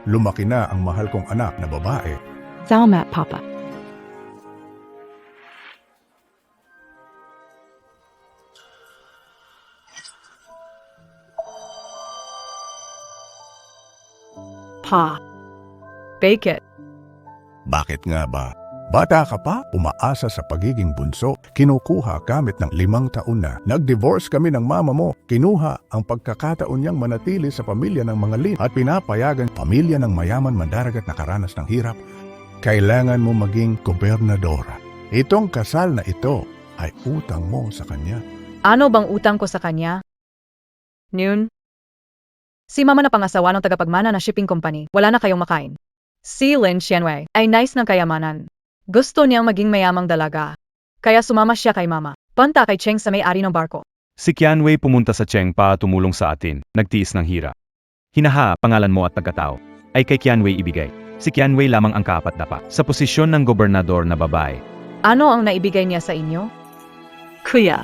lumaki na ang mahal kong anak na babae. Salamat, Papa. Pa. Bake it. Bakit nga ba? Bata ka pa, umaasa sa pagiging bunso, kinukuha gamit ng 5 taon na. Nag-divorce kami ng mama mo, kinuha ang pagkakataon niyang manatili sa pamilya ng mga Lin at pinapayagan pamilya ng mayaman mandaragat na karanas ng hirap. Kailangan mo maging gobernadora. Itong kasal na ito ay utang mo sa kanya. Ano bang utang ko sa kanya? Noon? Si mama na pangasawa ng tagapagmana na shipping company, wala na kayong makain. Si Lin Xianwei ay nice ng kayamanan. Gusto niyang maging mayamang dalaga. Kaya sumama siya kay mama. Punta kay Cheng sa may-ari ng barko. Si Qianwei pumunta sa Cheng para tumulong sa atin, nagtiis ng hirap. Hinaha, pangalan mo at pagkatao, ay kay Qianwei ibigay. Si Qianwei lamang ang kaapat-dapat sa posisyon ng gobernador na babae. Ano ang naibigay niya sa inyo? Kuya.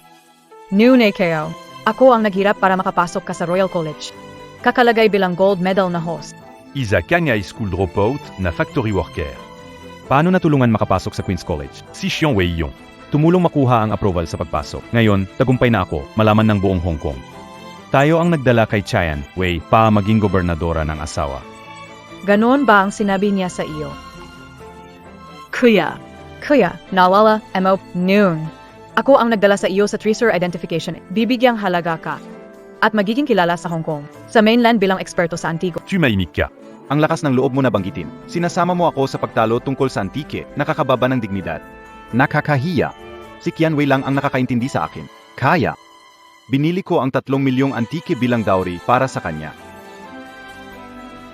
Noon kayo. Ako ang naghirap para makapasok ka sa Royal College. Kakalagay bilang gold medal na host. Isa kanya ay school dropout na factory worker. Paano natulungan makapasok sa Queen's College? Si Xianwei Yong. Tumulong makuha ang approval sa pagpasok. Ngayon, tagumpay na ako, malaman ng buong Hong Kong. Tayo ang nagdala kay Chian Wei para maging gobernadora ng asawa. Ganoon ba ang sinabi niya sa iyo? Kuya. Kuya, naalala mo, noon. Ako ang nagdala sa iyo sa tracer identification. Bibigyang halaga ka. At magiging kilala sa Hong Kong. Sa mainland bilang eksperto sa Antigo. Tumahimik ka. Ang lakas ng loob mo na banggitin. Sinasama mo ako sa pagtalo tungkol sa antike, nakakababa ng dignidad. Nakakahiya. Si Qianwei lang ang nakakaintindi sa akin. Kaya. Binili ko ang 3 milyong antike bilang dowry para sa kanya.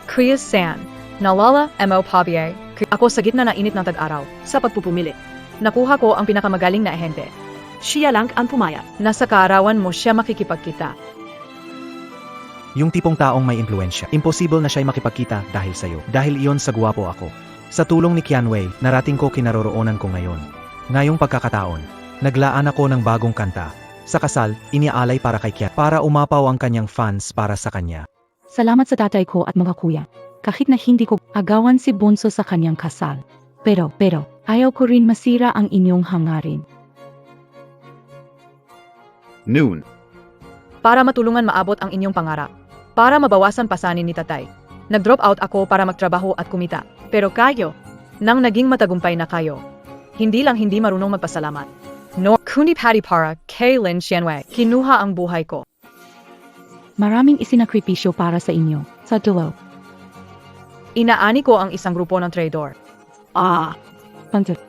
Kuya San, naalala mo Pabie. Ako sa gitna ng init ng tag-araw. Sa pagpupumili. Nakuha ko ang pinakamagaling na ahente. Siya lang ang pumaya. Nasa kaarawan mo siya makikipagkita. Yung tipong taong may impluensya. Imposible na siya'y makipagkita dahil sa'yo. Dahil iyon sa guwapo ako. Sa tulong ni Qianwei, narating ko kinaroroonan ko ngayon. Ngayong pagkakataon, naglaan ako ng bagong kanta. Sa kasal, iniaalay para kay Qian. Para umapaw ang kanyang fans para sa kanya. Salamat sa tatay ko at mga kuya. Kahit na hindi ko agawan si Bunso sa kanyang kasal. Pero, ayaw ko rin masira ang inyong hangarin. Noon. Para matulungan maabot ang inyong pangarap. Para mabawasan pasanin ni tatay. Nag-drop out ako para magtrabaho at kumita. Pero kayo, nang naging matagumpay na kayo, hindi lang hindi marunong magpasalamat. No, kundi pati para kay Lin Xianwei, kinuha ang buhay ko. Maraming isinakripisyo para sa inyo. Sa dulo. Inaani ko ang isang grupo ng traidor. Pantot.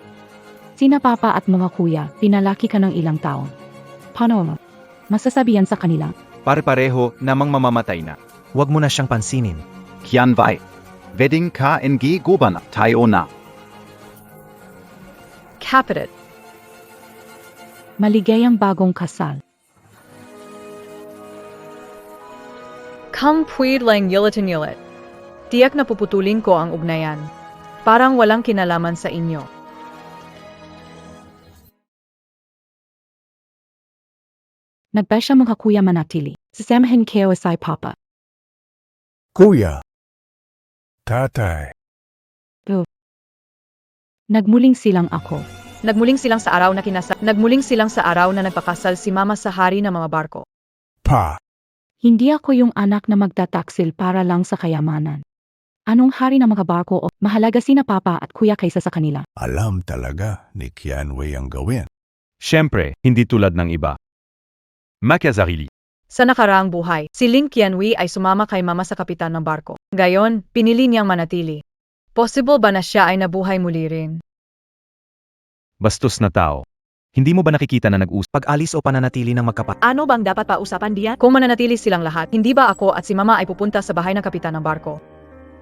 Sina papa at mga kuya, pinalaki ka ng ilang taon. Paano mo? Masasabihan sa kanila. Pare-pareho namang mamamatay na. Huwag mo na siyang pansinin. Qianwei. Wedding KNG Governor tayo na. Capital. Maligayang bagong kasal. Kung puwid lang yulit. Tiyak na puputulin ko ang ugnayan. Parang walang kinalaman sa inyo. Nagbasya mga kuya manatili. Sasamahin kayo sa papa. Kuya. Tatay. Nagmuling silang ako. Nagmuling silang sa araw na nagpakasal si mama sa hari ng mga barko. Pa. Hindi ako yung anak na magtataksil para lang sa kayamanan. Anong hari ng mga barko o mahalaga sina papa at kuya kaysa sa kanila? Alam talaga ni Qianwei ang gawin. Siyempre, hindi tulad ng iba. Machiavelli. Sa nakaraang buhay, si Lin Qianwei ay sumama kay mama sa kapitan ng barko. Gayon, pinili niyang manatili. Possible ba na siya ay nabuhay muli rin? Bastos na tao. Hindi mo ba nakikita na nag-usap? Pag-alis o pananatili ng magkapatid. Ano bang dapat pausapan diyan? Kung mananatili silang lahat, hindi ba ako at si mama ay pupunta sa bahay ng kapitan ng barko?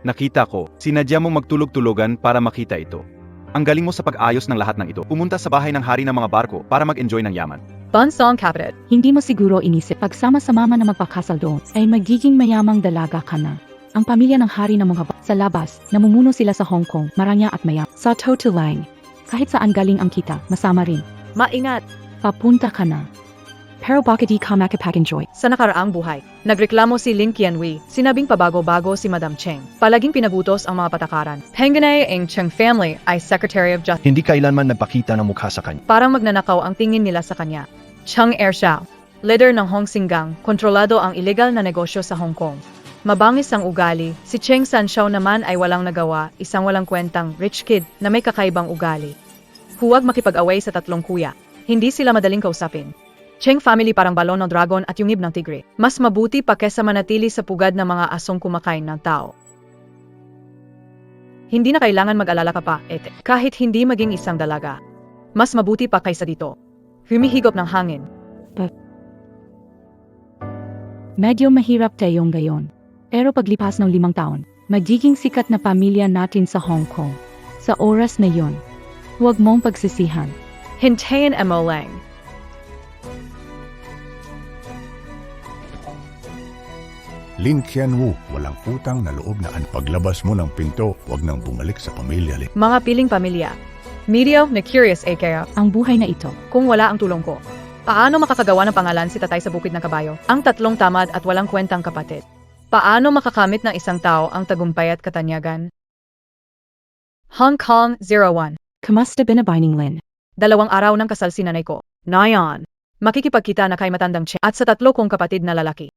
Nakita ko, sinadya mong magtulog-tulogan para makita ito. Ang galing mo sa pag-ayos ng lahat ng ito. Pumunta sa bahay ng hari ng mga barko para mag-enjoy ng yaman. Bansong Capital. Hindi mo siguro inisip pagsama sa mama na magpakasal doon ay magiging mayamang dalaga ka na. Ang pamilya ng hari ng mga sa labas, namumuno sila sa Hong Kong, maranya at maya. Sa totoo lang, kahit saan galing ang kita, masama rin. Maingat! Papunta ka na. Pero bakit di ka makapag-enjoy? Sa nakaraang buhay, nagreklamo si Lin Qianwei, sinabing pabago-bago si Madam Cheng. Palaging pinagutos ang mga patakaran. Penganay ang Cheng family ay Secretary of Justice. Hindi kailanman nagpakita ng mukha sa kanya. Parang magnanakaw ang tingin nila sa kanya. Cheng Ershao, leader ng Hong Singgang, kontrolado ang illegal na negosyo sa Hong Kong. Mabangis ang ugali, si Cheng Sanxiao naman ay walang nagawa, isang walang kwentang rich kid na may kakaibang ugali. Huwag makipag-away sa tatlong kuya. Hindi sila madaling kausapin. Cheng family parang balon ng dragon at yungib ng tigre. Mas mabuti pa kesa manatili sa pugad ng mga asong kumakain ng tao. Hindi na kailangan mag-alala ka pa, ete. Kahit hindi maging isang dalaga. Mas mabuti pa kaysa dito. Humihigop ng hangin. Medyo mahirap tayong gayon. Pero paglipas ng 5 taon, magiging sikat na pamilya natin sa Hong Kong. Sa oras na yon, huwag mong pagsisihan. Hintayin mo lang. Lin Qianwu, walang utang na loob na paglabas mo ng pinto, huwag nang bumalik sa pamilya. Mga piling pamilya. Medyo na curious kaya Ang buhay na ito, kung wala ang tulong ko. Paano makakagawa ng pangalan si Tatay sa Bukid ng Kabayo? Ang tatlong tamad at walang kwentang kapatid. Paano makakamit ng isang tao ang tagumpay at katanyagan? Hong Kong 01. kamusta binabining Lin? 2 araw ng kasal si nanay ko. Nayon. Makikipagkita na kay matandang Cheng at sa 3 kong kapatid na lalaki.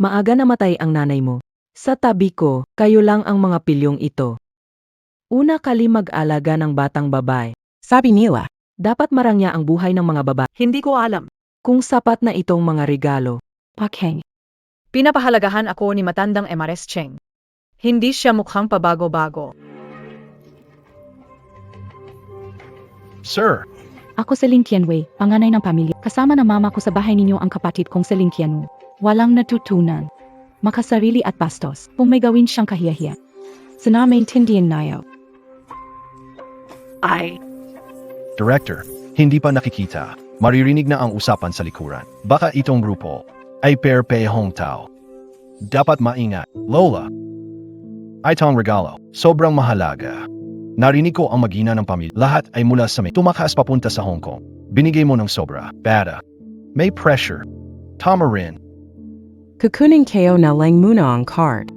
Maaga namatay ang nanay mo. Sa tabi ko, kayo lang ang mga pilyong ito. Una kali mag-alaga ng batang babae. Sabi nila, dapat marangya ang buhay ng mga babae. Hindi ko alam. Kung sapat na itong mga regalo. Pakheng. Pinapahalagahan ako ni matandang MRS Cheng. Hindi siya mukhang pabago-bago. Sir, Ako si Lin Qianwei, panganay ng pamilya. Kasama ng mama ko sa bahay ninyo ang kapatid kong si Lin Qianwu. Walang natutunan. Makasarili at bastos. Kung may gawin siyang kahiyahiya. Sana maintindihan nayo. Director, hindi pa nakikita. Maririnig na ang usapan sa likuran. Baka itong grupo ay perpe Hong Tao. Dapat maingat. Lola. Itong regalo. Sobrang mahalaga. Narinig ko ang magina ng pamilya. Lahat ay mula sa may tumakas papunta sa Hong Kong. Binigay mo ng sobra. Bada. May pressure. Tama rin. Kukunin kayo na lang muna ang card.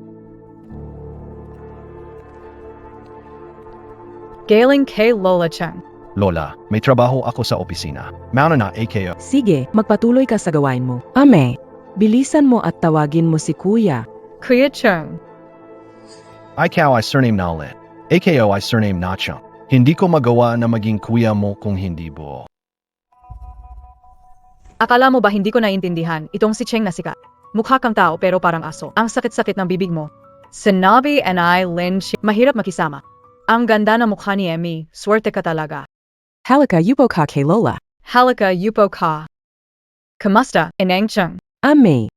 Galing kay Lola Cheng. Lola, may trabaho ako sa opisina. Mauna na AKO. Sige, magpatuloy ka sa gawain mo. Ame, bilisan mo at tawagin mo si Kuya. Kuya Cheng. Ikaw ay surname na ulit. AKO ay surname na Cheng. Hindi ko magawa na maging kuya mo kung hindi buo. Akala mo ba hindi ko naiintindihan itong si Cheng na sikat? Mukha kang tao pero parang aso. Ang sakit-sakit ng bibig mo. Sinabi and I, Lin Chi. Mahirap makisama. Ang ganda ng mukha ni Emmy. Swerte ka talaga. Halika yupo ka kay Lola. Halika, yupo ka. Kamusta, Inang Cheng? Ame,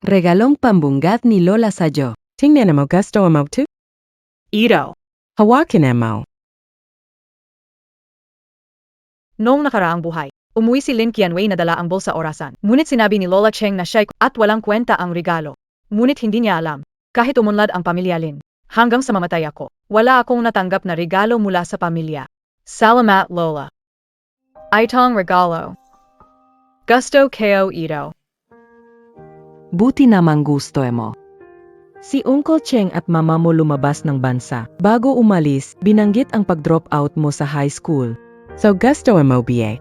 regalong pambunggat ni Lola sa'yo. Tingnan mo gusto mo to? Ito. Hawakin mo. Noong nakaraang buhay, umuwi si Lin Qianwei na dala ang bulsa orasan. Ngunit sinabi ni Lola Cheng na siya'y at walang kwenta ang regalo. Ngunit hindi niya alam. Kahit umunlad ang pamilya Lin. Hanggang sa mamatay ako, wala akong natanggap na regalo mula sa pamilya. Salamat Lola. Itong regalo. Gusto ko ito. Buti namang gusto mo. Si Uncle Cheng at mama mo lumabas ng bansa. Bago umalis, binanggit ang pag-drop out mo sa high school. So gusto mo BA?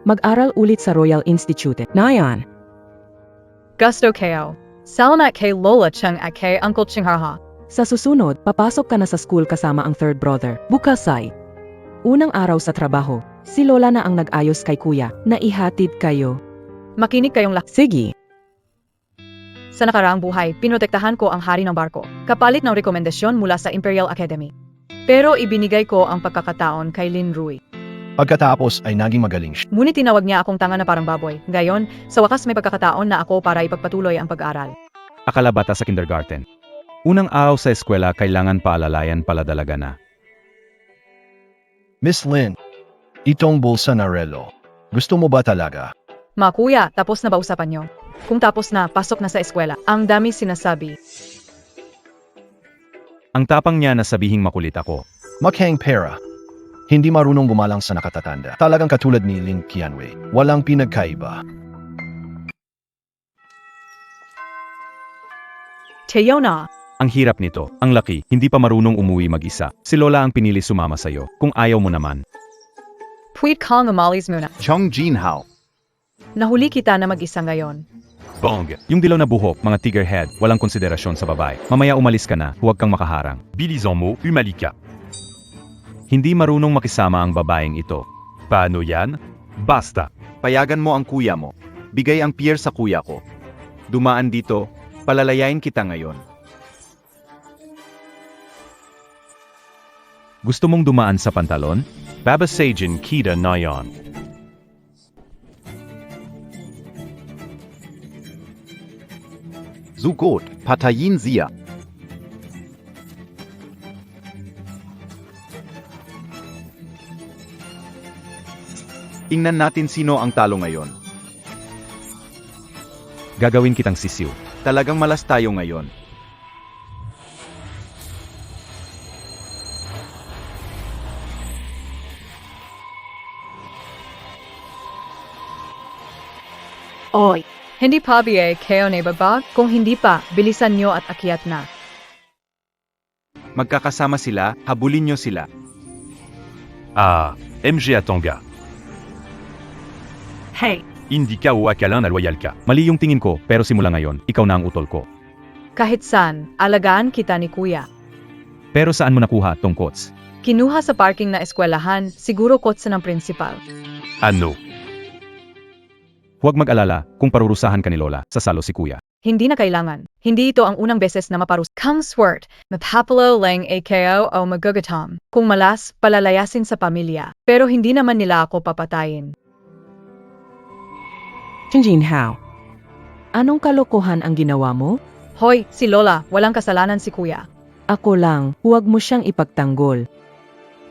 Mag-aral ulit sa Royal Institute. Nayan. Gusto ko. Salamat kay Lola Cheng at kay Uncle Cheng haha. Sa susunod, papasok ka na sa school kasama ang third brother. Bukas ay unang araw sa trabaho. Si Lola na ang nag-ayos kay Kuya na ihatid kayo. Makinig kayong lahat. Sige. Sa nakaraang buhay, pinotektahan ko ang hari ng barko, kapalit ng rekomendasyon mula sa Imperial Academy. Pero ibinigay ko ang pagkakataon kay Lin Rui. Pagkatapos ay naging magaling siya. Ngunit tinawag niya akong tanga na parang baboy. Gayon, sa wakas may pagkakataon na ako para ipagpatuloy ang pag-aaral. Akala bata sa kindergarten. Unang araw sa eskwela, kailangan paalalayan pala dalaga na. Miss Lin, itong bulsa na relo. Gusto mo ba talaga? Ma kuya, tapos na ba usapan niyo? Kung tapos na, pasok na sa eskwela. Ang dami sinasabi. Ang tapang niya na sabihing makulit ako. Makhang pera. Hindi marunong gumalang sa nakatatanda. Talagang katulad ni Lin Qianwei. Walang pinagkaiba. Teyona. Ang hirap nito. Ang laki, hindi pa marunong umuwi mag-isa. Si Lola ang pinili sumama sa'yo. Kung ayaw mo naman. Puwit kang umalis muna. Chong Jinhao. Nahuli kita na mag-isa ngayon. Bong! Yung dilaw na buhok, mga tigerhead, walang konsiderasyon sa babae. Mamaya umalis ka na, huwag kang makaharang. Bilisan mo, umalika. Hindi marunong makisama ang babaeng ito. Paano yan? Basta. Payagan mo ang kuya mo. Bigay ang pier sa kuya ko. Dumaan dito, palalayain kita ngayon. Gusto mong dumaan sa pantalon? Babasagin kita na yan. Sugot, patayin siya. Tingnan natin sino ang talo ngayon. Gagawin kitang sisiw. Talagang malas tayo ngayon. Oy! Hindi pa biye kayo na ibabag? Kung hindi pa, bilisan nyo at akyat na. Magkakasama sila, habulin nyo sila. MG Atonga. Hey! Hindi ka o akala na loyal ka. Mali yung tingin ko, pero simula ngayon, ikaw na ang utol ko. Kahit saan, alagaan kita ni kuya. Pero saan mo nakuha tong quotes? Kinuha sa parking na eskwelahan, siguro kotse ng principal. Ano? Huwag mag-alala kung parurusahan ka ni Lola, sasalo si Kuya. Hindi na kailangan. Hindi ito ang unang beses na maparus. Kang swert, mapapalo lang AKO o magugatom. Kung malas, palalayasin sa pamilya. Pero hindi naman nila ako papatayin. Jinhao. Anong kalokohan ang ginawa mo? Hoy, si Lola, walang kasalanan si kuya. Ako lang, huwag mo siyang ipagtanggol.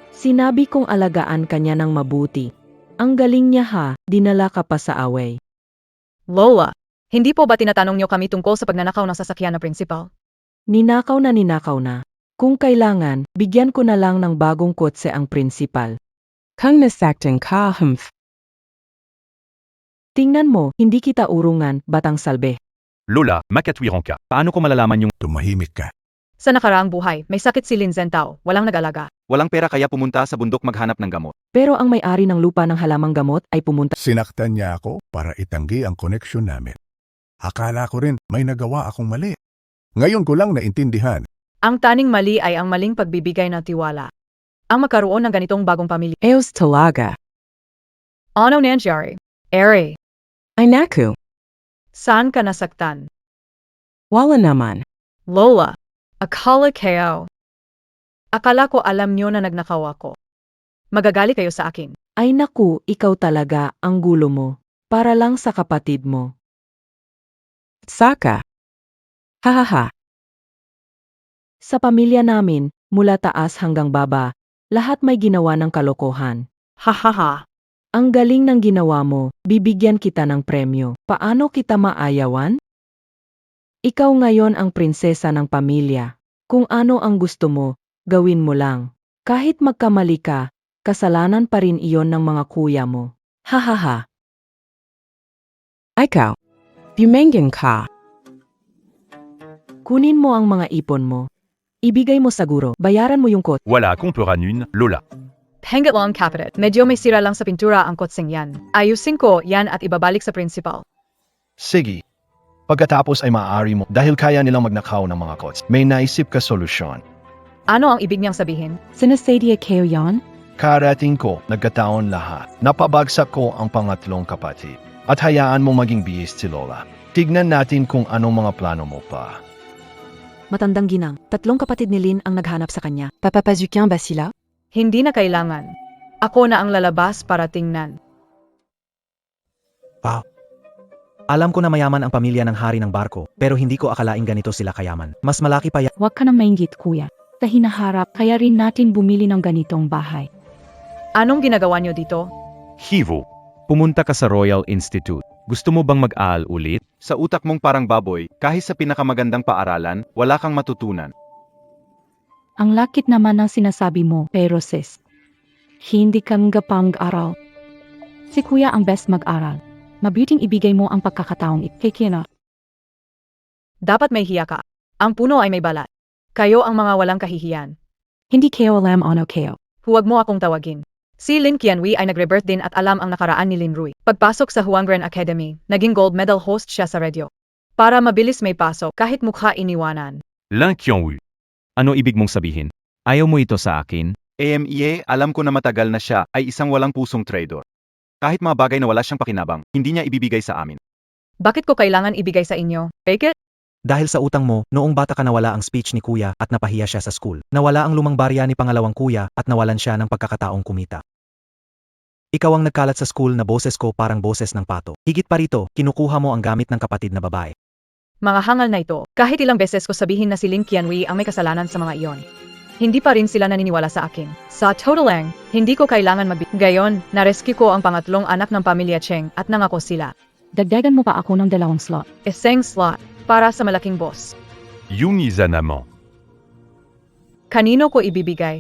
Sinabi kong alagaan kanya ng mabuti. Ang galing niya ha, dinala ka pa sa away. Lola, hindi po ba tinatanong niyo kami tungkol sa pagnanakaw ng sasakyan na principal? Ninakaw na. Kung kailangan, bigyan ko na lang ng bagong kotse ang principal. Kang nasaktan ka, humph. Tingnan mo, hindi kita urungan, batang salbe. Lola, makatwiran ka. Paano ko malalaman yung... Tumahimik ka. Sa nakaraang buhay, may sakit si Lin Zentao, walang nag-alaga. Walang pera kaya pumunta sa bundok maghanap ng gamot. Pero ang may-ari ng lupa ng halamang gamot ay pumunta. Sinaktan niya ako para itanggi ang koneksyon namin. Akala ko rin may nagawa akong mali. Ngayon ko lang naintindihan. Ang taning mali ay ang maling pagbibigay ng tiwala. Ang magkaroon ng ganitong bagong pamilya. Eos talaga. Ano nangyari? Ere, Ay naku, saan ka nasaktan? wala naman. Lola, akala kayo. Akala ko alam nyo na nagnakaw ako. Magagali kayo sa akin. Ay naku, ikaw talaga, ang gulo mo. Para lang sa kapatid mo. Saka. Hahaha. Sa pamilya namin, mula taas hanggang baba, lahat may ginawa ng kalokohan. Hahaha. Ang galing ng ginawa mo, bibigyan kita ng premyo. Paano kita maayawan? Ikaw ngayon ang prinsesa ng pamilya. Kung ano ang gusto mo, gawin mo lang. Kahit magkamali ka, kasalanan pa rin iyon ng mga kuya mo. Hahaha. Ikaw, bumenggan ka. Kunin mo ang mga ipon mo. Ibigay mo saguro, bayaran mo yung kot. Wala akong nun, Lola. Pengat lang kapatit. Medyo may sira lang sa pintura ang kotseng yan. Ayusin ko yan at ibabalik sa principal. Sige. Pagkatapos ay maaari mo dahil kaya nilang magnakaw ng mga kots. May naisip ka solusyon. Ano ang ibig niyang sabihin? Sinasadya kayo yan? Karating ko, nagkataon lahat. Napabagsak ko ang pangatlong kapatid. At hayaan mo maging bihis si Lola. Tignan natin kung anong mga plano mo pa. Matandang ginang, 3 kapatid ni Lin ang naghanap sa kanya. Papapazukian ba sila? Hindi na kailangan. Ako na ang lalabas para tingnan. Alam ko na mayaman ang pamilya ng hari ng barko, pero hindi ko akalaing ganito sila kayaman. Mas malaki pa yan. Huwag ka na mainggit, kuya. Sa hinaharap, kaya rin natin bumili ng ganitong bahay. Anong ginagawa niyo dito? Hivo. Pumunta ka sa Royal Institute. Gusto mo bang mag-aaral ulit? Sa utak mong parang baboy, kahit sa pinakamagandang paaralan, wala kang matutunan. Ang lakit naman ng sinasabi mo, pero sis, hindi kang gapang-aral. Si kuya ang best mag-aral. Mabuting ibigay mo ang pagkakataong itikina. Dapat may hiya ka. Ang puno ay may balat. Kayo ang mga walang kahihiyan. Hindi kayo alam ano kayo. Huwag mo akong tawagin. Si Lin Qianwei ay nagre-birth din at alam ang nakaraan ni Lin Rui. Pagpasok sa Huangren Academy, naging gold medal host siya sa radio. Para mabilis may pasok kahit mukha iniwanan. Lin Qianwei. Ano ibig mong sabihin? Ayaw mo ito sa akin? AMEA, alam ko na matagal na siya ay isang walang pusong trader. Kahit mga bagay na wala siyang pakinabang, hindi niya ibibigay sa amin. Bakit ko kailangan ibigay sa inyo? Fake it? Dahil sa utang mo, noong bata ka nawala ang speech ni kuya at napahiya siya sa school. Nawala ang lumang barya ni pangalawang kuya at nawalan siya ng pagkakataong kumita. Ikaw ang nagkalat sa school na boses ko parang boses ng pato. Higit pa rito, kinukuha mo ang gamit ng kapatid na babae. Mga hangal na ito, kahit ilang beses ko sabihin na si Lin Qianwei ang may kasalanan sa mga iyon. Hindi pa rin sila naniniwala sa akin. Sa total lang, hindi ko kailangan Gayon, narescue ko ang pangatlong anak ng pamilya Cheng at nangako sila. Dagdagan mo pa ako ng 2 slot. Isang slot para sa malaking boss. Yung isa naman. Kanino ko ibibigay?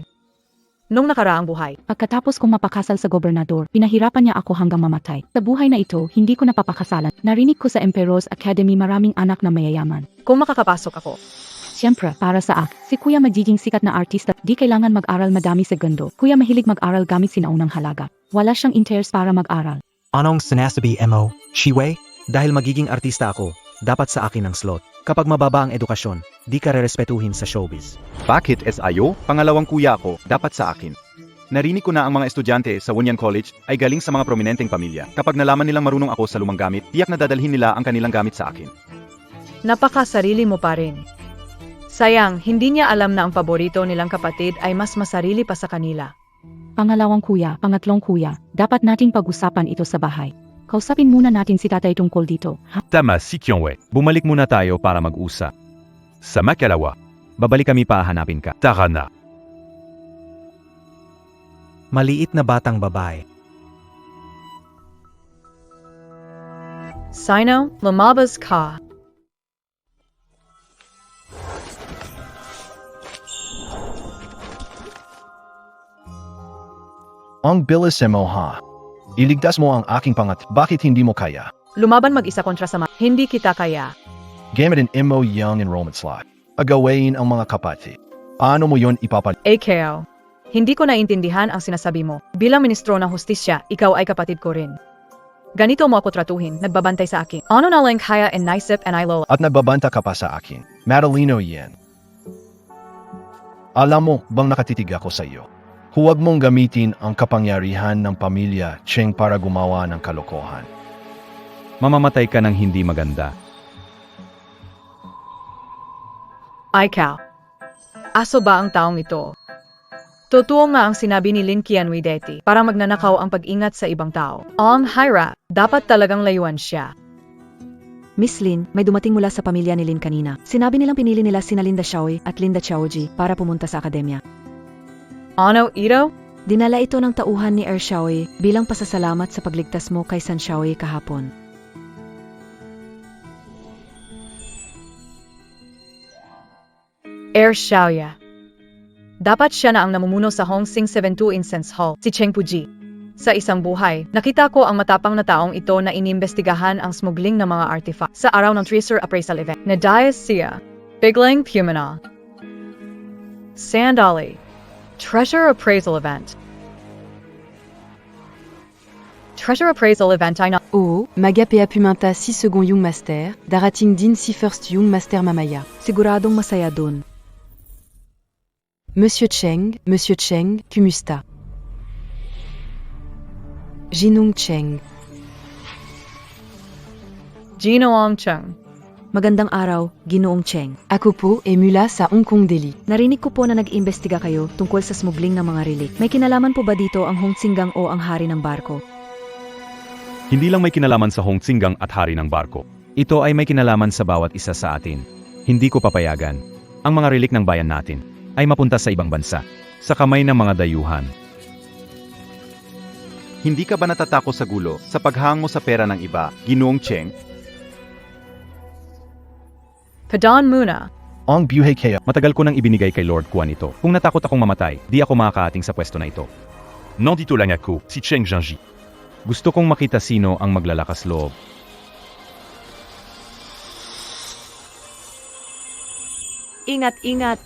Nung nakaraang buhay. Pagkatapos kong mapakasal sa gobernador, pinahirapan niya ako hanggang mamatay. Sa buhay na ito, hindi ko napapakasalan. Narinig ko sa Emperor's Academy maraming anak na mayayaman. Kung makakapasok ako. Siyempre, para sa si Kuya magiging sikat na artista, di kailangan mag-aral madami segundo. Kuya mahilig mag-aral gamit sinaunang halaga. Wala siyang interest para mag-aral. Anong sinasabi mo, Shiwei? Dahil magiging artista ako, dapat sa akin ang slot. Kapag mababa ang edukasyon, di ka rerespetuhin sa showbiz. Bakit SIO? Pangalawang kuya ako, dapat sa akin. Narinig ko na ang mga estudyante sa Wunyan College ay galing sa mga prominenteng pamilya. Kapag nalaman nilang marunong ako sa lumang gamit, tiyak na dadalhin nila ang kanilang gamit sa akin. Napakasarili mo pa rin. Sayang, hindi niya alam na ang paborito nilang kapatid ay mas masarili pa sa kanila. Pangalawang kuya, pangatlong kuya, dapat nating pag-usapan ito sa bahay. Kausapin muna natin si tatay tungkol dito. Tama si Qianwei. Bumalik muna tayo para mag-usap. Sa makalawa, babalik kami pa hanapin ka. Tara na. Maliit na batang babae. Sino, lumabas ka. Ang bilis mo ha. Iligtas mo ang aking pangat. Bakit hindi mo kaya? Lumaban mag-isa kontra sa hindi kita kaya. Gamitin mo yung enrollment slot. Agawain ang mga kapatid. Paano mo yon AKO. Hindi ko naintindihan ang sinasabi mo. Bilang ministro ng hustisya, ikaw ay kapatid ko rin. Ganito mo ako tratuhin, nagbabantay sa akin. Ano na lang kaya and naisip and I lola. At nagbabanta ka pa sa akin. Matalino yan. Alam mo bang nakatitig ako sa iyo? Huwag mong gamitin ang kapangyarihan ng pamilya Cheng para gumawa ng kalokohan. Mamamatay ka ng hindi maganda. Ikaw. Aso ba ang taong ito? Totoo nga ang sinabi ni Lin Qianwei deti para magnanakaw ang pag-ingat sa ibang tao. Ang Hyra, dapat talagang layuan siya. Miss Lin, may dumating mula sa pamilya ni Lin kanina. Sinabi nilang pinili nila sina Linda Xiaoyi at Linda Xiaoji para pumunta sa akademya. Ano, ito? Dinala ito ng tauhan ni Xiaoyi bilang pasasalamat sa pagligtas mo kay San Xiaoyi kahapon. Xiaoya. Dapat siya na ang namumuno sa Hongsing 72 Incense Hall, si Cheng Puji. Sa isang buhay, nakita ko ang matapang na taong ito na inimbestigahan ang smuggling ng mga artifact sa araw ng Treasure Appraisal Event. Nadayas siya. Biglang Pumina. Sandali. Treasure Appraisal Event. Treasure Appraisal Event ay na... Oo, Magapea Pumanta 6 second Young Master, Darating Din 6 first Young Master Mamaya. Siguradong masaya dun. Monsieur Cheng, Kumusta. Jinung Cheng. Ginoong Cheng. Magandang araw, Ginoong Cheng. Ako po ay mula sa Hong Kong Delhi. Narinig ko po na nag-imbestiga kayo tungkol sa smuggling ng mga relic. May kinalaman po ba dito ang Hongxinggang o ang hari ng barko? Hindi lang may kinalaman sa Hongxinggang at hari ng barko. Ito ay may kinalaman sa bawat isa sa atin. Hindi ko papayagan. Ang mga relic ng bayan natin ay mapunta sa ibang bansa, sa kamay ng mga dayuhan. Hindi ka ba natatakot sa gulo sa paghahang mo sa pera ng iba, Ginoong Cheng? Padaan muna. Ang buhay kaya. Matagal ko nang ibinigay kay Lord Kuan ito. Kung natakot akong mamatay, di ako makakaating sa pwesto na ito. Nandito lang ako, si Cheng Zhangji. Gusto kong makita sino ang maglalakas loob. Ingat-ingat.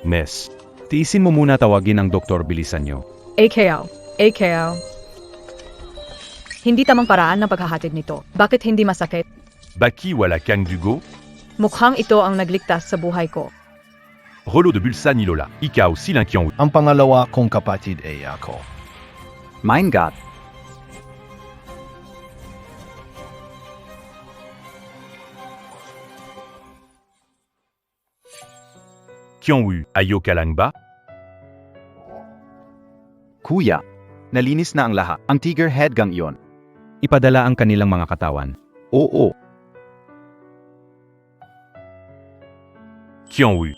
Miss, tiisin mo muna tawagin ang doktor, bilisan nyo. AKO. Hindi tamang paraan ng paghahatid nito. Bakit hindi masakit? Baki wala Kang Dugo, Mukhang ito ang nagligtas sa buhay ko. Rolo de Bulsan Ilola, Ikaw Silin Kyong. Ang pangalawa kong kapatid ay ako. Mein Gott. Kyong Ayo Kalang ba? Kuya, nalinis na ang lahat. Ang tiger head gang iyon. Ipadala ang kanilang mga katawan. Oo. Kyong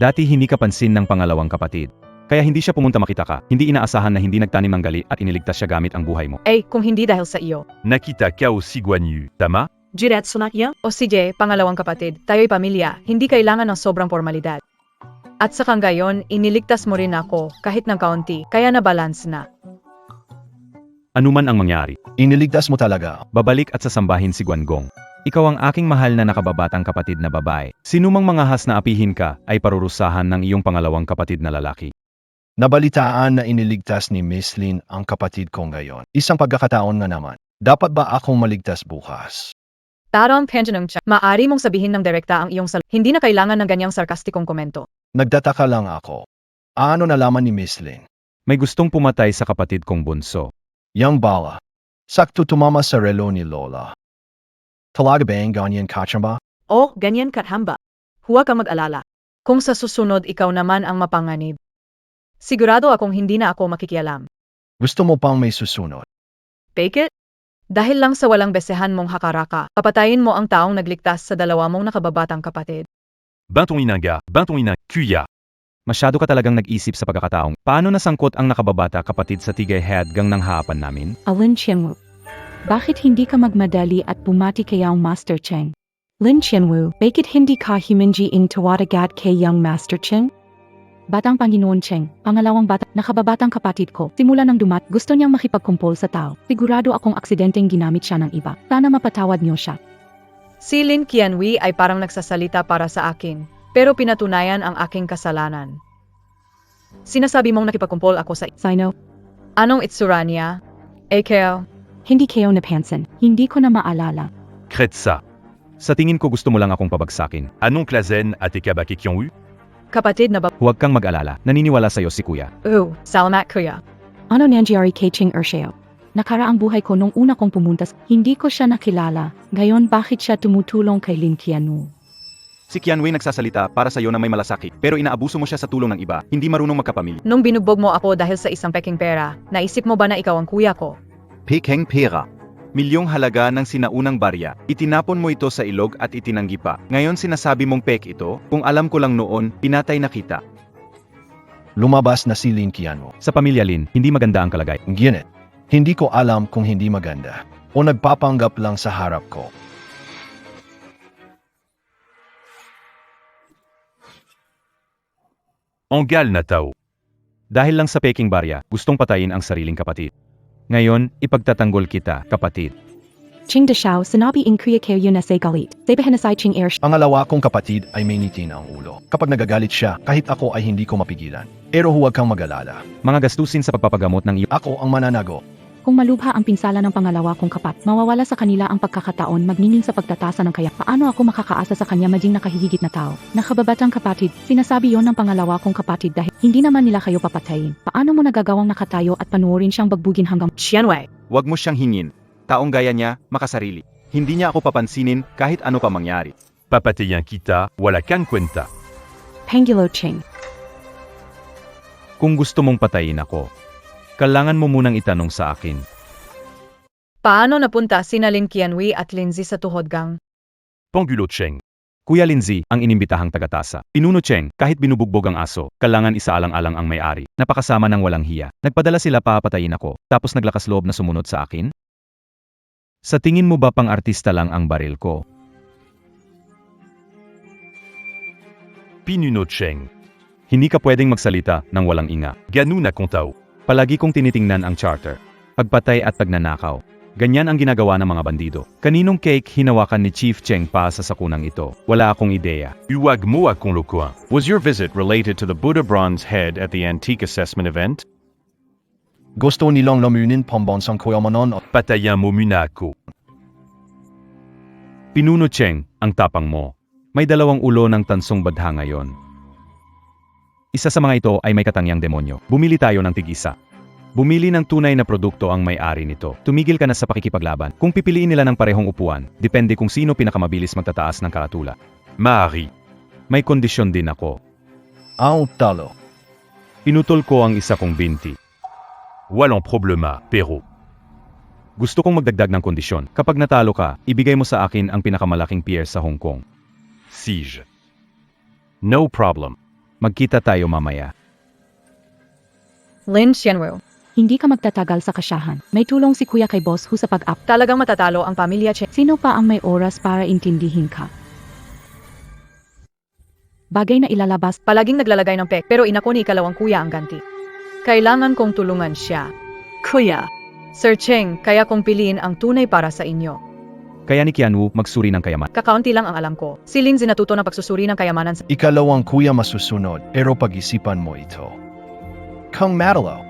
Dati hindi ka pansin ng pangalawang kapatid. Kaya hindi siya pumunta makita ka. Hindi inaasahan na hindi nagtanim ng gali at iniligtas siya gamit ang buhay mo. Kung hindi dahil sa iyo. Nakita Kao si Guan Yu, tama? Diretso na yan? O sige, pangalawang kapatid, tayo'y pamilya, hindi kailangan ng sobrang formalidad. At sa gayon, iniligtas mo rin ako, kahit ng kaunti, kaya na-balance na. Anuman ang mangyari, Iniligtas mo talaga. babalik at sasambahin si Guan Gong. Ikaw ang aking mahal na nakababatang kapatid na babae. Sinumang mangahas na apihin ka ay parurusahan ng iyong pangalawang kapatid na lalaki. Nabalitaan na iniligtas ni Miss Lin ang kapatid ko ngayon. Isang pagkakataon nga naman. Dapat ba akong maligtas bukas? Tarong pensionong siya, maari mong sabihin ng direkta ang iyong hindi na kailangan ng ganyang sarkastikong komento. Nagtataka lang ako. Ano nalaman ni Miss Lin? May gustong pumatay sa kapatid kong bunso. Yang bala. Sakto tumama sa relo ni Lola. Talaga ba ang ganyan kachamba? Ganyan kathamba. Huwag kang mag-alala. Kung sa susunod ikaw naman ang mapanganib, sigurado akong hindi na ako makikialam. Gusto mo pang may susunod? Fake it? Dahil lang sa walang besehan mong hakaraka, papatayin mo ang taong nagligtas sa dalawa mong nakababatang kapatid. Bantong inanga, kuya. Masyado ka talagang nag-isip sa pagkakataong paano nasangkot ang nakababata kapatid sa tigay head gang ng haapan namin? Lin Qianwu, bakit hindi ka magmadali at bumati kay Yang Master Cheng? Lin Qianwu, bakit hindi ka himingi ing tawadagat kay Yang Master Cheng? Batang Panginoon Cheng, pangalawang bata, nakababatang kapatid ko. Simula nang gusto niyang makipagkumpol sa tao. Sigurado akong aksidenteng ginamit siya ng iba. Sana mapatawad niyo siya. Si Lin Qianhui ay parang nagsasalita para sa akin, pero pinatunayan ang aking kasalanan. Sinasabi mong nakipagkumpol ako sa Sino? anong itsura niya? Kayo? Hindi kayo napansin. Hindi ko na maalala. Kretsa. Sa tingin ko gusto mo lang akong pabagsakin. Anong klasen at ikabaki Kyong Kapatid na ba? Huwag kang mag-alala, naniniwala sa'yo si kuya. Salamat kuya. Ano nangyari kay Cheng Ersheo? Nakaraang buhay ko nung una kong pumunta, hindi ko siya nakilala. Ngayon bakit siya tumutulong kay Lin Qianwu? Si Qianwei nagsasalita para sa iyo na may malasakit, pero inaabuso mo siya sa tulong ng iba, hindi marunong magkapamilya. Nung binugbog mo ako dahil sa isang peking pera, naisip mo ba na ikaw ang kuya ko? Peking pera. Milyong halaga ng sinaunang barya. Itinapon mo ito sa ilog at itinanggi pa. Ngayon sinasabi mong pek ito, kung alam ko lang noon, pinatay na kita. Lumabas na si Lin Qianwu. Sa pamilya Lin, hindi maganda ang kalagay. Ginit. Hindi ko alam kung hindi maganda. O nagpapanggap lang sa harap ko. Ongal na tao. Dahil lang sa peking barya, gustong patayin ang sariling kapatid. Ngayon, ipagtatanggol kita, kapatid. Ching de Xiao, sinabi in kuya kayo na say galit. Sabihin na say Ching Ersheo. Pangalawa kong kapatid ay may nitin ang ulo. Kapag nagagalit siya, kahit ako ay hindi ko mapigilan. Pero huwag kang mag-alala. Mga gastusin sa pagpapagamot ng iyo. Ako ang mananago. Kung malubha ang pinsala ng pangalawa kong kapat, mawawala sa kanila ang pagkakataon magniningning sa pagtatasa ng kaya. Paano ako makakaasa sa kanya maging nakahihigit na tao? Nakababatang kapatid, sinasabi yon ng pangalawa kong kapatid dahil hindi naman nila kayo papatayin. Paano mo nagagawang nakatayo at panuorin siyang bagbugin hanggang Qianwei. Huwag mo siyang hingin. Taong gaya niya, makasarili. Hindi niya ako papansinin kahit ano pa mangyari. Papatayan kita, wala kang kwenta. Pangulo Ching? Kung gusto mong patayin ako, kailangan mo munang itanong sa akin. Paano napunta sina Lin Qianhui at Lindsay sa tuhod gang? Ponggulo Cheng. Kuya Lindsay, ang inimbitahang tagatasa. Pinuno Cheng, kahit binubugbog ang aso, kailangan isaalang-alang ang may-ari. Napakasama ng walang hiya. Nagpadala sila papatayin ako, tapos naglakas loob na sumunod sa akin? Sa tingin mo ba pang artista lang ang baril ko? Pinuno Cheng. Hindi ka pwedeng magsalita nang walang inga. Ganun akong tao. Palagi kong tinitingnan ang charter. Pagpatay at pagnanakaw. Ganyan ang ginagawa ng mga bandido. Kaninong cake hinawakan ni Chief Cheng pa sa sakunang ito? Wala akong ideya. Huwag mo akong lukuan. Was your visit related to the Buddha bronze head at the antique assessment event? Gusto nilang lamunin pambansang koyamanon at Patayan mo muna ako. Pinuno Cheng, ang tapang mo. May dalawang ulo ng tansong badha ngayon. Isa sa mga ito ay may katangyang demonyo. Bumili tayo ng tig-isa. Bumili ng tunay na produkto ang may-ari nito. Tumigil ka na sa pakikipaglaban. Kung pipiliin nila ng parehong upuan, depende kung sino pinakamabilis magtataas ng karatula. Maaari. May kondisyon din ako. ang talo. Pinutol ko ang isa kong binti. Walang problema, pero gusto kong magdagdag ng kondisyon. Kapag natalo ka, ibigay mo sa akin ang pinakamalaking pier sa Hong Kong. Siege. No problem. Magkita tayo mamaya. Lin Xianwu. Hindi ka magtatagal sa kasyahan. May tulong si Kuya kay Boss Hu sa pag-up. Talagang matatalo ang pamilya Cheng. Sino pa ang may oras para intindihin ka? Bagay na ilalabas. Palaging naglalagay ng pek, pero inako ni ikalawang kuya ang ganti. Kailangan kong tulungan siya. Kuya. Sir Cheng, kaya kong piliin ang tunay para sa inyo. Kaya ni Qianwu magsuri ng kayaman. Kakaunti lang ang alam ko. Si Lin natuto ng pagsusuri ng kayamanan sa... Ikalawang kuya masusunod, pero pag-isipan mo ito. Kung matalo,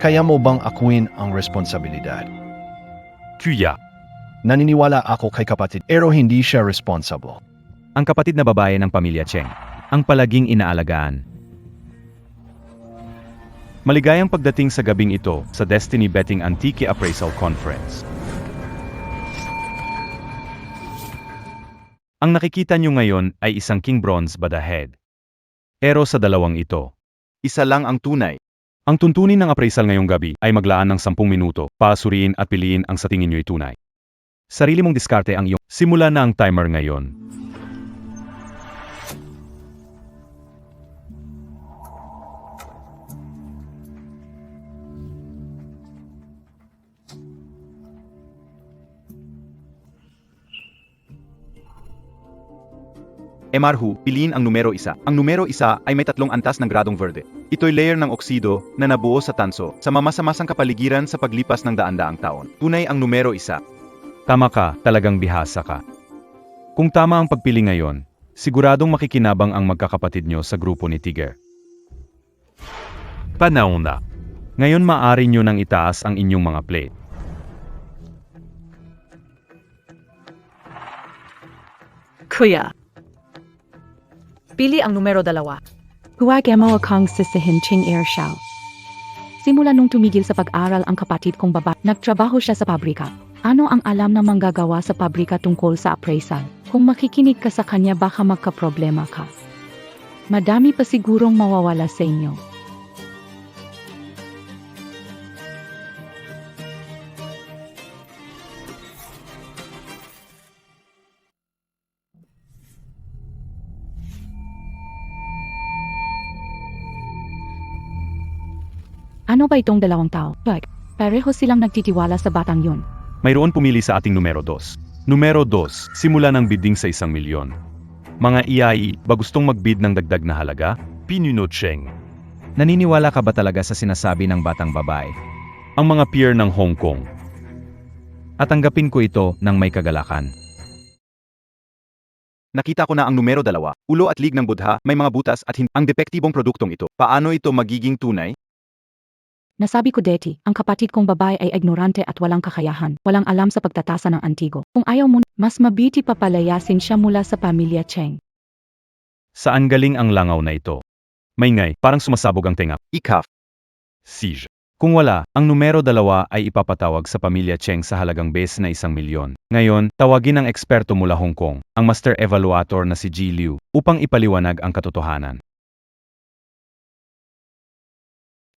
kaya mo bang akuin ang responsibilidad? Kuya. Naniniwala ako kay kapatid, pero hindi siya responsible. Ang kapatid na babae ng pamilya Cheng. Ang palaging inaalagaan. Maligayang pagdating sa gabing ito sa Destiny Betting Antique Appraisal Conference. Ang nakikita nyo ngayon ay isang King Bronze Buddha head. Pero sa dalawang ito, Isa lang ang tunay. ang tuntunin ng appraisal ngayong gabi ay maglaan ng 10 minuto para suriin at piliin ang sa tingin nyo'y tunay. Sarili mong diskarte ang iyong. Simula na ang timer ngayon. Emarhu, piliin ang numero 1. Ang numero 1 ay may 3 antas ng gradong verde. Ito'y layer ng oksido na nabuo sa tanso sa mamasa-masang kapaligiran sa paglipas ng daan-daang taon. Tunay ang numero 1. Tama ka, talagang bihasa ka. Kung tama ang pagpili ngayon, siguradong makikinabang ang magkakapatid nyo sa grupo ni Tiger. Panahon na. Ngayon maaari nyo nang itaas ang inyong mga plate. Kuya. Pili ang numero 2. Huwag mo akong sisihin Ching Air Xiao. Simula nung tumigil sa pag-aral ang kapatid kong babae, nagtrabaho siya sa pabrika. Ano ang alam na manggagawa sa pabrika tungkol sa appraisal? Kung makikinig ka sa kanya baka magka-problema ka. Madami pa sigurong mawawala sa inyo. Ano ba itong dalawang tao? Pareho silang nagtitiwala sa batang yun. Mayroon pumili sa ating numero 2. Numero 2, simula ng bidding sa 1 milyon. Mga EIE, ba gustong magbid ng dagdag na halaga? Pinuno Cheng. Naniniwala ka ba talaga sa sinasabi ng batang babae? Ang mga pier ng Hong Kong. At tanggapin ko ito ng may kagalakan. Nakita ko na ang numero 2. Ulo at lig ng Buddha, may mga butas at hindi. Ang depektibong produktong ito. Paano ito magiging tunay? Nasabi ko deti, ang kapatid kong babae ay ignorante at walang kakayahan, walang alam sa pagtatasa ng antigo. Kung ayaw mo, mas mabiti papalayasin siya mula sa pamilya Cheng. Saan galing ang langaw na ito? Maingay, parang sumasabog ang tenga. Ikaf. Siege. Kung wala, ang numero 2 ay ipapatawag sa pamilya Cheng sa halagang base na 1 milyon. Ngayon, tawagin ang eksperto mula Hong Kong, ang master evaluator na si Ji Liu, upang ipaliwanag ang katotohanan.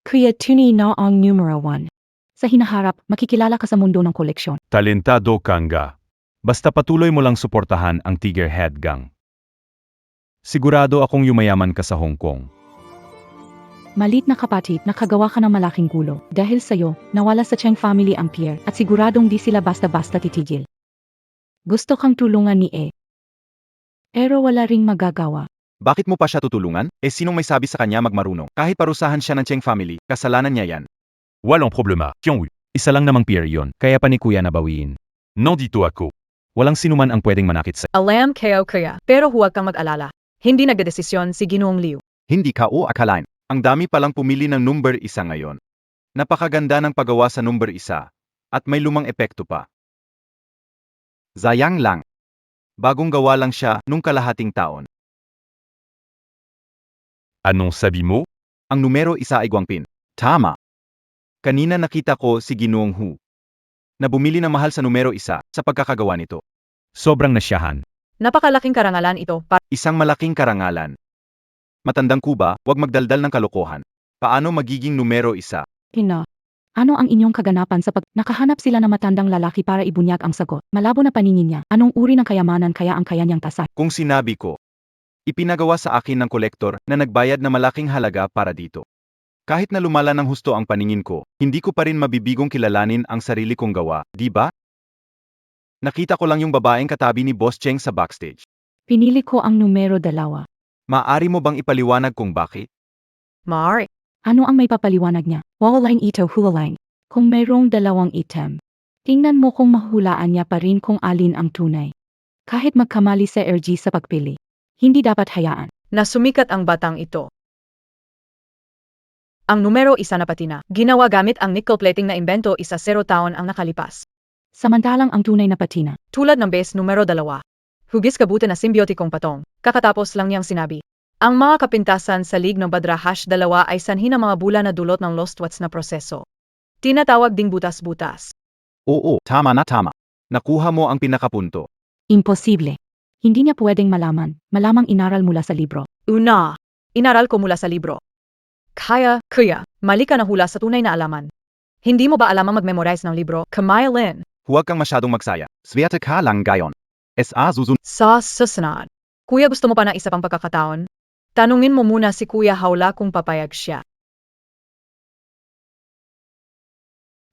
Kuya tunay na ang numero 1. Sa hinaharap, makikilala ka sa mundo ng koleksyon. Talentado kang ga. Basta patuloy mo lang suportahan ang Tiger Head Gang. Sigurado akong yumayaman ka sa Hong Kong. Malit na kapatid, nakagawa ka ng malaking gulo. Dahil sa'yo, nawala sa Cheng family ang pier at siguradong di sila basta-basta titigil. Gusto kang tulungan ni E. Pero wala ring magagawa. Bakit mo pa siya tutulungan? Sinong may sabi sa kanya magmarunong? Kahit parusahan siya ng Cheng family, kasalanan niya yan. Walang problema, Kyungwoo. Isa lang namang peer yon, kaya pa ni kuya nabawiin. Nandito ako. Walang sinuman ang pwedeng manakit sa... Alam kayo kuya, pero huwag kang mag-alala. Hindi nagdedesisyon si Ginoong Liu. Hindi ka o akalain. Ang dami palang pumili ng number 1 ngayon. Napakaganda ng paggawa sa number 1. At may lumang epekto pa. Sayang lang. Bagong gawa lang siya nung kalahating taon. Anong sabi mo? Ang numero 1 ay Guangpin. Tama. Kanina nakita ko si Ginoong Hu na bumili ng mahal sa numero 1 sa pagkakagawa nito. Sobrang nasyahan. Napakalaking karangalan ito para Isang malaking karangalan. Matandang kuba, huwag magdaldal ng kalokohan. Paano magiging numero 1? Ina, ano ang inyong kaganapan sa nakahanap sila ng matandang lalaki para ibunyag ang sagot? Malabo na paningin niya. Anong uri ng kayamanan kaya ang kaya niyang tasa? Kung sinabi ko, ipinagawa sa akin ng kolektor na nagbayad na malaking halaga para dito. Kahit na lumala ng husto ang paningin ko, hindi ko pa rin mabibigong kilalanin ang sarili kong gawa, di ba? Nakita ko lang yung babaeng katabi ni Boss Cheng sa backstage. Pinili ko ang numero 2. Maaari mo bang ipaliwanag kung bakit? Maaari. Ano ang may papaliwanag niya? Wawalain ito hulalain. Kung mayroong 2 item, tingnan mo kung mahulaan niya pa rin kung alin ang tunay. Kahit magkamali sa RG sa pagpili, hindi dapat hayaan. Na sumikat ang batang ito. Ang numero 1 na patina, ginawa gamit ang nickel plating na imbento 0 taon ang nakalipas. Samantalang ang tunay na patina, Tulad ng base numero 2. Hugis kabuti na simbiotikong patong. Kakatapos lang niyang sinabi. Ang mga kapintasan sa League ng Badra #2 ay sanhi ng mga bula na dulot ng Lost Watts na proseso. Tinatawag ding butas-butas. Oo, tama na tama. Nakuha mo ang pinakapunto. imposible. Hindi niya pwedeng malaman, malamang inaral mula sa libro. Una, inaral ko mula sa libro. Kaya, kuya, mali ka na hula sa tunay na alaman. Hindi mo ba alamang mag-memorize ng libro, Kamailin? Huwag kang masyadong magsaya. Swerte ka lang gayon. Zuzun. Sa susunod. Kuya, gusto mo pa ng isa pang pagkakataon? Tanungin mo muna si Kuya Hawla kung papayag siya.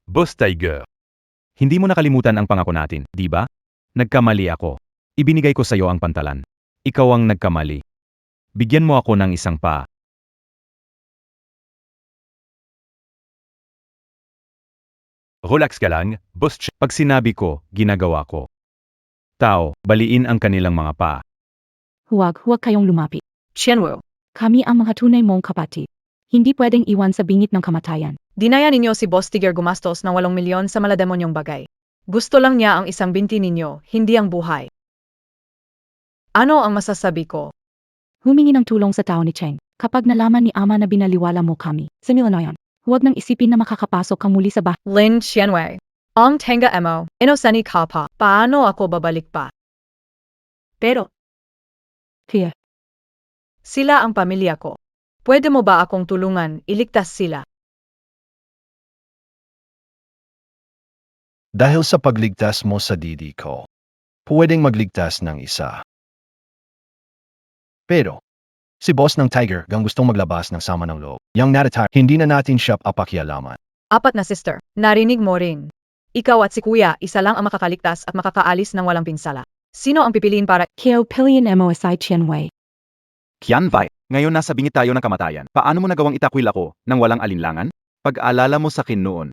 Boss Tiger. Hindi mo nakalimutan ang pangako natin, di ba? Nagkamali ako. Ibinigay ko sa'yo ang pantalan. Ikaw ang nagkamali. Bigyan mo ako ng isang pa. Relax ka lang, Boss Cheng. Pag sinabi ko, ginagawa ko. Tao, baliin ang kanilang mga pa. Huwag kayong lumapit. Qianwu, Kami ang mga tunay mong kapatid. Hindi pwedeng iwan sa bingit ng kamatayan. dinaya ninyo si Boss Tiger gumastos ng 8 milyon sa malademonyong bagay. Gusto lang niya ang isang binti ninyo, hindi ang buhay. Ano ang masasabi ko? Humingi ng tulong sa tao ni Cheng. Kapag nalaman ni Ama na binaliwala mo kami, simula na yan. Huwag nang isipin na makakapasok ka muli sa bahay. Lin Qianwei. Ang tenga mo, inosani ka pa. Paano ako babalik pa? Pero, Kaya, sila ang pamilya ko. Pwede mo ba akong tulungan, iligtas sila? Dahil sa pagligtas mo sa didi ko, pwedeng magligtas ng isa. Pero, si boss ng Tiger gang gustong maglabas ng sama ng loob. Yang natatar, hindi na natin siya papakialaman. 4 na sister, narinig mo rin. Ikaw at si kuya, isa lang ang makakaligtas at makakaalis ng walang pinsala. Sino ang pipiliin para... Keo Pilian Mo Asai Qianwei. Qianwei, ngayon nasa bingit tayo ng kamatayan. Paano mo nagawang itakwil ako nang walang alinlangan? Pag-alala mo sa akin noon.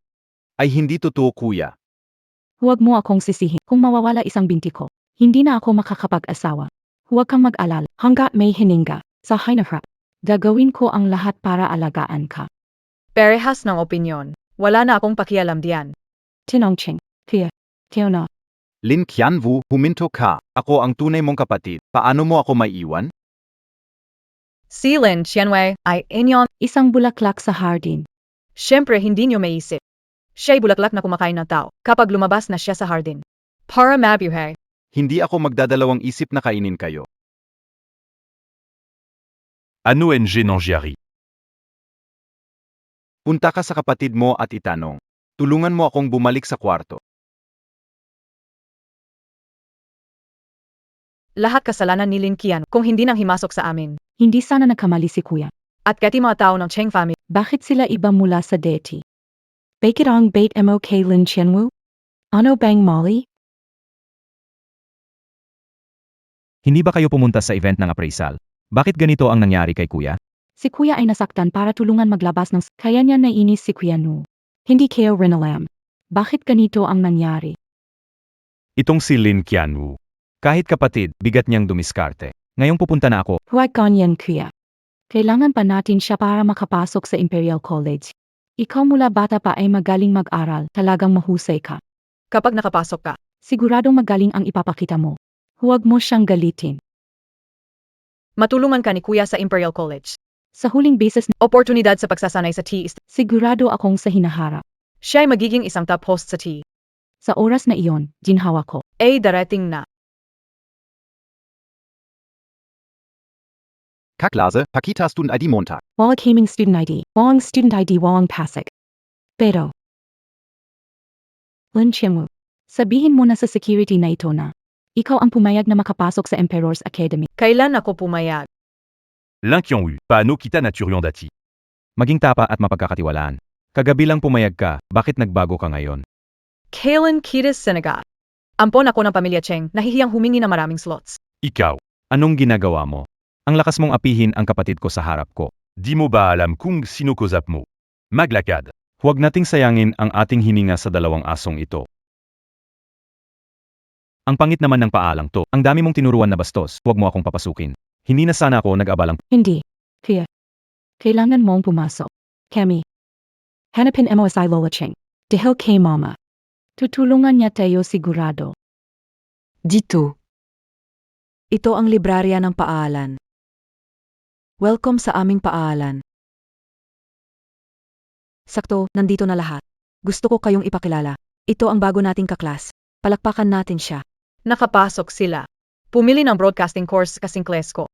Ay hindi totoo kuya. Huwag mo akong sisihin kung mawawala isang binti ko. Hindi na ako makakapag-asawa. Huwag kang mag-alala hanggat may hininga sa hinaharap. Gagawin ko ang lahat para alagaan ka. Perehas ng opinyon. Wala na akong pakialam diyan. Tinong Cheng. Keo na. Lin Qianwu, huminto ka. Ako ang tunay mong kapatid. Paano mo ako maiiwan? Si Lin Qianwei ay inyon. Isang bulaklak sa hardin. Siyempre hindi niyo maisip. Siya'y bulaklak na kumakain ng tao kapag lumabas na siya sa hardin. Para mabuhay. Hindi ako magdadalawang isip na kainin kayo. Ano NG Nangiari? Punta ka sa kapatid mo at itanong. Tulungan mo akong bumalik sa kwarto. Lahat kasalanan ni Lin Qian kung hindi nang himasok sa amin. Hindi sana nagkamali si kuya. At kati mga tao ng Cheng family. Bakit sila iba mula sa deity? Bakit ang bait mo kay Lin Qianwu? Ano bang Molly? Hindi ba kayo pumunta sa event ng appraisal? Bakit ganito ang nangyari kay kuya? Si kuya ay nasaktan para tulungan maglabas ng kaya niya naiinis si Kuya Nu. Hindi kayo rinalam. Bakit ganito ang nangyari? Itong si Lin Qianwu. Kahit kapatid, bigat niyang dumiskarte. Ngayong pupunta na ako. Huwag ganyan kuya. Kailangan pa natin siya para makapasok sa Imperial College. Ikaw mula bata pa ay magaling mag-aral, talagang mahusay ka. Kapag nakapasok ka, Siguradong magaling ang ipapakita mo. Huwag mo siyang galitin. matulungan ka ni Kuya sa Imperial College. Sa huling beses na Oportunidad sa pagsasanay sa tea is sigurado akong sa hinaharap. siya ay magiging isang top host sa tea. Sa oras na iyon, ginhawa ko. Ay darating na. Kaklase, pakita student ID Montag. Walang kaming student ID, walang student ID, walang pasok. Pero, Lin Qianwu, sabihin mo na sa security na ito na. Ikaw ang pumayag na makapasok sa Emperor's Academy. Kailan ako pumayag? Lin Qianwu, paano kita naturion dati? Maging tapa at mapagkakatiwalaan. Kagabi lang pumayag ka, bakit nagbago ka ngayon? Kailan kita sinaga? Ampon ako ng pamilya Cheng, nahihiyang humingi ng maraming slots. Ikaw, Anong ginagawa mo? Ang lakas mong apihin ang kapatid ko sa harap ko. di mo ba alam kung sino kozap mo? Maglakad. Huwag nating sayangin ang ating hininga sa dalawang asong ito. Ang pangit naman ng paalang to. Ang dami mong tinuruan na bastos, huwag mo akong papasukin. Hindi na sana ako nag-abalang. Hindi. Kaya, kailangan mong pumasok. Kami. Hanapin mo si Lola Cheng. Dahil kay Mama. Tutulungan niya tayo sigurado. Dito. Ito ang librarya ng paaralan. Welcome sa aming paaralan. Sakto, nandito na lahat. Gusto ko kayong ipakilala. Ito ang bago nating kaklas. Palakpakan natin siya. Nakapasok sila. Pumili ng broadcasting course kasing kles ko.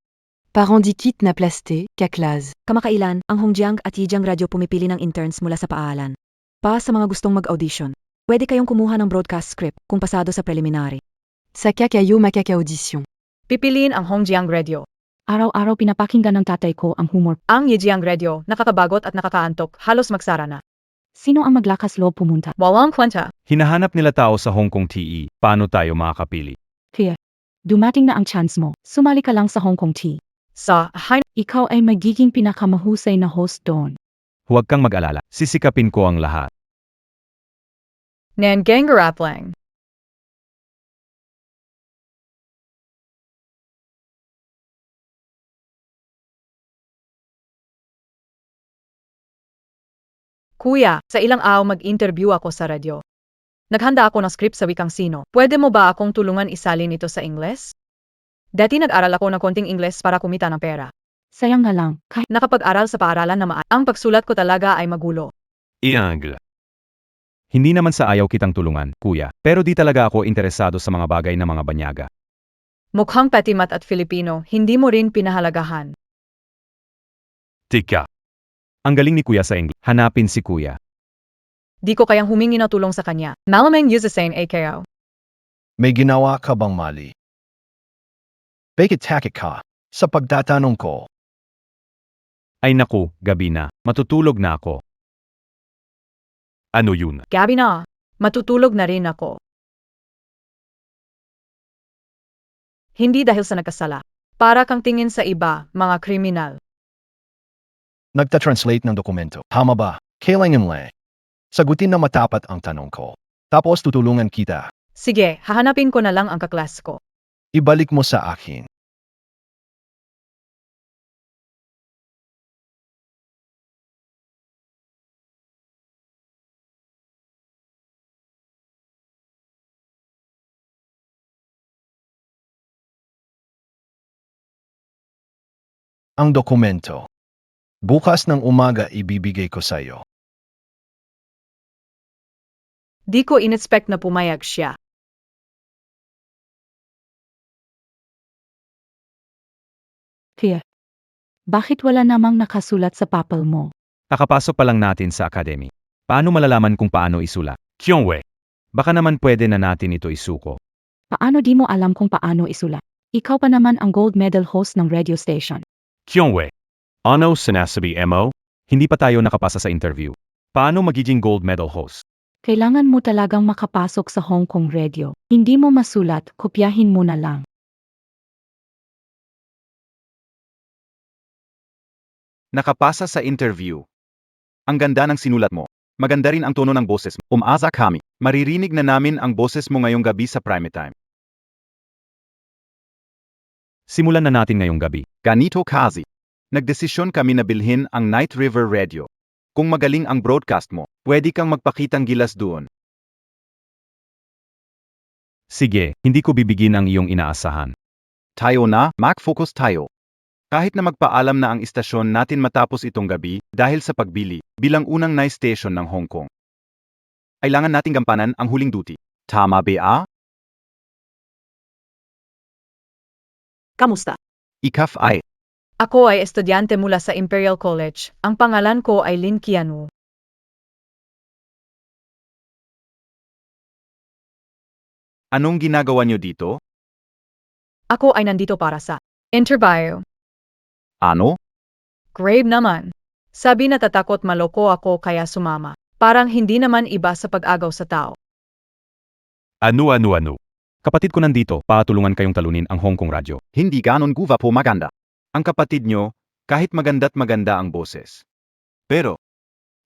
Parendikit na plaste, kaklas. Kamakailan, ang Hongjiang at Yijiang Radio pumipili ng interns mula sa paaralan. Para sa mga gustong mag-audition, pwede kayong kumuha ng broadcast script kung pasado sa preliminary. Sa kakayo makaka-audition. Pipiliin ang Hongjiang Radio. Araw-araw pinapakinggan ng tatay ko ang humor. Ang Yijiang Radio, nakakabagot at nakakaantok, halos magsara na. Sino ang maglakas loob pumunta? Walang kwenta. Hinahanap nila tao sa Hong Kong TE. Paano tayo makakapili? Kaya, dumating na ang chance mo. Sumali ka lang sa Hong Kong Tea. Sa Hein, Ikaw ay magiging pinakamahusay na host doon. Huwag kang mag-alala. Sisikapin ko ang lahat. Nan Gangarap lang. Kuya, sa ilang araw mag-interview ako sa radyo. Naghanda ako ng script sa wikang Sino. Pwede mo ba akong tulungan isalin ito sa Ingles? Dati nag-aral ako ng konting Ingles para kumita ng pera. Sayang nga lang, kahit Nakapag-aral sa paaralan na ang pagsulat ko talaga ay magulo. Iangle. Hindi naman sa ayaw kitang tulungan, kuya. Pero di talaga ako interesado sa mga bagay na mga banyaga. Mukhang patimat at Filipino, hindi mo rin pinahalagahan. Teka. Ang galing ni kuya sa English. Hanapin si kuya. Di ko kayang humingi ng tulong sa kanya. Malamang usasain ay kayo. May ginawa ka bang mali? Bakit takot ka sa pagtatanong ko? Ay naku, gabi na. Matutulog na ako. Ano yun? Gabi na, matutulog na rin ako. Hindi dahil sa nagkasala. Para kang tingin sa iba, mga kriminal. Nagta-translate ng dokumento. Tama ba? Kailangan lang. Sagutin na matapat ang tanong ko. Tapos tutulungan kita. Sige, hahanapin ko na lang ang kaklas ko. Ibalik mo sa akin. Ang dokumento. Bukas ng umaga ibibigay ko sa iyo. Di ko inexpect na pumayag siya. kaya, bakit wala namang nakasulat sa papel mo? Kakapasok pa lang natin sa academy. Paano malalaman kung paano isulat? Kyongwe. Baka naman pwede na natin ito isuko. Paano di mo alam kung paano isulat? Ikaw pa naman ang gold medal host ng radio station. Kyongwe. Ano sinasabi mo? Hindi pa tayo nakapasa sa interview. Paano magiging gold medal host? Kailangan mo talagang makapasok sa Hong Kong Radio. Hindi mo masulat, kopyahin mo na lang. Nakapasa sa interview. Ang ganda ng sinulat mo. Maganda rin ang tono ng boses mo. Umasa kami. Maririnig na namin ang boses mo ngayong gabi sa prime time. Simulan na natin ngayong gabi. Ganito kasi. Nagdesisyon kami na bilhin ang Night River Radio. Kung magaling ang broadcast mo, pwede kang magpakitang gilas doon. Sige, hindi ko bibigin ang iyong inaasahan. Tayo na, mag-focus tayo. Kahit na magpaalam na ang istasyon natin matapos itong gabi dahil sa pagbili bilang unang night station ng Hong Kong. Kailangan nating gampanan ang huling duty. Tama ba? Kamusta? Ikaf ay. Ako ay estudyante mula sa Imperial College. Ang pangalan ko ay Lin Qianwu. Anong ginagawa niyo dito? Ako ay nandito para sa interview. Ano? Grave naman. Sabi na tatakot maloko ako kaya sumama. Parang hindi naman iba sa pag-agaw sa tao. Ano. Kapatid ko nandito, patulungan kayong talunin ang Hong Kong Radio. Hindi ganon guva po maganda. Ang kapatid nyo, kahit maganda't maganda ang boses. Pero,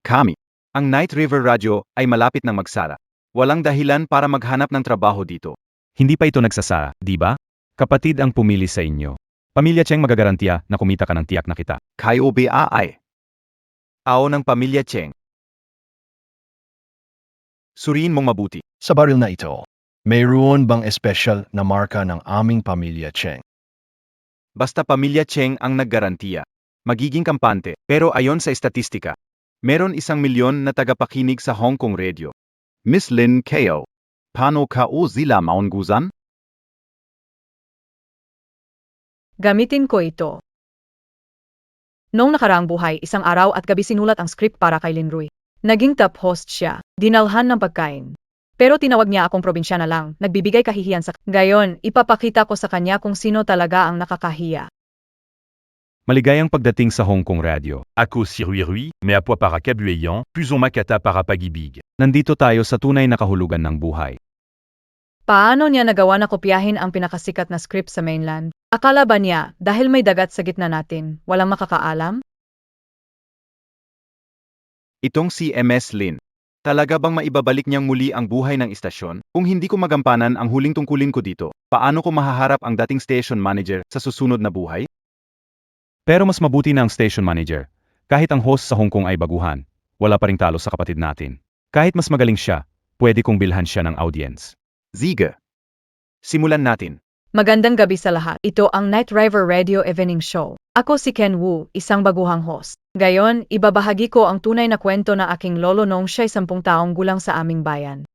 kami, ang Night River Radio ay malapit ng magsara. Walang dahilan para maghanap ng trabaho dito. Hindi pa ito nagsasara, di ba? Kapatid ang pumili sa inyo. Pamilya Cheng magagarantiya na kumita ka ng tiyak na kita. Kayo ba ay? Ao ng pamilya Cheng. Suriin mong mabuti. Sa baril na ito, mayroon bang espesyal na marka ng aming pamilya Cheng? Basta pamilya Cheng ang naggarantiya. Magiging kampante. Pero ayon sa estatistika, meron 1 milyon na tagapakinig sa Hong Kong Radio. Miss Lin Ko, paano ka o zila maungusan? Gamitin ko ito. Noong nakaraang buhay, isang araw at gabi sinulat ang script para kay Lin Rui. Naging top host siya, dinalhan ng pagkain. Pero tinawag niya akong probinsyana lang, nagbibigay kahihiyan sa... Gayon, ipapakita ko sa kanya kung sino talaga ang nakakahiya. Maligayang pagdating sa Hong Kong Radio. Ako si Rui Rui, mais à pois para Kabueyan, plus on makata para Pagibig. Nandito tayo sa tunay na kahulugan ng buhay. Paano niya nagawa na kopyahin ang pinakasikat na script sa mainland? Akala ba niya, dahil may dagat sa gitna natin, walang makakaalam? Itong si MS Lin. Talaga bang maibabalik niyang muli ang buhay ng istasyon? Kung hindi ko magampanan ang huling tungkulin ko dito, paano ko mahaharap ang dating station manager sa susunod na buhay? Pero mas mabuti na ang station manager. Kahit ang host sa Hong Kong ay baguhan, wala pa ring talo sa kapatid natin. Kahit mas magaling siya, pwede kong bilhan siya ng audience. Ziga. Simulan natin. Magandang gabi sa lahat. Ito ang Night River Radio Evening Show. Ako si Ken Wu, isang baguhang host. Gayon, ibabahagi ko ang tunay na kwento na aking lolo noong siya'y 10 taong gulang sa aming bayan.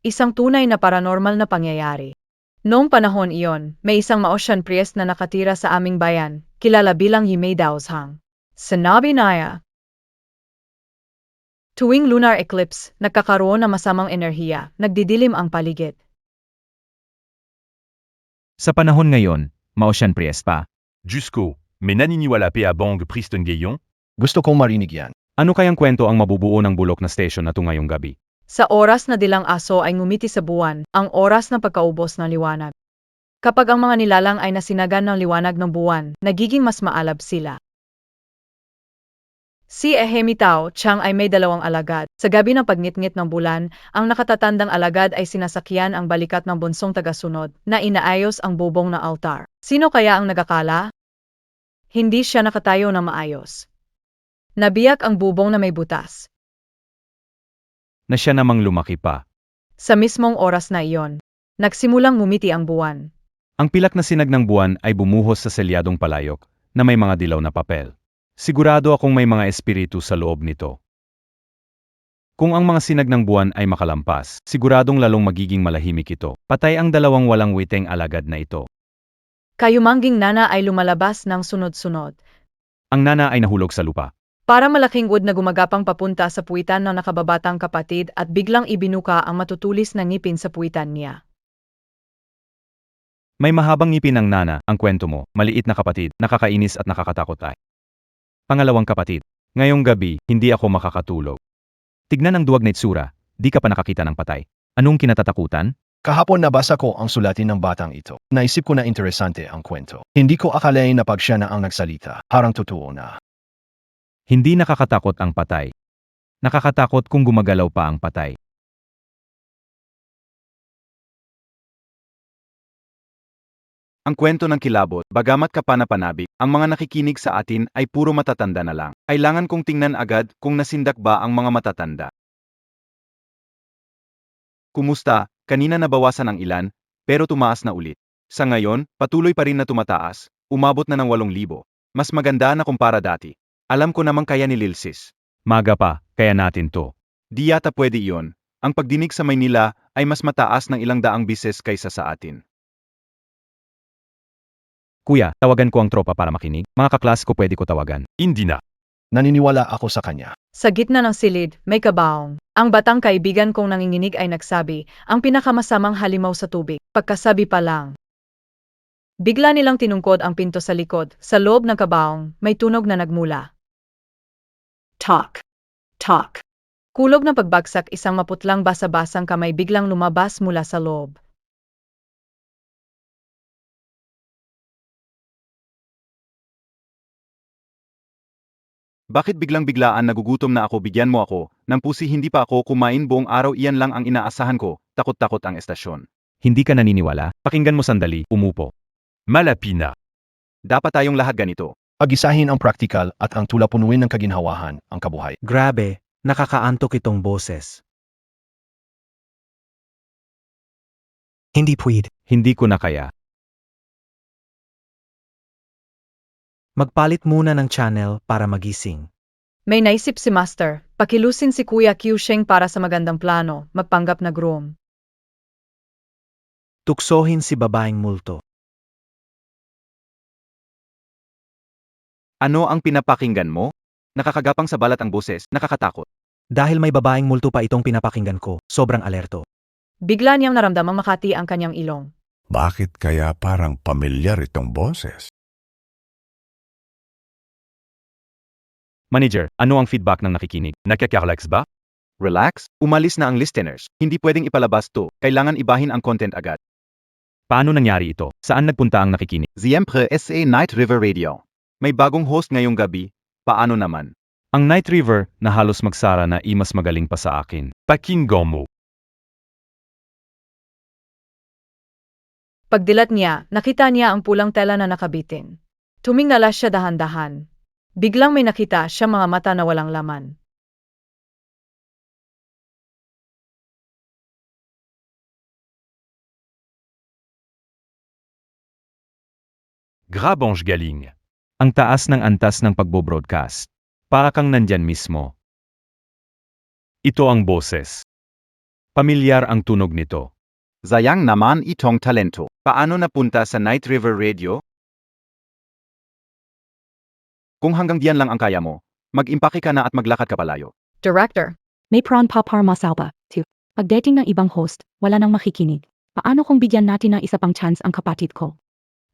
Isang tunay na paranormal na pangyayari. Noong panahon iyon, may isang Maotian priest na nakatira sa aming bayan, kilala bilang Yimei Daozhang. Sinabi niya, tuwing lunar eclipse, nagkakaroon ng masamang enerhiya, nagdidilim ang paligid. Sa panahon ngayon, Maotian priest pa. Jusqu'au, mais naniniwala pe à Bang Pristen Gayon? Gusto kong marinig yan. Ano kayang kwento ang mabubuo ng bulok na station na ito ngayong gabi? Sa oras na dilang aso ay ngumiti sa buwan, ang oras ng pagkaubos ng liwanag. Kapag ang mga nilalang ay nasinagan ng liwanag ng buwan, nagiging mas maalab sila. Si Ehemi Tao Chang ay may 2 alagad. Sa gabi ng pagnitngit ng bulan, ang nakatatandang alagad ay sinasakyan ang balikat ng bunsong tagasunod na inaayos ang bubong na altar. Sino kaya ang nagakala? Hindi siya nakatayo na maayos. Nabiyak ang bubong na may butas. Na siya namang lumaki pa. Sa mismong oras na iyon, nagsimulang ngumiti ang buwan. Ang pilak na sinag ng buwan ay bumuhos sa selyadong palayok na may mga dilaw na papel. Sigurado akong may mga espiritu sa loob nito. Kung ang mga sinag ng buwan ay makalampas, siguradong lalong magiging malahimik ito. Patay ang 2 walang witeng alagad na ito. Kayumangging nana ay lumalabas ng sunod-sunod. Ang nana ay nahulog sa lupa. Para malaking wood na gumagapang papunta sa puwitan ng nakababatang kapatid at biglang ibinuka ang matutulis na ngipin sa puwitan niya. May mahabang ngipin ng nana, ang kwento mo, maliit na kapatid, nakakainis at nakakatakot ay. Pangalawang kapatid, ngayong gabi, hindi ako makakatulog. Tignan ang duwag na itsura, di ka pa nakakita ng patay. Anong kinatatakutan? Kahapon nabasa ko ang sulatin ng batang ito. Naisip ko na interesante ang kwento. Hindi ko akalain na pag siya na ang nagsalita, harang totoo na. Hindi nakakatakot ang patay. Nakakatakot kung gumagalaw pa ang patay. Ang kwento ng kilabot, bagamat kapanapanabik, ang mga nakikinig sa atin ay puro matatanda na lang. Kailangan kong tingnan agad kung nasindak ba ang mga matatanda. Kumusta? Kanina nabawasan ang ilan, pero tumaas na ulit. Sa ngayon, patuloy pa rin na tumataas, umabot na ng 8,000. Mas maganda na kumpara dati. Alam ko namang kaya ni Lilsis. Maga pa, kaya natin to. Di yata pwede iyon. Ang pagdinig sa Maynila ay mas mataas ng 100 bises kaysa sa atin. Kuya, tawagan ko ang tropa para makinig. Mga kaklas ko pwede ko tawagan. Hindi na. Naniniwala ako sa kanya. Sa gitna ng silid, may kabaong. Ang batang kaibigan kong nanginginig ay nagsabi, ang pinakamasamang halimaw sa tubig. Pagkasabi pa lang. Bigla nilang tinungkod ang pinto sa likod. Sa loob ng kabaong, may tunog na nagmula. Talk. Talk. Kulog ng pagbagsak, isang maputlang basa-basang kamay biglang lumabas mula sa loob. Bakit biglang-biglaan nagugutom na ako, bigyan mo ako, ng pusi hindi pa ako kumain buong araw, iyan lang ang inaasahan ko, takot-takot ang estasyon. Hindi ka naniniwala? Pakinggan mo sandali, umupo. Malapina. Dapat tayong lahat ganito. Pag-isahin ang praktikal at ang tulapunuin ng kaginhawahan, ang kabuhay. Grabe, nakakaantok itong boses. Hindi pwede. Hindi ko na kaya. Magpalit muna ng channel para magising. May naisip si Master, pakilusin si Kuya Kyusheng para sa magandang plano, magpanggap na groom. Tuksohin si babaeng multo. Ano ang pinapakinggan mo? Nakakagapang sa balat ang boses, nakakatakot. Dahil may babaeng multo pa itong pinapakinggan ko, sobrang alerto. Bigla niyang naramdamang makati ang kanyang ilong. Bakit kaya parang pamilyar itong boses? Manager, ano ang feedback ng nakikinig? Nakakarelax ba? Relax, umalis na ang listeners. Hindi pwedeng ipalabas to, kailangan ibahin ang content agad. Paano nangyari ito? Saan nagpunta ang nakikinig? Siempre SA Night River Radio. May bagong host ngayong gabi, paano naman? Ang Night River na halos magsara na mas magaling pa sa akin. Pakinggan mo. Pagdilat niya, nakita niya ang pulang tela na nakabitin. Tumingala siya dahan-dahan. Biglang may nakita siya mga mata na walang laman. Grabange Galing. Ang taas ng antas ng pagbo-broadcast. Para kang nandyan mismo. Ito ang boses. Pamilyar ang tunog nito. Sayang naman itong talento. Paano napunta sa Night River Radio? Kung hanggang diyan lang ang kaya mo, mag-impake ka na at maglakad ka palayo. Director. May prawn papar masalba. 2. Pagdating ng ibang host, wala nang makikinig. Paano kung bigyan natin ng isa pang chance ang kapatid ko?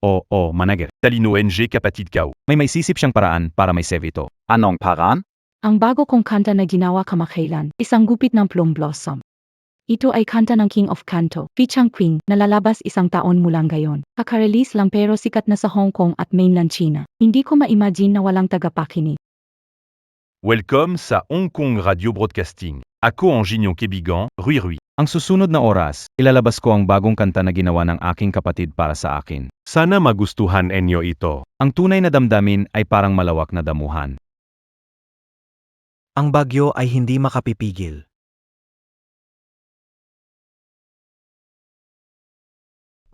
Oo, manager. Talino NG kapatid kao. May maisisip siyang paraan para may save ito. Anong paraan? Ang bago kong kanta na ginawa kamakailan, isang gupit ng plum blossom. Ito ay kanta ng King of Canto, Pichang Queen, na lalabas 1 taon mulang gayon. Kaka-release lang pero sikat na sa Hong Kong at mainland China. Hindi ko ma-imagine na walang tagapakinig. Welcome sa Hong Kong Radio Broadcasting. Ako ang Gignon Kebigan, Rui Rui. Ang susunod na oras, ilalabas ko ang bagong kanta na ginawa ng aking kapatid para sa akin. Sana magustuhan enyo ito. Ang tunay na damdamin ay parang malawak na damuhan. Ang bagyo ay hindi makapipigil.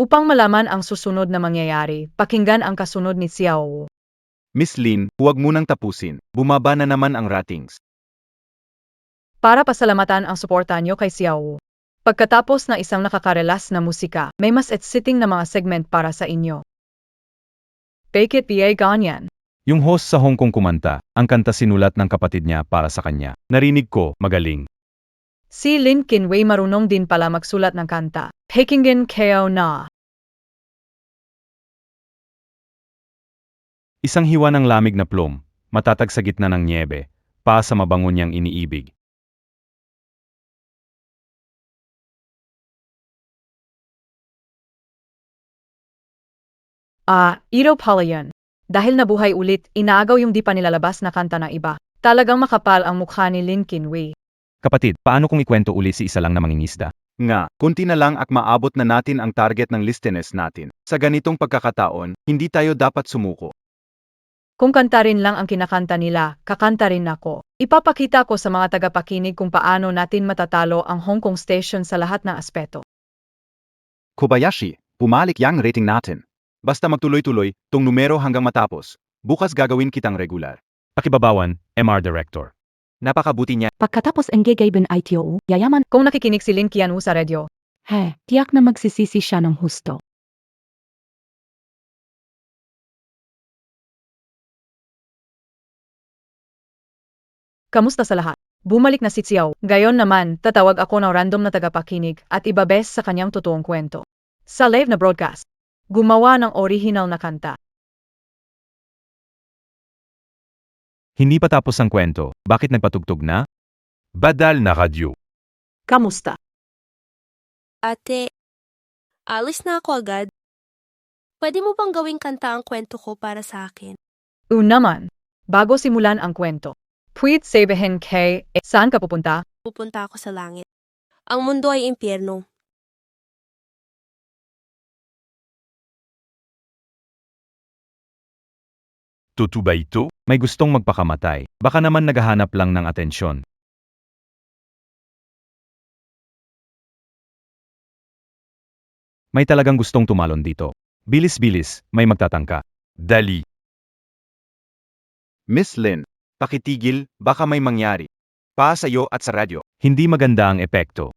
Upang malaman ang susunod na mangyayari, pakinggan ang kasunod ni Xiao Wu. Miss Lin, huwag munang tapusin. Bumaba na naman ang ratings. Para pasalamatan ang suporta niyo kay Xiao Wu. Pagkatapos ng isang nakakarelas na musika, may mas exciting na mga segment para sa inyo. Bakit ba ganyan? Yung host sa Hong Kong kumanta, ang kanta sinulat ng kapatid niya para sa kanya. Narinig ko, magaling. Si Lin Kinwei marunong din pala magsulat ng kanta. Pakinggan kayo na. Isang hiwa ng lamig na plum, matatag sa gitna ng niebe, pa sa mabango niyang iniibig. Iro pala yun. Dahil nabuhay ulit, inaagaw yung di pa nilalabas na kanta ng iba. Talagang makapal ang mukha ni Lin Kinwei. Kapatid, paano kung ikwento uli si isa lang na mangingisda? Nga, kunti na lang at maabot na natin ang target ng listeners natin. Sa ganitong pagkakataon, hindi tayo dapat sumuko. Kung kanta rin lang ang kinakanta nila, kakanta rin ako. Ipapakita ko sa mga tagapakinig kung paano natin matatalo ang Hong Kong Station sa lahat ng aspeto. Kobayashi, pumalik yang rating natin. Basta magtuloy-tuloy, tong numero hanggang matapos. Bukas gagawin kitang regular. Pakibabawan, MR Director. Napakabuti niya. Pagkatapos ang gagawin ITO, yayaman, Kung nakikinig si Lin Qianwu sa radyo, tiyak na magsisisi siya ng husto. kamusta sa lahat? Bumalik na si Xiao. Gayon naman, tatawag ako ng random na tagapakinig at ibabes sa kanyang totoong kwento. Sa live na broadcast, gumawa ng original na kanta. Hindi pa tapos ang kwento, bakit nagpatugtog na? Badal na radyo. Kamusta? Ate, alis na ako agad. Pwede mo bang gawing kanta ang kwento ko para sa akin? Naman, bago simulan ang kwento. Pwede sabihin kay, saan ka pupunta? Pupunta ako sa langit. Ang mundo ay impyerno. Totoo ba ito? May gustong magpakamatay. Baka naman naghahanap lang ng atensyon. May talagang gustong tumalon dito. Bilis-bilis, may magtatangka. Dali. Miss Lin, pakitigil, baka may mangyari. Pa sa'yo at sa radyo. Hindi maganda ang epekto.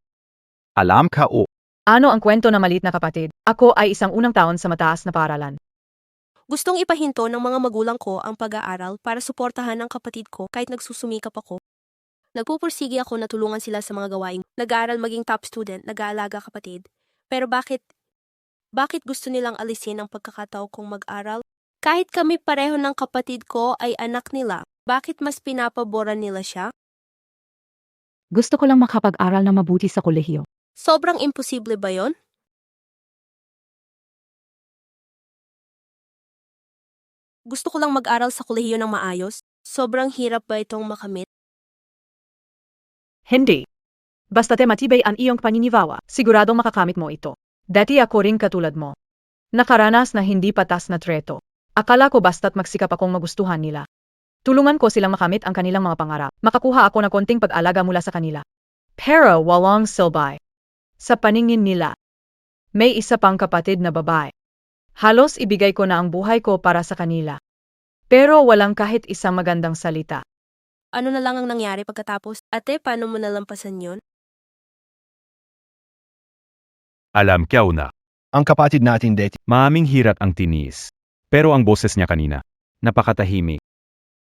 Alam ka o. Ano ang kwento na maliit na kapatid? Ako ay isang unang taon sa mataas na paaralan. Gustong ipahinto ng mga magulang ko ang pag-aaral para suportahan ang kapatid ko kahit nagsusumikap ako. Nagpupursige ako na tulungan sila sa mga gawaing nag-aaral maging top student, nag-aalaga kapatid. Pero bakit gusto nilang alisin ang pagkakatao kong mag-aral? Kahit kami pareho ng kapatid ko ay anak nila, bakit mas pinapaboran nila siya? Gusto ko lang makapag-aral na mabuti sa kolehiyo. Sobrang imposible ba yon? Gusto ko lang mag-aral sa kolehiyo ng maayos. Sobrang hirap ba itong makamit? Hindi. Basta matibay ang iyong paniniwala, siguradong makakamit mo ito. Dati ako rin katulad mo. Nakaranas na hindi patas na treto. Akala ko basta't magsikap akong magustuhan nila. Tulungan ko silang makamit ang kanilang mga pangarap. Makakuha ako ng konting pag-alaga mula sa kanila. Pero walang silbay. Sa paningin nila, may isa pang kapatid na babae. Halos ibigay ko na ang buhay ko para sa kanila. Pero walang kahit isang magandang salita. Ano na lang ang nangyari pagkatapos? Ate, paano mo nalampasan yon? Alam ka na. Ang kapatid natin deti. Maaming hirat ang tiniis. Pero ang boses niya kanina, napakatahimik.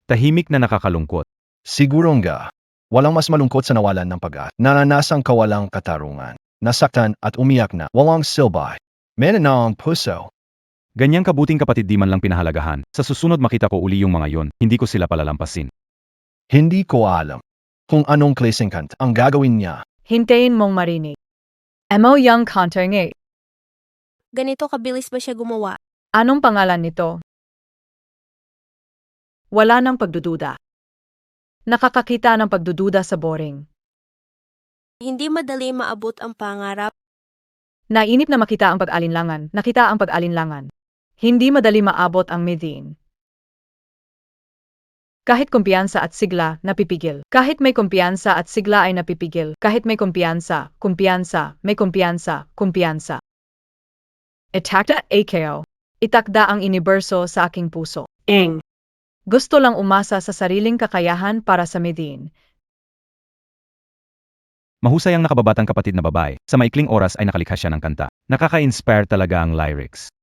Tahimik na nakakalungkot. Siguro nga, walang mas malungkot sa nawalan ng pag-asa. Nananasang kawalang katarungan. Nasaktan at umiyak na walang silbay. Mena na ang puso. Ganyang kabuting kapatid di man lang pinahalagahan. Sa susunod makita ko uli yung mga yon, hindi ko sila palalampasin. Hindi ko alam kung anong klaseng kanta ang gagawin niya. Hintayin mong marinig. Emo yung kanta nga. Ganito kabilis ba siya gumawa? Anong pangalan nito? Wala nang pagdududa. Nakakakita ng pagdududa sa boring. Hindi madali maabot ang pangarap. Nainip na makita ang pag-alinlangan, nakita ang pag-alinlangan. Hindi madali maabot ang midin. Kahit kumpiyansa at sigla, napipigil. Kahit may kumpiyansa at sigla ay napipigil. Kahit may kumpiyansa, may kumpiyansa, kumpiyansa. Itakda AKO. Itakda ang universo sa aking puso. Gusto lang umasa sa sariling kakayahan para sa midin. Mahusay ang nakababatang kapatid na babae. Sa maikling oras ay nakalikha siya ng kanta. Nakaka-inspire talaga ang lyrics.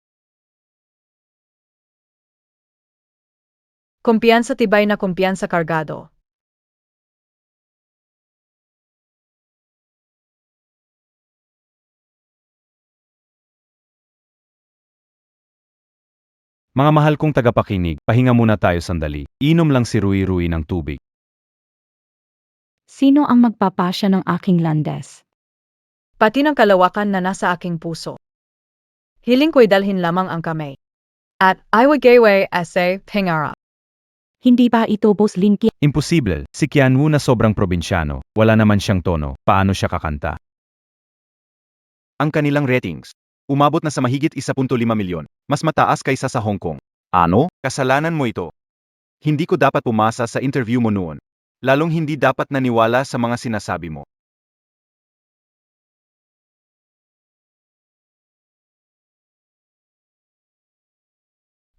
Kumpiyansa tibay na kumpiyansa kargado. Mga mahal kong tagapakinig, pahinga muna tayo sandali. Inom lang si Rui ng tubig. Sino ang magpapasya ng aking landas? Pati ng kalawakan na nasa aking puso. Hiling ko'y dalhin lamang ang kamay. At Iwagayway Essay Pingara. Hindi ba ito Boss Lin Qian? Imposible, si Qianwu na sobrang probinsyano, wala naman siyang tono, paano siya kakanta? Ang kanilang ratings, umabot na sa mahigit 1.5 milyon, mas mataas kaysa sa Hong Kong. Ano? Kasalanan mo ito. Hindi ko dapat pumasa sa interview mo noon. Lalong hindi dapat naniwala sa mga sinasabi mo.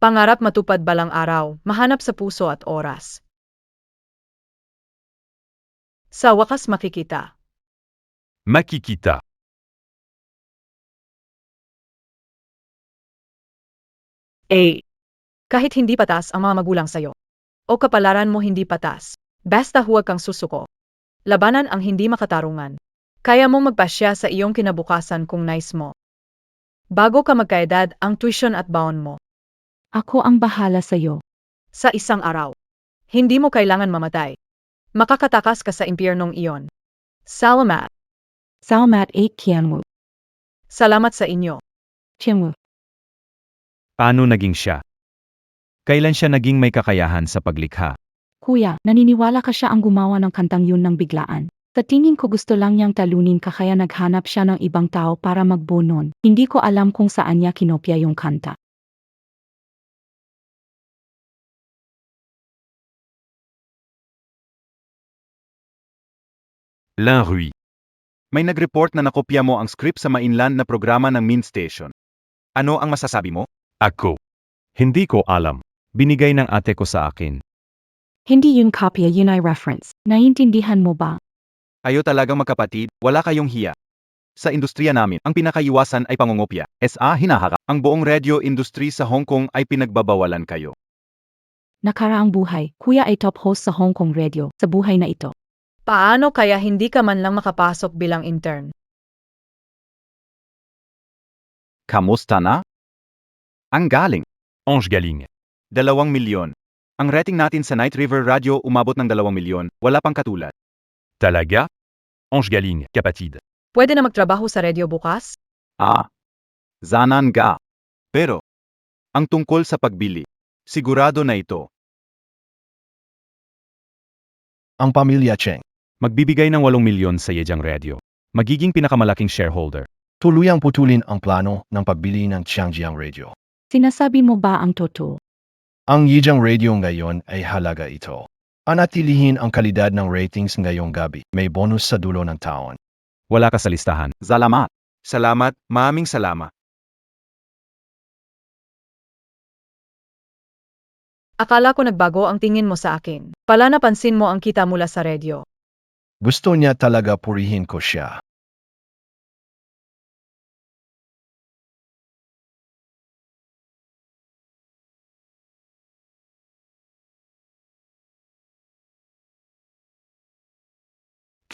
Pangarap matupad balang araw, mahanap sa puso at oras. Sa wakas makikita. Makikita. Kahit hindi patas ang mga magulang sayo, o kapalaran mo hindi patas, basta huwag kang susuko. Labanan ang hindi makatarungan. Kaya mong magpasya sa iyong kinabukasan kung nais mo. Bago ka magkaedad ang tuition at baon mo. Ako ang bahala sa'yo. Sa isang araw, hindi mo kailangan mamatay. Makakatakas ka sa impyernong iyon. Salamat. Salamat 8 Qianwu. Salamat sa inyo. Qianwu. Paano naging siya? Kailan siya naging may kakayahan sa paglikha? Kuya, naniniwala ka siya ang gumawa ng kantang yun ng biglaan. Sa tingin ko gusto lang niyang talunin ka kaya naghanap siya ng ibang tao para magbonon. Hindi ko alam kung saan niya kinopya yung kanta. L'Inrui. May nag-report na nakopya mo ang script sa mainland na programa ng Mint Station. Ano ang masasabi mo? Ako. Hindi ko alam. Binigay ng ate ko sa akin. Hindi yun kopya, yun ay reference. Naiintindihan mo ba? Kayo talagang magkapatid, wala kayong hiya. Sa industriya namin, ang pinakaiwasan ay pangungopya. Hinaharap. Ang buong radio industry sa Hong Kong ay pinagbabawalan kayo. Nakaraang buhay, kuya ay top host sa Hong Kong Radio, sa buhay na ito. Paano kaya hindi ka man lang makapasok bilang intern? Kamusta na? Ang galing. Ange Galing. 2 milyon. Ang rating natin sa Night River Radio umabot ng 2 milyon, wala pang katulad. Talaga? Ange Galing, kapatid. Pwede na magtrabaho sa radio bukas? Zanan ga. Pero, ang tungkol sa pagbili, sigurado na ito. Ang pamilya Cheng, Magbibigay ng 8 milyon sa Yejang Radio. Magiging pinakamalaking shareholder. tuluyang putulin ang plano ng pagbili ng Changjiang Radio. Sinasabi mo ba ang totoo? Ang Yijang Radio ngayon ay halaga ito. Anatilihin ang kalidad ng ratings ngayong gabi. May bonus sa dulo ng taon. Wala ka sa listahan. Salamat. Salamat, maraming salamat. Akala ko nagbago ang tingin mo sa akin. Pala napansin mo ang kita mula sa radio. Gusto niya talaga purihin ko siya.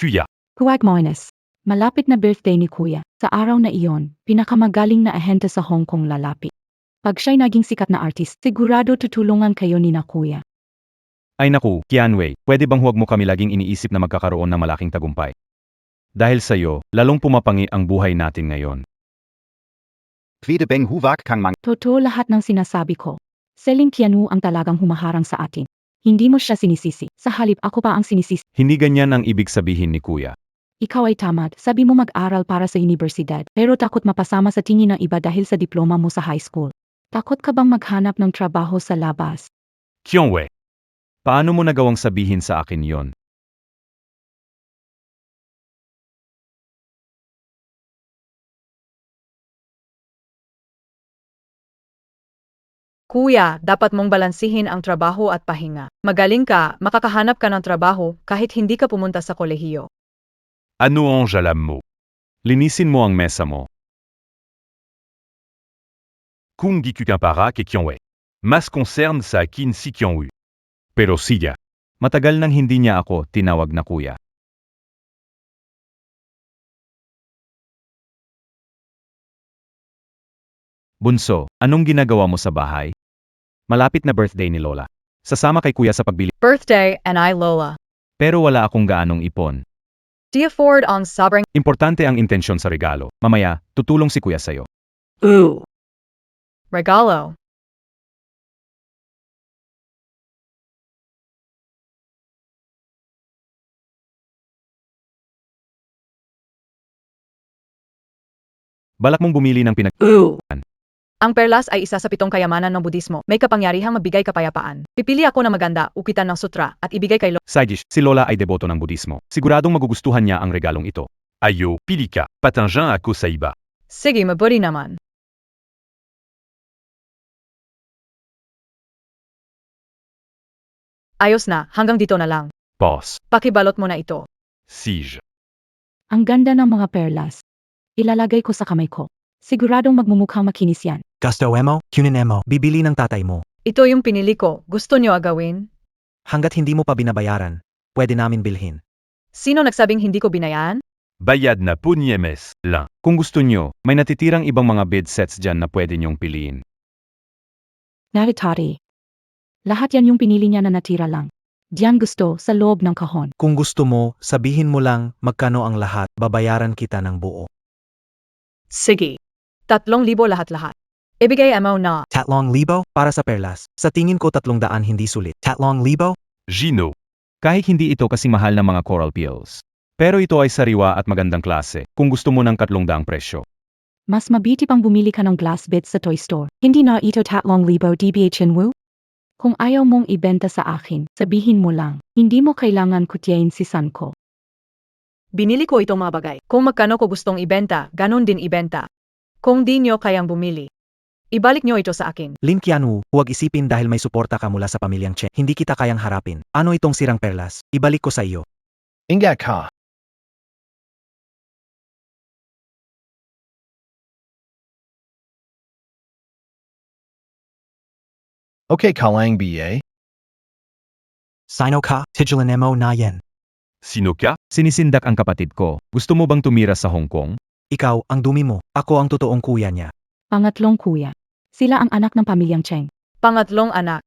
Kuya. Kuwag Moines. Malapit na birthday ni kuya. Sa araw na iyon, pinakamagaling na ahente sa Hong Kong lalapit. Pag siya'y naging sikat na artist, sigurado tutulungan kayo ni na kuya. Ay naku, Qianwei, pwede bang huwag mo kami laging iniisip na magkakaroon ng malaking tagumpay? Dahil sa'yo, lalong pumapangi ang buhay natin ngayon. Pwede bang huvak kang Totoo lahat ng sinasabi ko. Seling Qianwu ang talagang humaharang sa atin. Hindi mo siya sinisisi. Sa halip ako pa ang sinisisi. Hindi ganyan ang ibig sabihin ni kuya. Ikaw ay tamad. Sabi mo mag-aral para sa universidad. Pero takot mapasama sa tingin ng iba dahil sa diploma mo sa high school. Takot ka bang maghanap ng trabaho sa labas? Qianwei. Paano mo nagawang sabihin sa akin yon? Kuya, dapat mong balansihin ang trabaho at pahinga. Magaling ka, makakahanap ka ng trabaho kahit hindi ka pumunta sa kolehiyo. Ano Ange à la mo. Linisin mo ang mesa mo. Kung gikukampara ke Qianwei. Mas concerne sa akin si Qianwu. Pero siya. Matagal nang hindi niya ako tinawag na kuya. Bunso, anong ginagawa mo sa bahay? Malapit na birthday ni Lola. Sasama kay kuya sa pagbili. Birthday, and I Lola. Pero wala akong gaanong ipon. Di afford ang sobrang Importante ang intensyon sa regalo. Mamaya, tutulong si kuya sa'yo. regalo. Balak mong bumili ng Ang perlas ay isa sa 7 kayamanan ng Budismo. May kapangyarihang magbigay kapayapaan. Pipili ako ng maganda, ukitan ng sutra, at ibigay kay Side dish, si Lola ay deboto ng Budismo. Siguradong magugustuhan niya ang regalong ito. Ayo, pilika, patingin ako sa iba. Sige, mabuti naman. Ayos na, hanggang dito na lang. Boss. Pakibalot mo na ito. Siege. Ang ganda ng mga perlas. Ilalagay ko sa kamay ko. Siguradong magmumukhang makinis yan. Gusto mo, kunin mo, bibili ng tatay mo. Ito yung pinili ko. Gusto nyo agawin? Hanggat hindi mo pa binabayaran, pwede namin bilhin. Sino nagsabing hindi ko binayan? Bayad na po ni MS lang. Kung gusto nyo, may natitirang ibang mga bed sets dyan na pwede nyong piliin. Naritari. Lahat yan yung pinili niya na natira lang. Diyan gusto, sa loob ng kahon. Kung gusto mo, sabihin mo lang magkano ang lahat, babayaran kita ng buo. Sige. 3,000 lahat-lahat. Ibigay mo na. 3,000 para sa perlas. Sa tingin ko 300 hindi sulit. 3,000? Gino. Kahit hindi ito kasing mahal ng mga coral pills. Pero ito ay sariwa at magandang klase, kung gusto mo ng 300 presyo. Mas mabiti pang bumili ka ng glass beds sa toy store. Hindi na ito 3,000 DBHN Wu? Kung ayaw mong ibenta sa akin, sabihin mo lang. Hindi mo kailangan kutyain si Sanko. Binili ko itong mga bagay. Kung magkano ko gustong ibenta, ganun din ibenta. Kung di nyo kayang bumili, ibalik nyo ito sa akin. Lin Qianwu, huwag isipin dahil may suporta ka mula sa pamilyang Chen. Hindi kita kayang harapin. Ano itong sirang perlas? Ibalik ko sa iyo. Ingat ka. Okay, Kalang BA. Sino ka? Tigilan mo na yan. Sino ka? Sinisindak ang kapatid ko. Gusto mo bang tumira sa Hong Kong? Ikaw, ang dumi mo. Ako ang totoong kuya niya. Pangatlong kuya. Sila ang anak ng pamilyang Cheng. Pangatlong anak.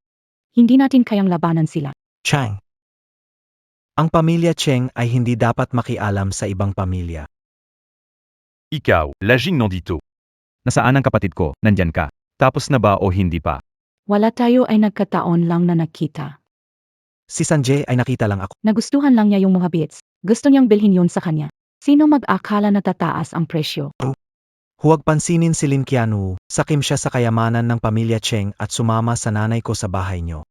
Hindi natin kayang labanan sila. Chang. Ang pamilya Cheng ay hindi dapat makialam sa ibang pamilya. Ikaw, laging nandito. Nasaan ang kapatid ko? Nandyan ka. Tapos na ba o hindi pa? Wala tayo ay nagkataon lang na nakita. Si Sanjay ay nakita lang ako. Nagustuhan lang niya yung mga beads. Gusto niyang bilhin yun sa kanya. Sino mag-akala na tataas ang presyo? Huwag pansinin si Lin Qianwu. Sakim siya sa kayamanan ng pamilya Cheng at sumama sa nanay ko sa bahay niyo.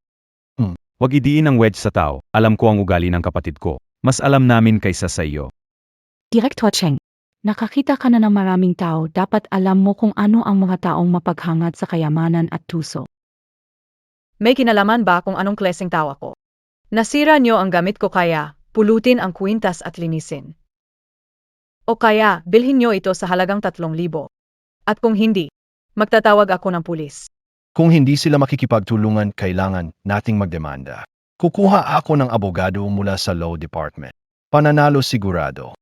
Huwag idiin ang wedge sa tao. Alam ko ang ugali ng kapatid ko. Mas alam namin kaysa sa iyo. Direktor Cheng, nakakita ka na ng maraming tao, dapat alam mo kung ano ang mga taong mapaghangad sa kayamanan at tuso. May kinalaman ba kung anong klaseng tao ako? Nasira nyo ang gamit ko kaya, pulutin ang kwintas at linisin. O kaya, bilhin nyo ito sa halagang 3,000. At kung hindi, magtatawag ako ng pulis. Kung hindi sila makikipagtulungan, kailangan nating magdemanda. Kukuha ako ng abogado mula sa law department. Pananalo sigurado.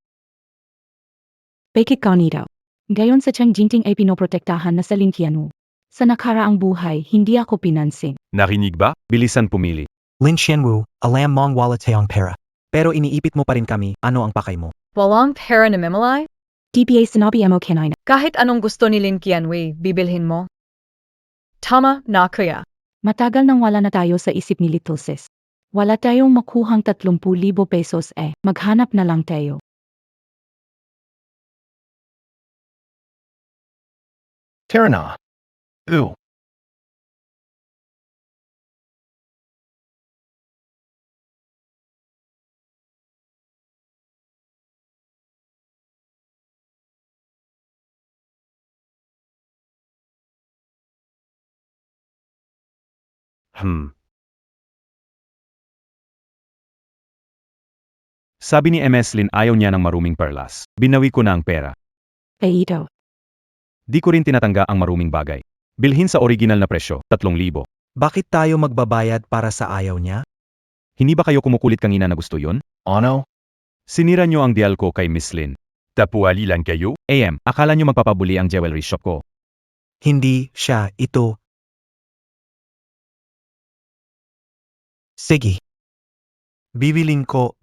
Bakit ganito? Gayon sa Cheng Jinting ay pinoprotektahan na sa Lin Qianwu. Sa nakaraang buhay, hindi ako pinansin. Narinig ba? Bilisan pumili. Lin Qianwu, alam mong wala tayong pera. Pero iniipit mo pa rin kami, ano ang pakay mo? Walang pera na memalay? DBA sinabi mo kanina. Kahit anong gusto ni Lin Qianwu, bibilhin mo? Tama na kaya. Matagal nang wala na tayo sa isip ni Little Sis. Wala tayong makuhang 30,000 pesos maghanap na lang tayo. Tara na. Ooh. Sabi ni MS Lin ayaw niya ng maruming perlas. Binawi ko na ang pera. Ito. Di ko rin tinatangga ang maruming bagay. Bilhin sa original na presyo, 3,000. Bakit tayo magbabayad para sa ayaw niya? Hindi ba kayo kumukulit kanina na gusto yun? Ano? Sinira niyo ang deal ko kay Miss Lin. Tapuali lang kayo? AM, akala niyo magpapabuli ang jewelry shop ko. Hindi siya ito. Sige. Bibiling ko.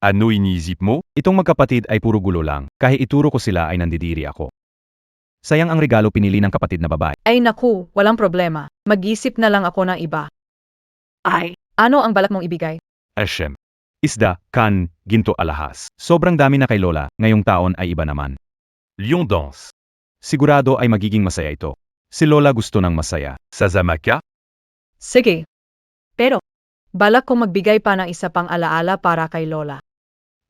Ano iniisip mo? Itong magkapatid ay puro gulo lang. Kahit ituro ko sila ay nandidiri ako. Sayang ang regalo pinili ng kapatid na babae. Ay naku, walang problema. Mag-isip na lang ako ng iba. Ay, ano ang balak mong ibigay? Ashem. Isda, kan, ginto alahas. Sobrang dami na kay Lola, ngayong taon ay iba naman. Lion danse. Sigurado ay magiging masaya ito. Si Lola gusto ng masaya. Sazamaka. Sige. Pero, balak kong magbigay pa ng isa pang alaala para kay Lola.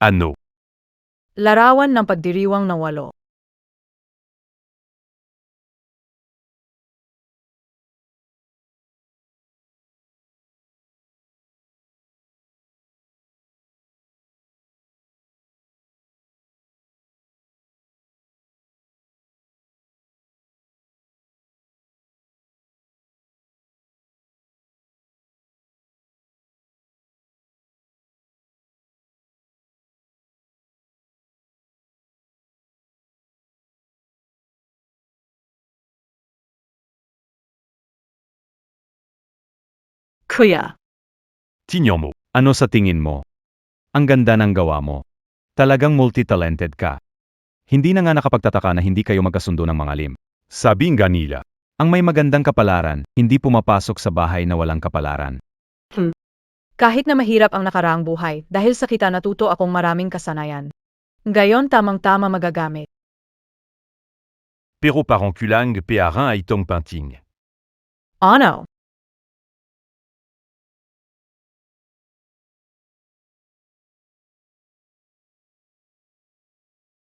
Ano. Larawan ng pagdiriwang na 8. Kuya, Tignan mo. Ano sa tingin mo? Ang ganda ng gawa mo. Talagang multi-talented ka. Hindi na nga nakapagtataka na hindi kayo magkasundo ng mga lim. Sabi nga nila. Ang may magandang kapalaran, hindi pumapasok sa bahay na walang kapalaran. kahit na mahirap ang nakaraang buhay, dahil sa kita natuto akong maraming kasanayan. Gayon tamang-tama magagamit. Pero parang kulang pearin ay tong panting. Ano?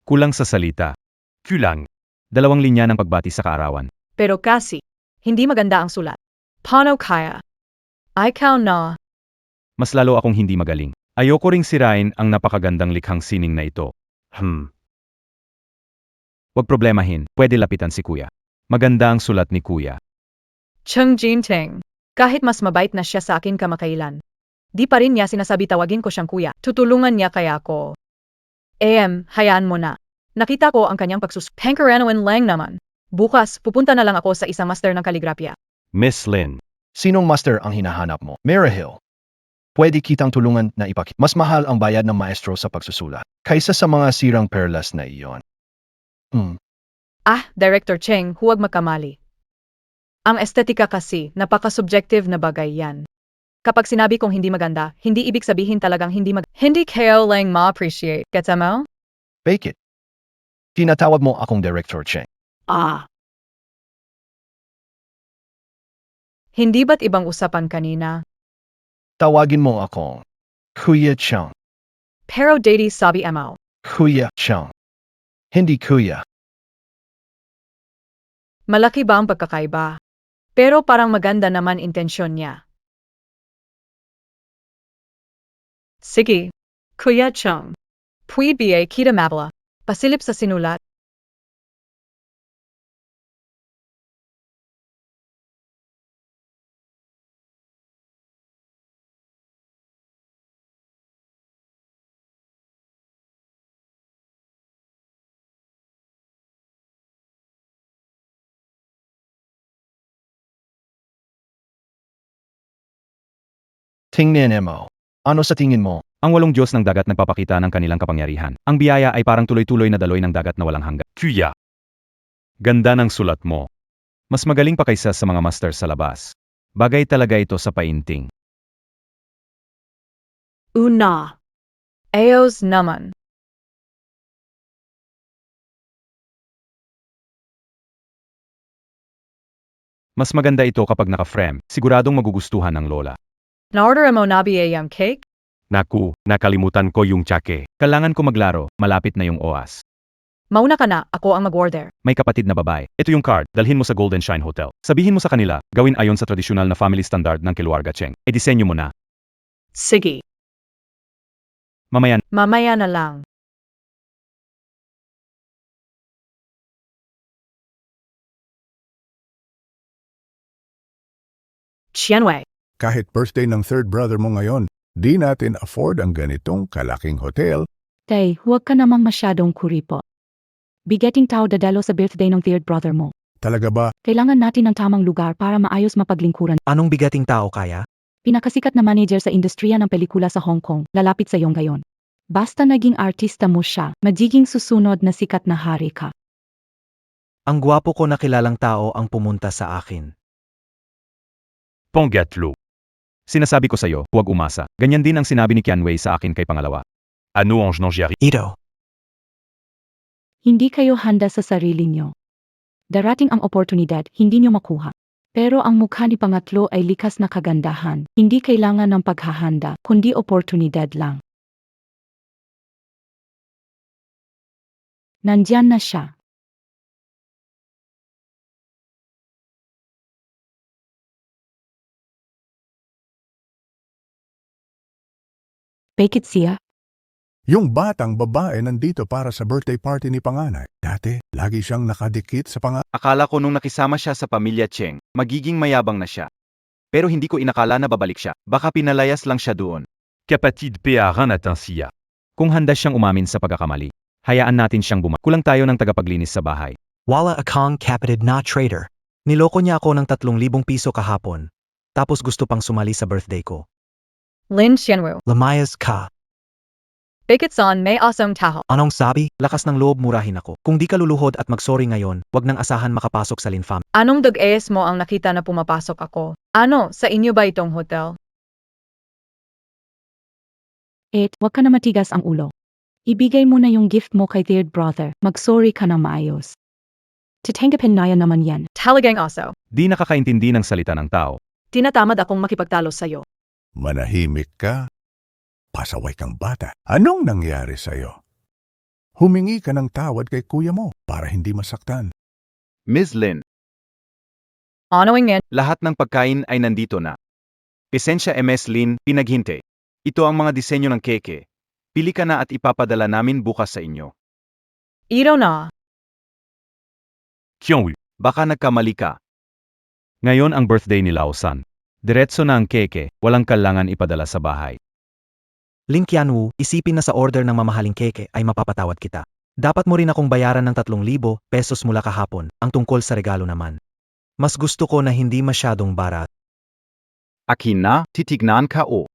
Kulang sa salita. Kulang. 2 linya ng pagbati sa kaarawan. Pero kasi, hindi maganda ang sulat. Paano kaya? Ikaw na. Mas lalo akong hindi magaling. Ayoko ring sirain ang napakagandang likhang sining na ito. Huwag problemahin, pwede lapitan si Kuya. Maganda ang sulat ni Kuya. Chung Jinteng. Kahit mas mabait na siya sa akin kamakailan. Di pa rin niya sinasabi tawagin ko siyang kuya. Tutulungan niya kaya ako. Hayaan mo na. Nakita ko ang kanyang Pankaranoan lang naman. Bukas, pupunta na lang ako sa isang master ng kaligrapya. Miss Lin. Sinong master ang hinahanap mo? Marahil. Pwede kitang tulungan na ipakita. Mas mahal ang bayad ng maestro sa pagsusulat kaysa sa mga sirang perlas na iyon. Director Cheng, huwag makamali. Ang estetika kasi, napaka-subjective na bagay yan. Kapag sinabi kong hindi maganda, hindi ibig sabihin talagang hindi kayo lang ma-appreciate. Gets mo? Bake it. Tinatawag mo akong Director Cheng. Hindi ba't ibang usapan kanina? Tawagin mo akong Kuya Cheng. Pero Daddy sabi mo. Kuya Cheng. Hindi Kuya. Malaki ba ang pagkakaiba? Pero parang maganda naman intensyon niya. Sige, Kuya Cheng. Pwede ba kita mabla? Pasilip sa sinulat. Tingnan mo. Ano sa tingin mo? Ang 8 Diyos ng dagat nagpapakita ng kanilang kapangyarihan. Ang biyaya ay parang tuloy-tuloy na daloy ng dagat na walang hanggan. Kuya. Ganda ng sulat mo. Mas magaling pa kaysa sa mga master sa labas. Bagay talaga ito sa painting. Una. Ayos naman. Mas maganda ito kapag naka-frame. Siguradong magugustuhan ng Lola. Na-order mo na ba yung cake? Naku, nakalimutan ko yung tsake. Kailangan ko maglaro, malapit na yung oras. Mauna ka na, ako ang mag-order. May kapatid na babae. Ito yung card, dalhin mo sa Golden Shine Hotel. Sabihin mo sa kanila, gawin ayon sa tradisyonal na family standard ng Kiluarga Cheng. Disenyo mo na. Sige. Mamaya Mamaya na lang. Qianwei. Kahit birthday ng third brother mo ngayon, di natin afford ang ganitong kalaking hotel. Tay, huwag ka namang masyadong kuripo. Bigating tao dadalo sa birthday ng third brother mo. Talaga ba? Kailangan natin ng tamang lugar para maayos mapaglingkuran. Anong bigating tao kaya? Pinakasikat na manager sa industriya ng pelikula sa Hong Kong, lalapit sa iyong gayon. Basta naging artista mo siya, magiging susunod na sikat na hari ka. Ang gwapo ko na kilalang tao ang pumunta sa akin. Pangatlo. Sinasabi ko sa'yo, huwag umasa. Ganyan din ang sinabi ni Qianwei sa akin kay pangalawa. Ano ang j'y arrive? Ito. Hindi kayo handa sa sarili nyo. Darating ang oportunidad, hindi nyo makuha. Pero ang mukha ni pangatlo ay likas na kagandahan. Hindi kailangan ng paghahanda, kundi oportunidad lang. Nandyan na siya. Bakit siya? Yung batang babae nandito para sa birthday party ni panganay. Dati, lagi siyang nakadikit sa Akala ko nung nakisama siya sa pamilya Cheng, magiging mayabang na siya. Pero hindi ko inakala na babalik siya. Baka pinalayas lang siya doon. Kapatid pa rin natin siya. Kung handa siyang umamin sa pagkakamali, hayaan natin siyang Kulang tayo ng tagapaglinis sa bahay. Wala akong kapatid na traitor. Niloko niya ako ng 3,000 piso kahapon. Tapos gusto pang sumali sa birthday ko. Lin Qianwu. Lamayas ka. Bakit saan may asong taho? Anong sabi? Lakas ng loob murahin ako. Kung di ka luluhod at magsorry ngayon, wag nang asahan makapasok sa linfam. Anong dag-ayos mo ang nakita na pumapasok ako? Ano, sa inyo ba itong hotel? Wag ka na matigas ang ulo. Ibigay mo na yung gift mo kay third brother. Mag-sorry ka na maayos. Titanggapin na yan naman yan. Talagang aso. Di nakakaintindi ng salita ng tao. Tinatamad akong makipagtalo sa'yo. Manahimik ka. Pasaway kang bata. Anong nangyari sa'yo? Humingi ka ng tawad kay kuya mo para hindi masaktan. Ms. Lin, Anoing yan? lahat ng pagkain ay nandito na. Pasensya Ms. Lin, pinaghinte. Ito ang mga disenyo ng keke. Pili ka na at ipapadala namin bukas sa inyo. Ito na. Qianwu. Baka nagkamali ka. Ngayon ang birthday ni Lao San. Diretso na ang keke, walang kailangan ipadala sa bahay. Lin Qianwu, isipin na sa order ng mamahaling keke ay mapapatawad kita. Dapat mo rin akong bayaran ng 3,000 pesos mula kahapon, ang tungkol sa regalo naman. Mas gusto ko na hindi masyadong barat. Akin na, titignan ka o.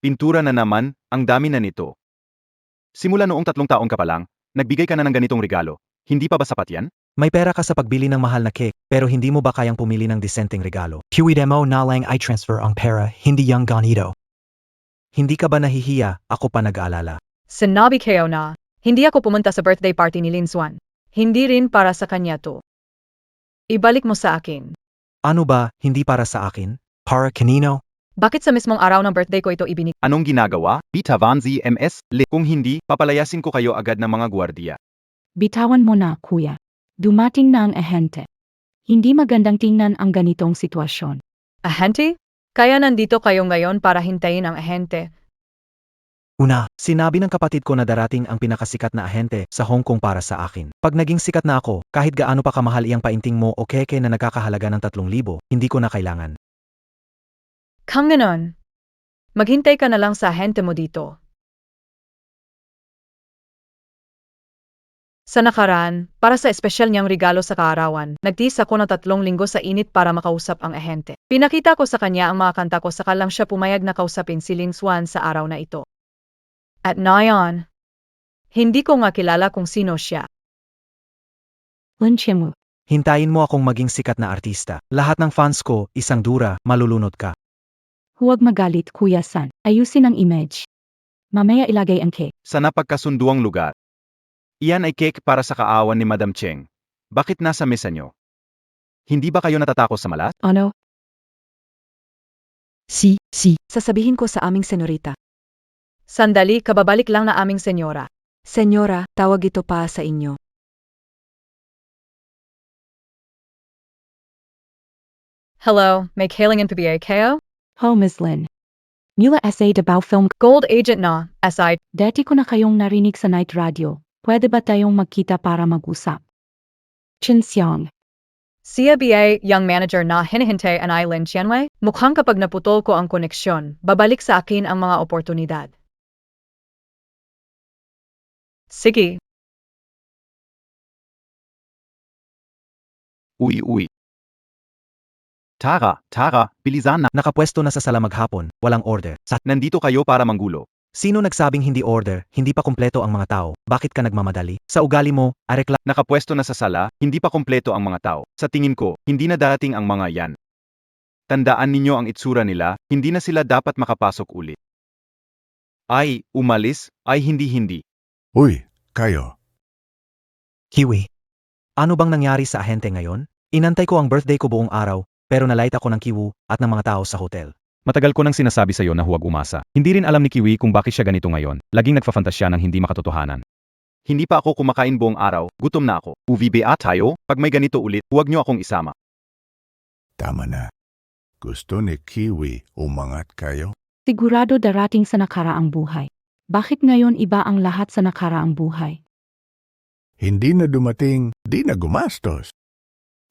Pintura na naman, ang dami na nito. Simula noong 3 taon ka pa lang, nagbigay ka na ng ganitong regalo. Hindi pa ba sapat yan? May pera ka sa pagbili ng mahal na cake, pero hindi mo ba kayang pumili ng disenteng regalo? Pwede mo na lang i-transfer ang pera, hindi yung ganito. Hindi ka ba nahihiya? Ako pa nag-aalala. Sinabi kayo na, hindi ako pumunta sa birthday party ni Lin Xuan. Hindi rin para sa kanya to. Ibalik mo sa akin. Ano ba, hindi para sa akin? Para kanino? Bakit sa mismong araw ng birthday ko ito ibinig? Anong ginagawa? Bitawan si Ms. Lin. Kung hindi, papalayasin ko kayo agad ng mga gwardiya. Bitawan mo na, kuya. Dumating na ang ahente. Hindi magandang tingnan ang ganitong sitwasyon. Ahente? Kaya nandito kayo ngayon para hintayin ang ahente. Una, sinabi ng kapatid ko na darating ang pinakasikat na ahente sa Hong Kong para sa akin. Pag naging sikat na ako, kahit gaano pa kamahal iyang painting mo o keke na nagkakahalaga ng 3,000, hindi ko na kailangan. Kang ganon. Maghintay ka na lang sa ahente mo dito. Sa nakaraan, para sa espesyal niyang regalo sa kaarawan, nagtiis ako ng 3 linggo sa init para makausap ang ahente. Pinakita ko sa kanya ang mga kanta ko saka lang siya pumayag na kausapin si Lin Xuan sa araw na ito. At ngayon, hindi ko nga kilala kung sino siya. Lin Qianwu. Hintayin mo akong maging sikat na artista. Lahat ng fans ko, isang dura, malulunod ka. Huwag magalit, Kuya San. Ayusin ang image. Mamaya ilagay ang cake. Sa napagkasunduang lugar. Iyan ay cake para sa kaawan ni Madam Cheng. Bakit nasa mesa nyo? Hindi ba kayo natatakot sa malas? Ano? Si. Sasabihin ko sa aming senyorita. Sandali, kababalik lang na aming senyora. Senyora, tawag ito pa sa inyo. Hello, may kailangan pa ba kayo? Ho, Ms. Lin. Mula essay dabaw film. Gold agent na, aside. Dati ko na kayong narinig sa night radio. Pwede ba tayong magkita para mag-usap? Chin Xiang. CBA, young manager na hinihintay an Lin Qianwei, mukhang kapag naputol ko ang koneksyon, babalik sa akin ang mga oportunidad. Sige. Uy. Tara, bilisan na. Nakapwesto na sa sala maghapon, walang order. Nandito kayo para manggulo. Sino nagsabing hindi order, hindi pa kumpleto ang mga tao, bakit ka nagmamadali? Sa ugali mo, Nakapwesto na sa sala, hindi pa kompleto ang mga tao. Sa tingin ko, hindi na darating ang mga yan. Tandaan ninyo ang itsura nila, hindi na sila dapat makapasok ulit. Ay, umalis, ay hindi. Uy, kayo. Kiwi. Ano bang nangyari sa ahente ngayon? Inantay ko ang birthday ko buong araw, pero nalight ako ng Kiwu at ng mga tao sa hotel. Matagal ko nang sinasabi sa'yo na huwag umasa. Hindi rin alam ni Kiwi kung bakit siya ganito ngayon. Laging nagfafantasya ng hindi makatotohanan. Hindi pa ako kumakain buong araw, gutom na ako. UVBA tayo, pag may ganito ulit, huwag nyo akong isama. Tama na. Gusto ni Kiwi umangat kayo? Sigurado darating sa nakaraang buhay. Bakit ngayon iba ang lahat sa nakaraang buhay? Hindi na dumating, di na gumastos.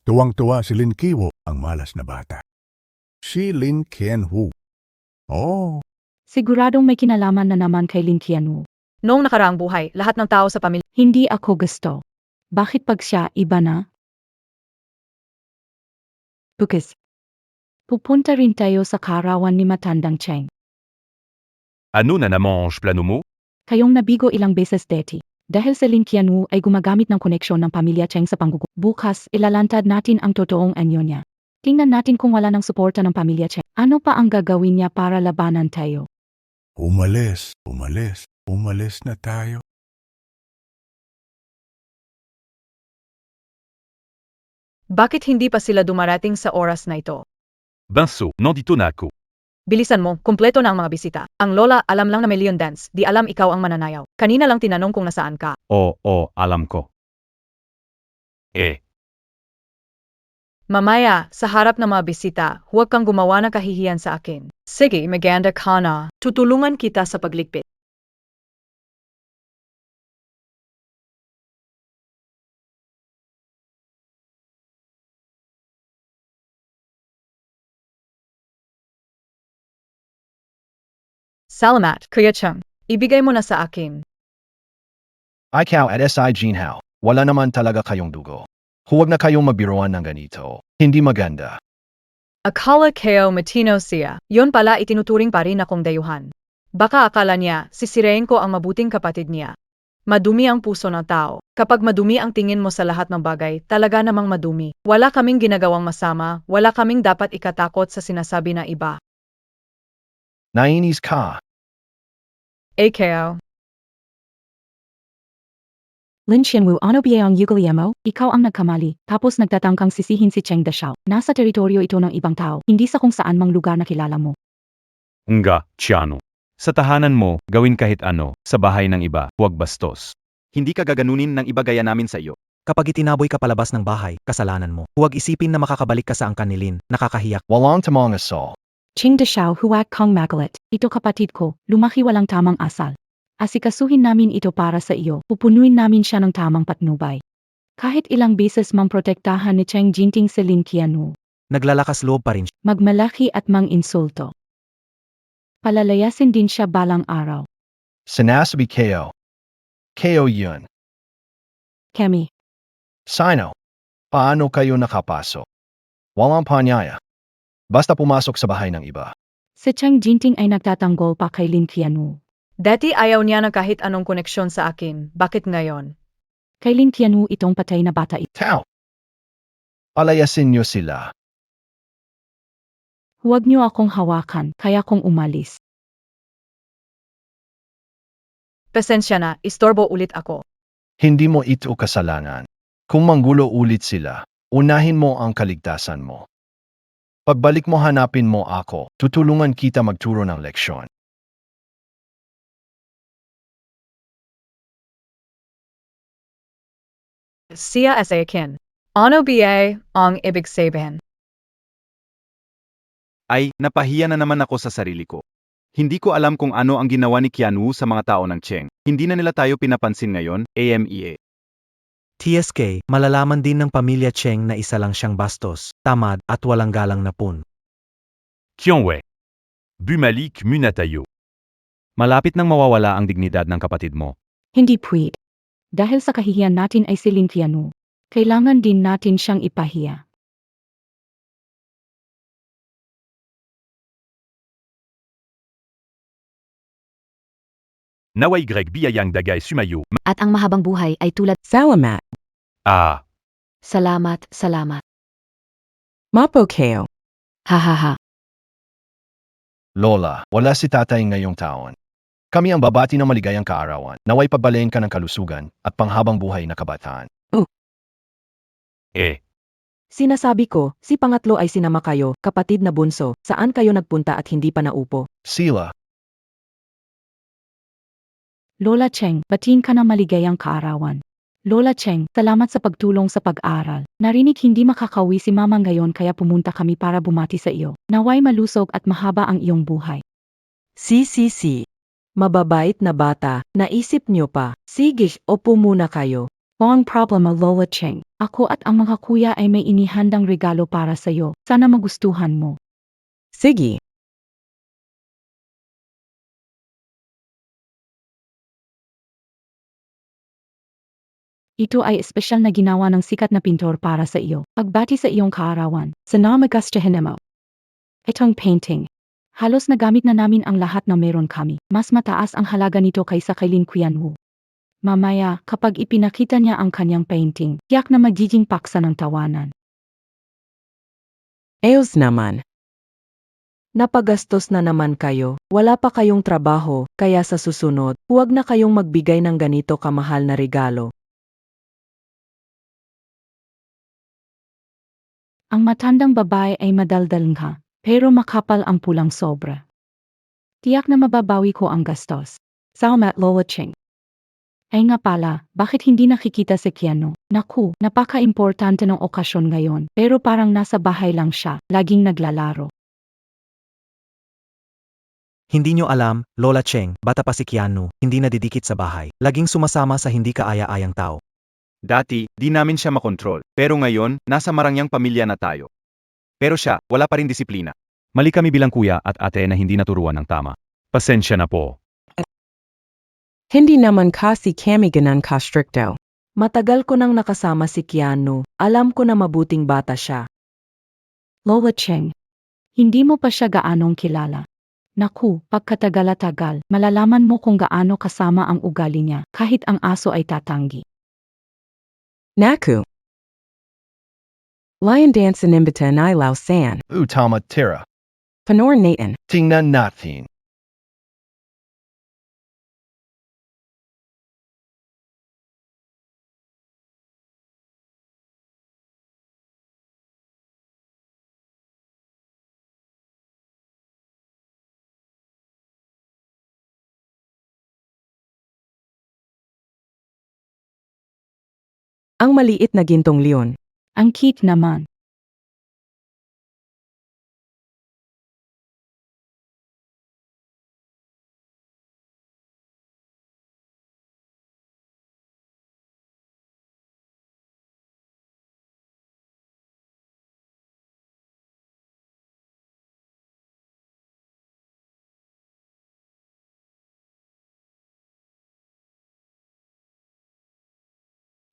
Tuwang-tuwa si Lin Kiwo, ang malas na bata. Si Lin Qianhu. Oh, Siguradong may kinalaman na naman kay Lin Qianwu. Noong nakaraang buhay, lahat ng tao sa pamilya Hindi ako gusto. Bakit pag siya iba na? Bukas. Pupunta rin tayo sa karawan ni Matandang Cheng. Ano na namange plano mo? Kayong nabigo ilang beses deti. Dahil sa Lin Qianwu ay gumagamit ng koneksyon ng pamilya Cheng sa panggugup. Bukas, ilalantad natin ang totoong anyo niya. Tingnan natin kung wala ng suporta ng pamilya Cheng. Ano pa ang gagawin niya para labanan tayo? umalis na tayo. Bakit hindi pa sila dumarating sa oras na ito? Benso, nandito na ako. Bilisan mo, kumpleto na ang mga bisita. Ang lola alam lang na may Leon dance, di alam ikaw ang mananayaw. Kanina lang tinanong kung nasaan ka. Oo, alam ko. Mamaya, sa harap ng mga bisita, huwag kang gumawa ng kahihiyan sa akin. Sige, maganda ka na. Tutulungan kita sa pagligpit. Salamat, Kuya Chung. Ibigay mo na sa akin. Ikaw at SI Jinhao, wala naman talaga kayong dugo. Huwag na kayong mabiruan ng ganito. Hindi maganda. Akala kayo matino siya, yon pala itinuturing pa rin akong dayuhan. Baka akala niya, sisirain ko ang mabuting kapatid niya. Madumi ang puso ng tao. Kapag madumi ang tingin mo sa lahat ng bagay, talaga namang madumi. Wala kaming ginagawang masama, wala kaming dapat ikatakot sa sinasabi ng iba. Nainis ka. Kayo. Lin Qianwu, ano ba ang Yuguliemo? Ikaw ang nagkamali, tapos nagtatangkang sisihin si Cheng Dashao. Nasa teritoryo ito ng ibang tao, hindi sa kung saan mang lugar na kilala mo. Nga, Chiano. Sa tahanan mo, gawin kahit ano. Sa bahay ng iba, huwag bastos. Hindi ka gaganunin ng iba gaya namin sa iyo. Kapag itinaboy ka palabas ng bahay, kasalanan mo. Huwag isipin na makakabalik ka sa angkanilin, nakakahiyak. Walang tamang asal. Cheng Dashao, huwag kang magalit. Ito kapatid ko, lumaki walang tamang asal. Asikasuhin namin ito para sa iyo, pupunuin namin siya ng tamang patnubay. Kahit ilang beses mamprotektahan ni Cheng Jinting sa Lin Qianwu, Naglalakas loob pa rin siya. magmalaki at mang-insulto. Palalayasin din siya balang araw. Sinasabi kayo. Kayo yun. Kemi, Sino? Paano kayo nakapasok? Walang panyaya. Basta pumasok sa bahay ng iba. si Cheng Jinting ay nagtatanggol pa kay Lin Qianwu. Dati ayaw niya ng kahit anong koneksyon sa akin. Bakit ngayon? Kay Lin Qianwu itong patay na bata ito. Tao. Palayasin niyo sila. Huwag niyo akong hawakan, kaya kong umalis. Pasensya na, istorbo ulit ako. Hindi mo ito kasalanan. Kung manggulo ulit sila, unahin mo ang kaligtasan mo. Pagbalik mo hanapin mo ako, tutulungan kita magturo ng leksyon. Siya as akin. Ano ba ang ibig sabihin? Ay, napahiya na naman ako sa sarili ko. Hindi ko alam kung ano ang ginawa ni Qianwu sa mga tao ng Cheng. Hindi na nila tayo pinapansin ngayon, AMEA. TSK, malalaman din ng pamilya Cheng na isa lang siyang bastos, tamad, at walang galang na pun. Qianwei. Bumalik muna tayo. Malapit nang mawawala ang dignidad ng kapatid mo. Hindi pwede. Dahil sa kahihiyan natin ay si Lin Qianwu, kailangan din natin siyang ipahiya. Naway Greg biyayang dagay sumayo. At ang mahabang buhay ay tulad. Salamat. Ah. Salamat, salamat. Mapo kayo. Hahaha. Lola, wala si tatay ngayong taon. Kami ang babati ng maligayang kaarawan. Naway pabalayin ka ng kalusugan at panghabang buhay na kabataan. Eh, Sinasabi ko, si pangatlo ay sinama kayo, kapatid na bunso, saan kayo nagpunta at hindi pa naupo? Sila, Lola Cheng, batiin ka ng maligayang kaarawan. Lola Cheng, salamat sa pagtulong sa pag-aaral. Narinig hindi makakauwi si Mama ngayon kaya pumunta kami para bumati sa iyo. Naway malusog at mahaba ang iyong buhay. Si. Mababait na bata, naisip nyo pa. Sige, opo muna kayo. Walang problema Lola Cheng. Ako at ang mga kuya ay may inihandang regalo para sa iyo. Sana magustuhan mo. Sige. Ito ay espesyal na ginawa ng sikat na pintor para sa iyo. Pagbati sa iyong kaarawan. Sana magastahin mo. Itong painting. Halos nagamit na namin ang lahat na meron kami. Mas mataas ang halaga nito kaysa kay Lin Qianwu. Mamaya, kapag ipinakita niya ang kanyang painting, tiyak na magiging paksa ng tawanan. Ayos naman. Napagastos na naman kayo, wala pa kayong trabaho, kaya sa susunod, huwag na kayong magbigay ng ganito kamahal na regalo. Ang matandang babae ay madaldal nga, pero makapal ang pulang sobra. Tiyak na mababawi ko ang gastos. Salamat Lola Cheng. Ay nga pala, bakit hindi nakikita si Keanu? Naku, napaka-importante ng okasyon ngayon, pero parang nasa bahay lang siya, laging naglalaro. Hindi nyo alam, Lola Cheng, bata pa si Keanu, hindi nadidikit sa bahay. Laging sumasama sa hindi kaaya-ayang tao. Dati, di namin siya makontrol. Pero ngayon, nasa marangyang pamilya na tayo. Pero siya, wala pa rin disiplina. Mali kami bilang kuya at ate na hindi naturuan ng tama. Pasensya na po. Hindi naman kasi kami ganan ka-stricto. Matagal ko nang nakasama si Keanu, alam ko na mabuting bata siya. Lola Cheng, hindi mo pa siya gaanong kilala. Naku, pagkatagal-tagal, malalaman mo kung gaano kasama ang ugali niya, kahit ang aso ay tatanggi. Naku. Lion dance inimbita na ilaw san. Tama tira. Panor natin. Tingnan natin. Ang maliit na gintong leon. Ang cute naman.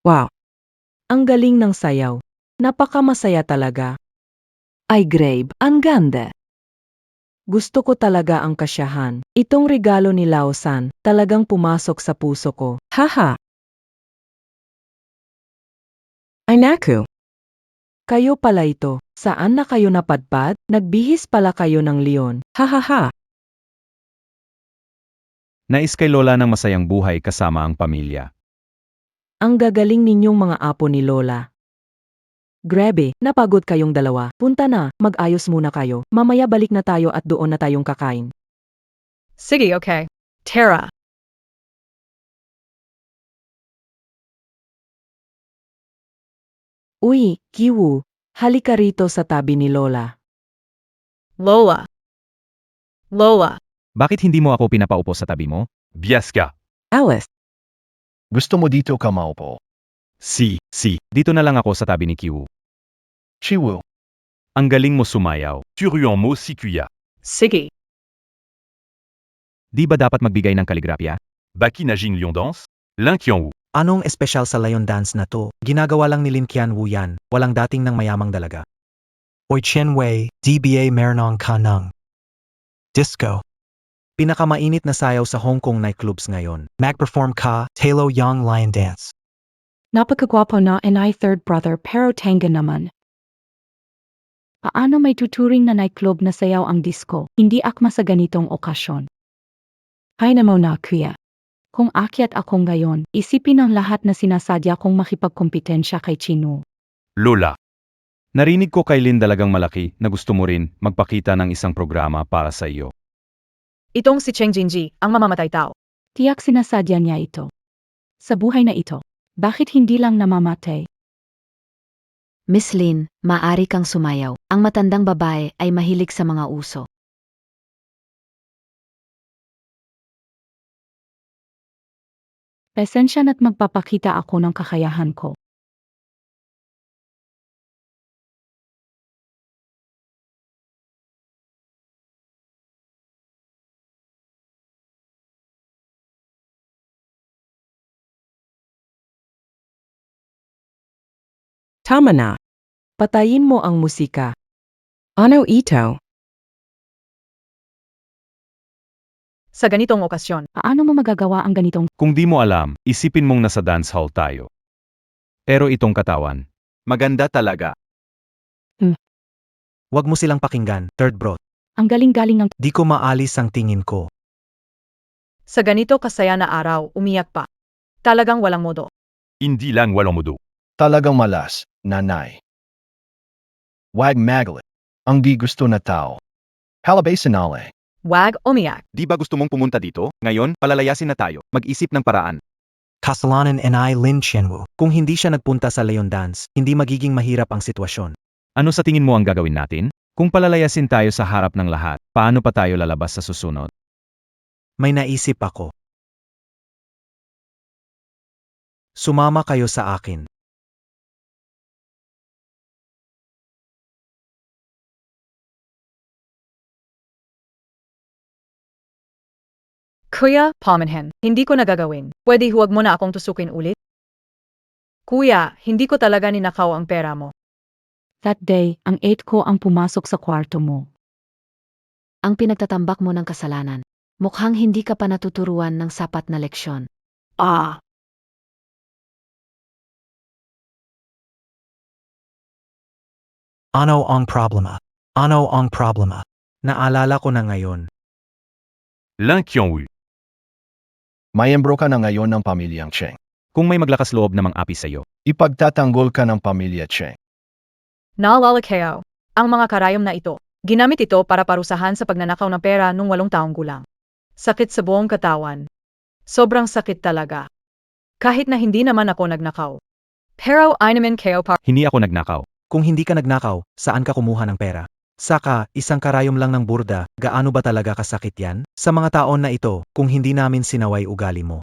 Wow. Ang galing ng sayaw. Napakamasaya talaga. Ay grabe, ang ganda. Gusto ko talaga ang kasyahan. Itong regalo ni Lao-san, talagang pumasok sa puso ko. Haha. Ay naku. Kayo pala ito. Saan na kayo napadpad? Nagbihis pala kayo ng leon. Hahaha. Nais kay Lola ng masayang buhay kasama ang pamilya. Ang gagaling ninyong mga apo ni Lola. Grabe, napagod kayong dalawa. Punta na, mag-ayos muna kayo. Mamaya balik na tayo at doon na tayong kakain. Sige, okay. Tara. Uy, Kiwu, halika rito sa tabi ni Lola. Lola. Lola. Bakit hindi mo ako pinapaupo sa tabi mo? Biasca. Alice. Gusto mo dito ka maupo? Si. Dito na lang ako sa tabi ni Kiwu. Chiwu. Ang galing mo sumayaw. Turion mo si kuya. Sige. Di ba dapat magbigay ng kaligrapya? Baki na jing lion dance? Lin Qianwu. Anong espesyal sa Lion Dance na to? Ginagawa lang ni Lin Qianwu yan, walang dating ng mayamang dalaga. Oy Chen Wei, DBA Mernong Kanang. Disco. Pinakamainit na sayaw sa Hong Kong nightclubs ngayon. Mag-perform ka, Talo Young Lion Dance. Napakagwapo na and I third brother pero tanga naman. Paano may tuturing na nightclub na sayaw ang disco? Hindi akma sa ganitong okasyon. Ay na mo na, kuya. Kung akyat ako ngayon, isipin ang lahat na sinasadya kong makipagkompetensya kay Chino. Lola. Narinig ko kay Lynn dalagang malaki na gusto mo rin magpakita ng isang programa para sa iyo. Itong si Cheng Jinji, ang mamamatay tao. Tiyak sinasadya niya ito. Sa buhay na ito, bakit hindi lang namamatay? Miss Lin, maaari kang sumayaw. Ang matandang babae ay mahilig sa mga uso. Pasensya na't magpapakita ako ng kakayahan ko. Tama na. Patayin mo ang musika. Ano ito? Sa ganitong okasyon, Paano mo magagawa ang ganitong Kung di mo alam, isipin mong nasa dance hall tayo. Pero itong katawan, Maganda talaga. Huwag mo silang pakinggan, third bro. ang galing-galing ng Di ko maalis ang tingin ko. sa ganito kasaya na araw, umiyak pa. Talagang walang modo. hindi lang walang mudo. Talagang malas, nanay. Wag magalit. Ang di gusto na tao. Halabay sinale. Wag umiyak. Di ba gusto mong pumunta dito? Ngayon, palalayasin na tayo. Mag-isip ng paraan. Kasalanan and I Lin Qianwu. Kung hindi siya nagpunta sa Leon Dance, hindi magiging mahirap ang sitwasyon. Ano sa tingin mo ang gagawin natin? Kung palalayasin tayo sa harap ng lahat, paano pa tayo lalabas sa susunod? May naisip ako. Sumama kayo sa akin. Kuya, Pomenhen, hindi ko nagagawin. Pwede huwag mo na akong tusukin ulit? Kuya, hindi ko talaga ninakaw ang pera mo. that day, ang 8 ko ang pumasok sa kwarto mo. Ang pinagtatambak mo ng kasalanan. Mukhang hindi ka pa natuturuan ng sapat na leksyon. Ano ang problema? Ano ang problema? Naalala ko na ngayon. Lin Qianwu. Mayembro ka na ngayon ng pamilyang Cheng. Kung may maglakas loob na mang-api sa'yo, Ipagtatanggol ka ng pamilya Cheng. Naalala kayo, ang mga karayom na ito, ginamit ito para parusahan sa pagnanakaw ng pera nung 8 taong gulang. Sakit sa buong katawan. Sobrang sakit talaga. Kahit na hindi naman ako nagnakaw. Pero ay naman kayo hindi ako nagnakaw. Kung hindi ka nagnakaw, saan ka kumuha ng pera? Saka, isang karayom lang ng burda, gaano ba talaga kasakit yan? Sa mga taon na ito, kung hindi namin sinaway ugali mo.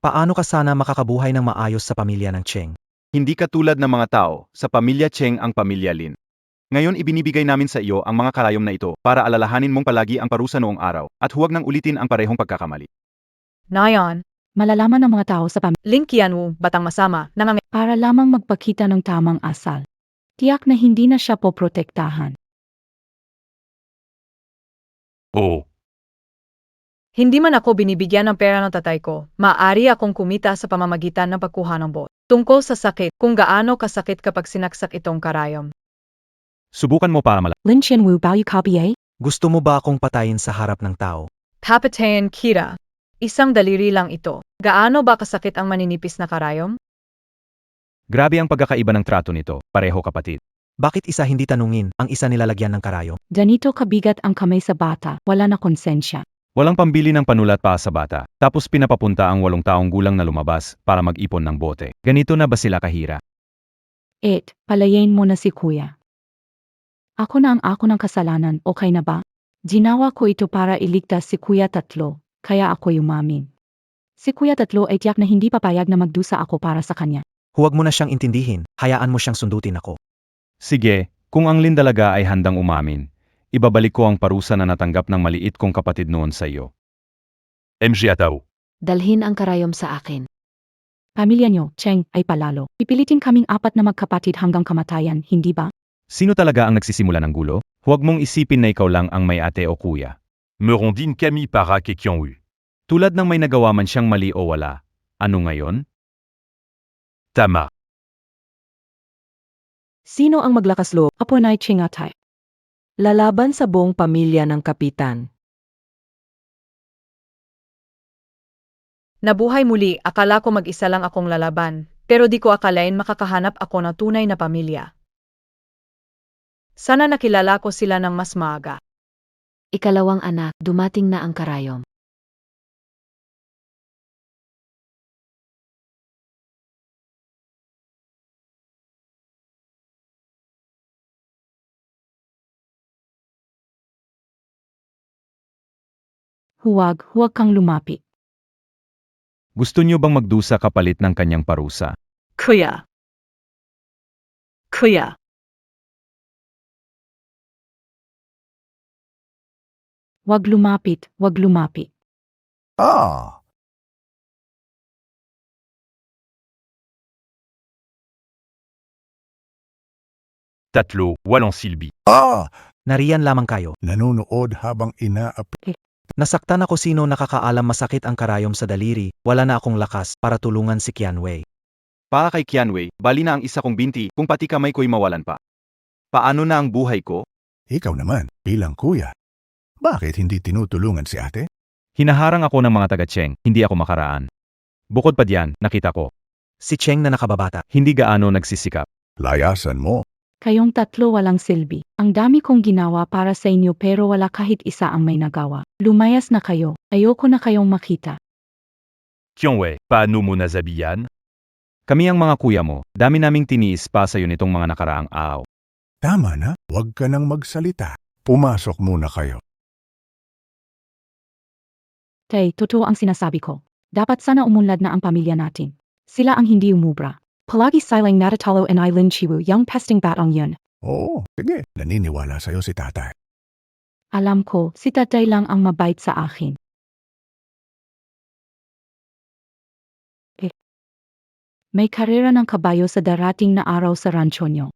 Paano ka sana makakabuhay ng maayos sa pamilya ng Cheng? Hindi ka tulad ng mga tao, sa pamilya Cheng ang pamilya Lin. Ngayon ibinibigay namin sa iyo ang mga karayom na ito para alalahanin mong palagi ang parusa noong araw at huwag nang ulitin ang parehong pagkakamali. Nayon, Malalaman ng mga tao sa pamilya Lin Qianwu, batang masama, para lamang magpakita ng tamang asal. Tiyak na hindi na siya poprotektahan. Oo. Hindi man ako binibigyan ng pera ng tatay ko, maaari akong kumita sa pamamagitan ng pagkuha ng bot. Tungkol sa sakit, kung gaano kasakit kapag sinaksak itong karayom. Subukan mo para Lin Qianwu Bao Kabiye? Gusto mo ba akong patayin sa harap ng tao? Papatayin Kira. Isang daliri lang ito. Gaano ba kasakit ang maninipis na karayom? Grabe ang pagkakaiba ng trato nito, pareho kapatid. Bakit isa hindi tanungin, ang isa nilalagyan ng karayom? Ganito kabigat ang kamay sa bata, wala na konsensya. Walang pambili ng panulat pa sa bata, tapos pinapapunta ang 8 taong gulang na lumabas para mag-ipon ng bote. Ganito na ba sila kahira? Palayain mo na si kuya. Ako na ang ako ng kasalanan, okay na ba? Ginawa ko ito para iligtas si kuya tatlo, kaya ako yumamin. Si kuya tatlo ay tiyak na hindi papayag na magdusa ako para sa kanya. Huwag mo na siyang intindihin, hayaan mo siyang sundutin ako. Sige, kung ang Lin dalaga ay handang umamin, ibabalik ko ang parusa na natanggap ng maliit kong kapatid noon sa iyo. MJ Atao. Dalhin ang karayom sa akin. Pamilya niyo, Cheng, ay palalo. Pipilitin kaming 4 na magkapatid hanggang kamatayan, hindi ba? Sino talaga ang nagsisimula ng gulo? Huwag mong isipin na ikaw lang ang may ate o kuya. Merondine Camille para kay Qianwu. Tulad ng may nagawa man siyang mali o wala. Ano ngayon? Tama. Sino ang maglakas loob? Apo na chingatay. Lalaban sa buong pamilya ng kapitan. Nabuhay muli, akala ko mag-isa lang akong lalaban, pero di ko akalain makakahanap ako ng tunay na pamilya. Sana nakilala ko sila ng mas maaga. Ikalawang anak, dumating na ang karayom. Huwag kang lumapit. Gusto niyo bang magdusa kapalit ng kanyang parusa? Kuya. Kuya. Huwag lumapit. Ah, Tatlo, walang silbi. Nariyan lamang kayo. nanonood habang inaapi. Nasaktan ako sino nakakaalam masakit ang karayom sa daliri, wala na akong lakas para tulungan si Qianwei. Para kay Qianwei, bali na ang isa kong binti kung pati kamay ko'y mawalan pa. Paano na ang buhay ko? Ikaw naman, bilang kuya. Bakit hindi tinutulungan si ate? Hinaharang ako ng mga taga-Cheng, hindi ako makaraan. Bukod pa diyan, nakita ko, Si Cheng na nakababata. hindi gaano nagsisikap. Layasan mo. Kayong tatlo walang silbi. Ang dami kong ginawa para sa inyo pero wala kahit isa ang may nagawa. Lumayas na kayo. Ayoko na kayong makita. Qianwei, paano mo nasabihan? Kami ang mga kuya mo, dami naming tiniis pa sa'yo nitong mga nakaraang araw. Tama na, huwag ka nang magsalita. Pumasok muna kayo. Tay, totoo ang sinasabi ko. Dapat sana umunlad na ang pamilya natin. Sila ang hindi umubra. Palagi silang natatalo and Eileen Chiwu, yung pesting batang yun. Oo, sige. Naniniwala sa'yo si tatay. Alam ko, si tatay lang ang mabait sa akin. May karera ng kabayo sa darating na araw sa rancho nyo.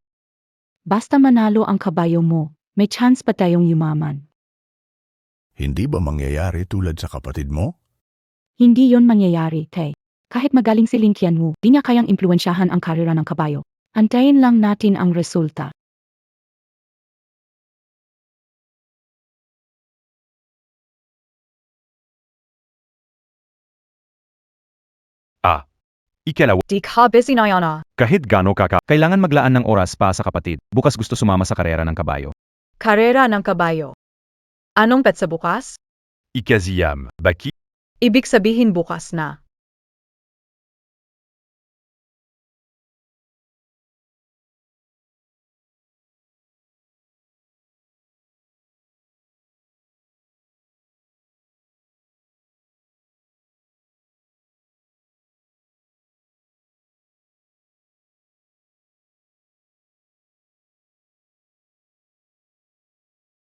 Basta manalo ang kabayo mo, may chance pa tayong yumaman. Hindi ba mangyayari tulad sa kapatid mo? Hindi yon mangyayari, Tay. Kahit magaling si Lin Qianwu, di niya kayang impluensyahan ang karera ng kabayo. Antayin lang natin ang resulta. Ikalawa, Di ka busy na yana. kahit gaano Kailangan maglaan ng oras pa sa kapatid, bukas gusto sumama sa karera ng kabayo. Karera ng kabayo. Anong petsa bukas? ikaziyam, baki, Ibig sabihin bukas na.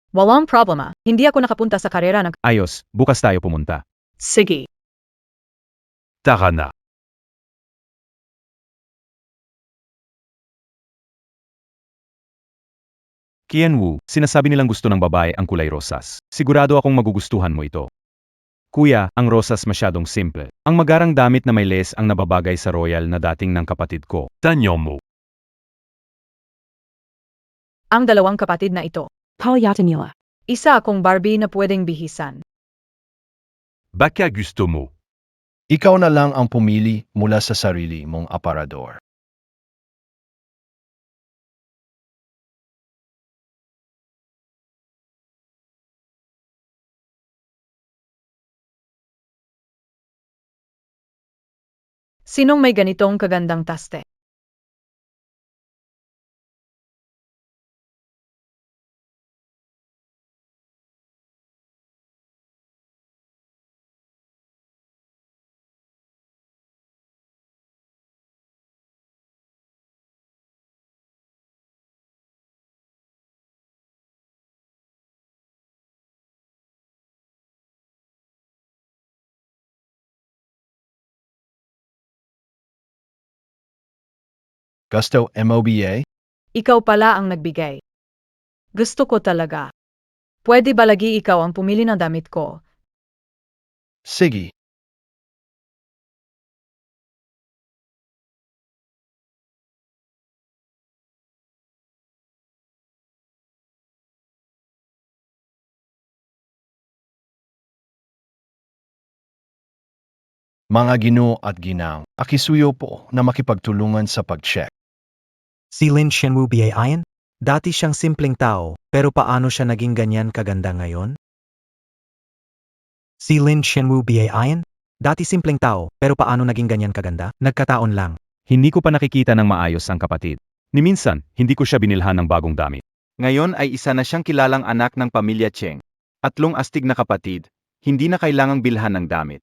Walang problema, hindi ako nakapunta sa karera ng... Ayos, bukas tayo pumunta. Sige. tara na. Qianwu, sinasabi nilang gusto ng babae ang kulay rosas. Sigurado akong magugustuhan mo ito. Kuya, ang rosas masyadong simple. Ang magarang damit na may lace ang nababagay sa royal na dating ng kapatid ko. Tanyo mo. Ang dalawang kapatid na ito. Palyatan nila. Isa akong Barbie na pwedeng bihisan. Baka gusto mo. Ikaw na lang ang pumili mula sa sarili mong aparador. Sinong may ganitong kagandang taste? Gusto MOBA? Ikaw pala ang nagbigay. Gusto ko talaga. Pwede ba lagi ikaw ang pumili ng damit ko? Sige. Mga ginoo at ginang, akisuyo po na makipagtulungan sa pag-check. Si Lin Qianwu biyayain? Dati siyang simpleng tao, pero paano siya naging ganyan kaganda ngayon? Si Lin Qianwu biyayain? Dati simpleng tao, pero paano naging ganyan kaganda? Nagkataon lang. Hindi ko pa nakikita ng maayos ang kapatid. Ni minsan, hindi ko siya binilhan ng bagong damit. Ngayon ay isa na siyang kilalang anak ng pamilya Cheng. Atlong astig na kapatid, hindi na kailangang bilhan ng damit.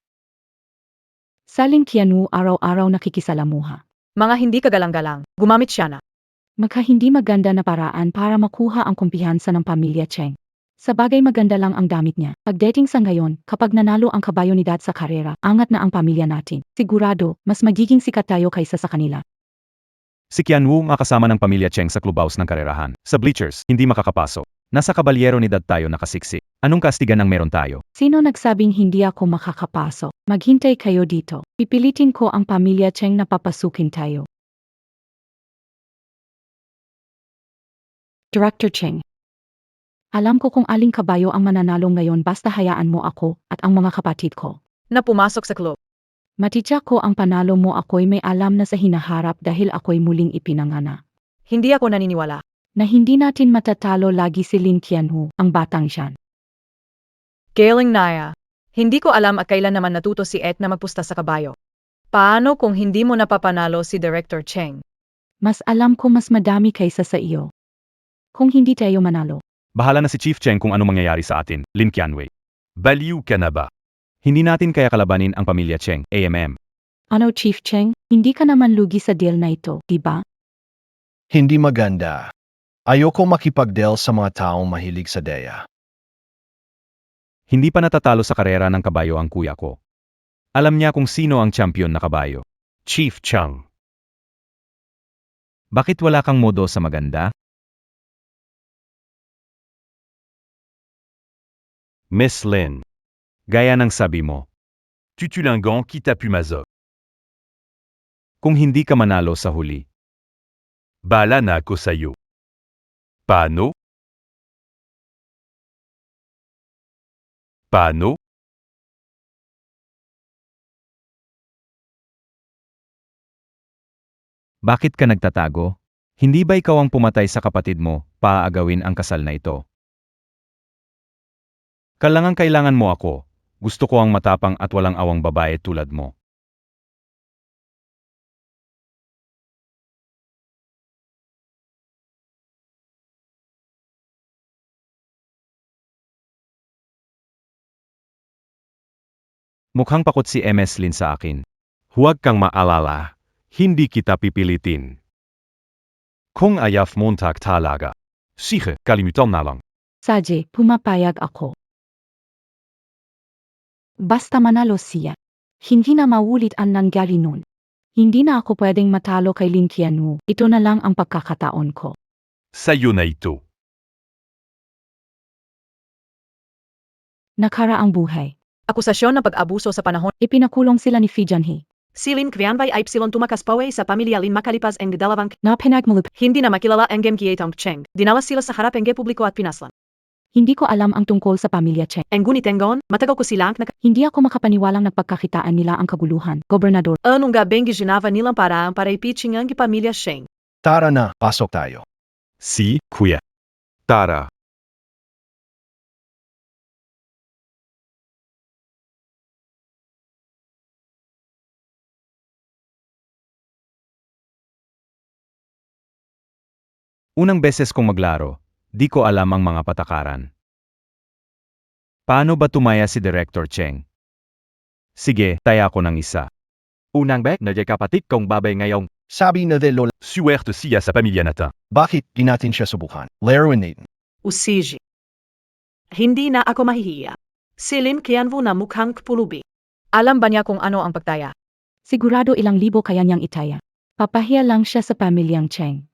Sa Linkianu araw-araw nakikisalamuha. Mga hindi kagalang-galang, gumamit siya na. Magka hindi maganda na paraan para makuha ang kumpiyansa ng pamilya Cheng. Sa bagay maganda lang ang damit niya. Pagdating sa ngayon, kapag nanalo ang kabayo ni Dad sa karera, angat na ang pamilya natin. Sigurado, mas magiging sikat tayo kaysa sa kanila. Si Qianwu nga kasama ng pamilya Cheng sa clubhouse ng karerahan. Sa bleachers, hindi makakapasok. Nasa kabalyero ni Dad tayo nakasiksik. Anong kastigan ang meron tayo? Sino nagsabing hindi ako makakapasok? Maghintay kayo dito. Pipilitin ko ang pamilya Cheng na papasukin tayo. Director Cheng. Alam ko kung aling kabayo ang mananalo ngayon basta hayaan mo ako at ang mga kapatid ko. Na pumasok sa club. Matitya ko ang panalo mo ako'y may alam na sa hinaharap dahil ako'y muling ipinangana. Hindi ako naniniwala. Na hindi natin matatalo lagi si Lin Qianwu, ang batang siyan. Galing Naya. Hindi ko alam at kailan naman natuto si Ed na magpusta sa kabayo. Paano kung hindi mo napapanalo si Director Cheng? Mas alam ko mas madami kaysa sa iyo. Kung hindi tayo manalo. Bahala na si Chief Cheng kung ano mangyayari sa atin, Lin Qianwei. Baliw ka na ba? Hindi natin kaya kalabanin ang pamilya Cheng, AMM. Ano Chief Cheng, hindi ka naman lugi sa deal na ito, di ba? Hindi maganda. Ayoko makipagdeal sa mga taong mahilig sa deya. Hindi pa natatalo sa karera ng kabayo ang kuya ko. Alam niya kung sino ang champion na kabayo. Chief Cheng. Bakit wala kang modo sa maganda? Miss Lin. Gaya ng sabi mo, Tutulingan kita pumazo. kung hindi ka manalo sa huli. Bala na ako sa'yo. Paano? Paano? Bakit ka nagtatago? Hindi ba ikaw ang pumatay sa kapatid mo, paaagawin ang kasal na ito? Kailangan mo ako. Gusto ko ang matapang at walang awang babae tulad mo. Mukhang pakot si MS Lin sa akin. Huwag kang maalala. Hindi kita pipilitin. Kung ayaw mo talaga. Sige, kalimutan na lang. Saje, pumapayag ako. Basta manalo siya. Hindi na maulit ang nangyari nun. Hindi na ako pwedeng matalo kay Lin Qianwu. Ito na lang ang pagkakataon ko. Sa'yo na ito. Nakaraang buhay. Akusasyon ng pag-abuso sa panahon. Ipinakulong sila ni Fi Jianhe. Si Lin Qianwei ay tumakas pawe sa pamilya Lin makalipas ang dalawang Na pinagmalup. hindi na makilala ang Gem Kietong Cheng. Dinawas sila sa harap ang publiko at pinaslan. Hindi ko alam ang tungkol sa pamilya Cheng. Ang gunitengon, matagal ko silang Hindi ako makapaniwalang nagpagkakitaan nila ang kaguluhan. Gobernador. anong gabing ginava nilang parang para ipitching ang pamilya Cheng. Tara na, pasok tayo. Si, kuya. Tara. Unang beses kong maglaro, di ko alam ang mga patakaran. Paano ba tumaya si Director Cheng? Sige, taya ko ng isa. Unang bek na kapatid kong babay ngayong. Sabi na de Lola, Suwerte siya sa pamilya natin. bakit di natin siya subukan? Laruin natin. Usiji. Hindi na ako mahihiya. Si Lin Qianwu na mukhang pulubi. Alam ba niya kung ano ang pagtaya? Sigurado ilang libo kaya niyang itaya. Papahiya lang siya sa pamilyang Cheng.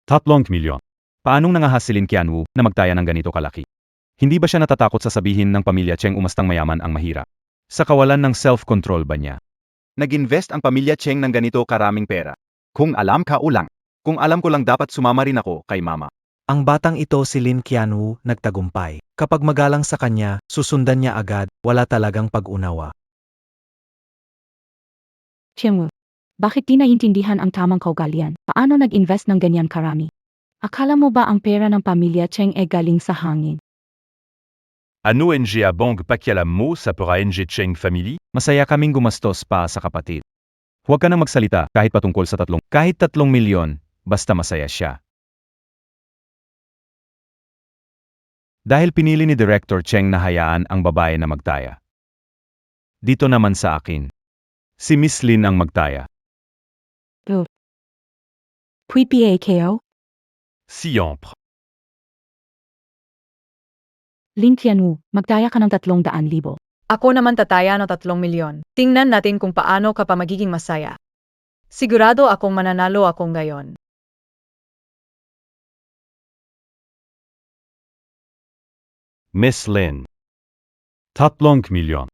3 milyon. Paanong nangahas si Lin Qianwu na magtaya ng ganito kalaki? Hindi ba siya natatakot sa sabihin ng pamilya Cheng umastang mayaman ang mahirap? Sa kawalan ng self-control ba niya? Nag-invest ang pamilya Cheng ng ganito karaming pera. Kung alam ka ulang. Kung alam ko lang dapat sumama rin ako kay mama. Ang batang ito si Lin Qianwu nagtagumpay. Kapag magalang sa kanya, susundan niya agad, wala talagang pag-unawa. Cheng Wu, bakit di naiintindihan ang tamang kaugalian? Paano nag-invest ng ganyan karami? Akala mo ba ang pera ng pamilya Cheng e galing sa hangin? Ano NG à Banque Pakialam mo sa pera NG Cheng Family? Masaya kaming gumastos pa sa kapatid. Huwag ka nang magsalita kahit patungkol sa kahit 3 milyon, basta masaya siya. Dahil pinili ni Director Cheng na hayaan ang babae na magtaya. Dito naman sa akin. Si Miss Lin ang magtaya. Pui PAKO? Siempre. Lin Qianwu, magtaya ka ng 300,000. Ako naman tataya ng 3 milyon. Tingnan natin kung paano ka pa magiging masaya. Sigurado akong mananalo ako ngayon. Miss Lin. 3 milyon.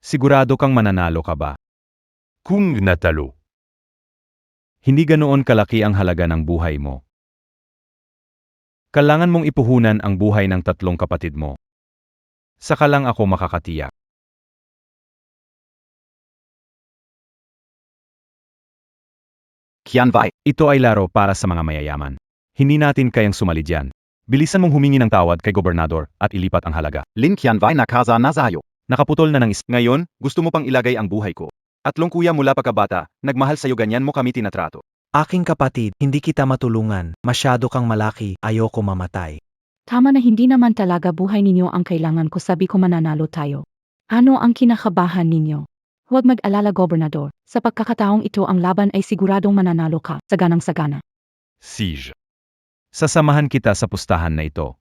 Sigurado kang mananalo ka ba? Kung natalo. Hindi ganoon kalaki ang halaga ng buhay mo. Kailangan mong ipuhunan ang buhay ng 3 kapatid mo. Saka lang ako makakatiyak. Qianwei, Ito ay laro para sa mga mayayaman. Hindi natin kayang sumali dyan. Bilisan mong humingi ng tawad kay gobernador at ilipat ang halaga. Lin Qianwei na kaza na sayo. Nakaputol na ng Ngayon, gusto mo pang ilagay ang buhay ko. Atlong kuya mula pagkabata, nagmahal sa'yo ganyan mo kami tinatrato. Aking kapatid, hindi kita matulungan, masyado kang malaki, ayoko mamatay. Tama na hindi naman talaga buhay ninyo ang kailangan ko, sabi ko mananalo tayo. Ano ang kinakabahan ninyo? Huwag mag-alala gobernador, sa pagkakataong ito ang laban ay siguradong mananalo ka, saganang-sagana. Sige. Sasamahan kita sa pustahan na ito.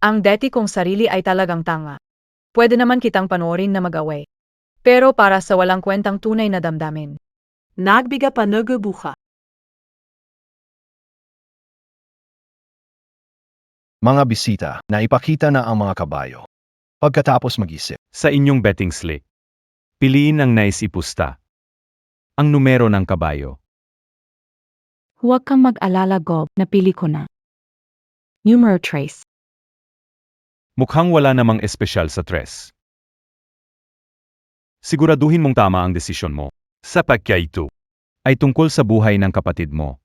Ang deti kong sarili ay talagang tanga. Pwede naman kitang panoorin na mag-away. Pero para sa walang kwentang tunay na damdamin. Nagbiga pa nagbuha. Mga bisita, naipakita na ang mga kabayo. Pagkatapos mag-isip, Sa inyong betting slip, piliin ang nais ipusta. Ang numero ng kabayo. Huwag kang mag-alala Gob, napili ko na. Numero trace. Mukhang wala namang espesyal sa tres. Siguraduhin mong tama ang desisyon mo. Sa pagkaito. Ay tungkol sa buhay ng kapatid mo.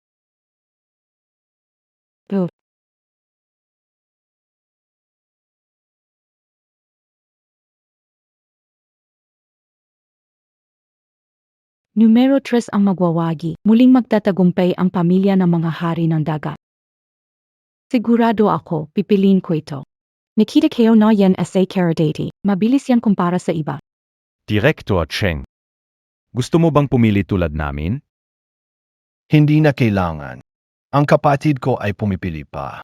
Numero 3 ang magwawagi, muling magtatagumpay ang pamilya ng mga hari ng dagat. Sigurado ako, pipiliin ko ito. Nakita kayo na yan SA Caradati, mabilis yan kumpara sa iba. Director Cheng. Gusto mo bang pumili tulad namin? hindi na kailangan. Ang kapatid ko ay pumipili pa.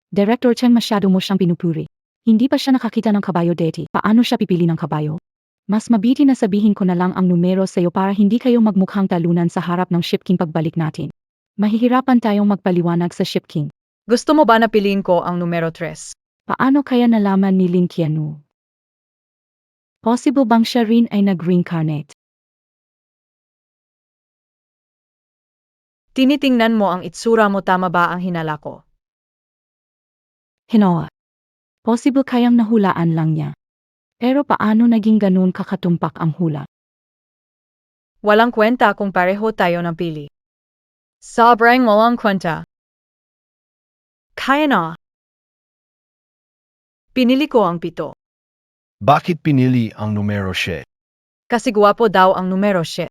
Director Cheng, masyado mo siyang pinupuri. Hindi pa siya nakakita ng kabayo dati, paano siya pipili ng kabayo? Mas mabiti na sabihin ko na lang ang numero sa iyo para hindi kayo magmukhang talunan sa harap ng Ship King pagbalik natin. Mahihirapan tayong magpaliwanag sa Ship King. Gusto mo ba na piliin ko ang numero 3? Paano kaya nalaman ni Lin Qianwu? Possible bang siya rin ay nag-reincarnate? Tinitingnan mo ang itsura mo, tama ba ang hinala ko? Hinoa. Possible kayang nahulaan lang niya. Pero paano naging ganun kakatumpak ang hula? Walang kwenta kung pareho tayo ng pili. Sobrang walang kwenta. Kaya na. Pinili ko ang 7. Bakit pinili ang numero 7? Kasi guwapo daw ang numero 7.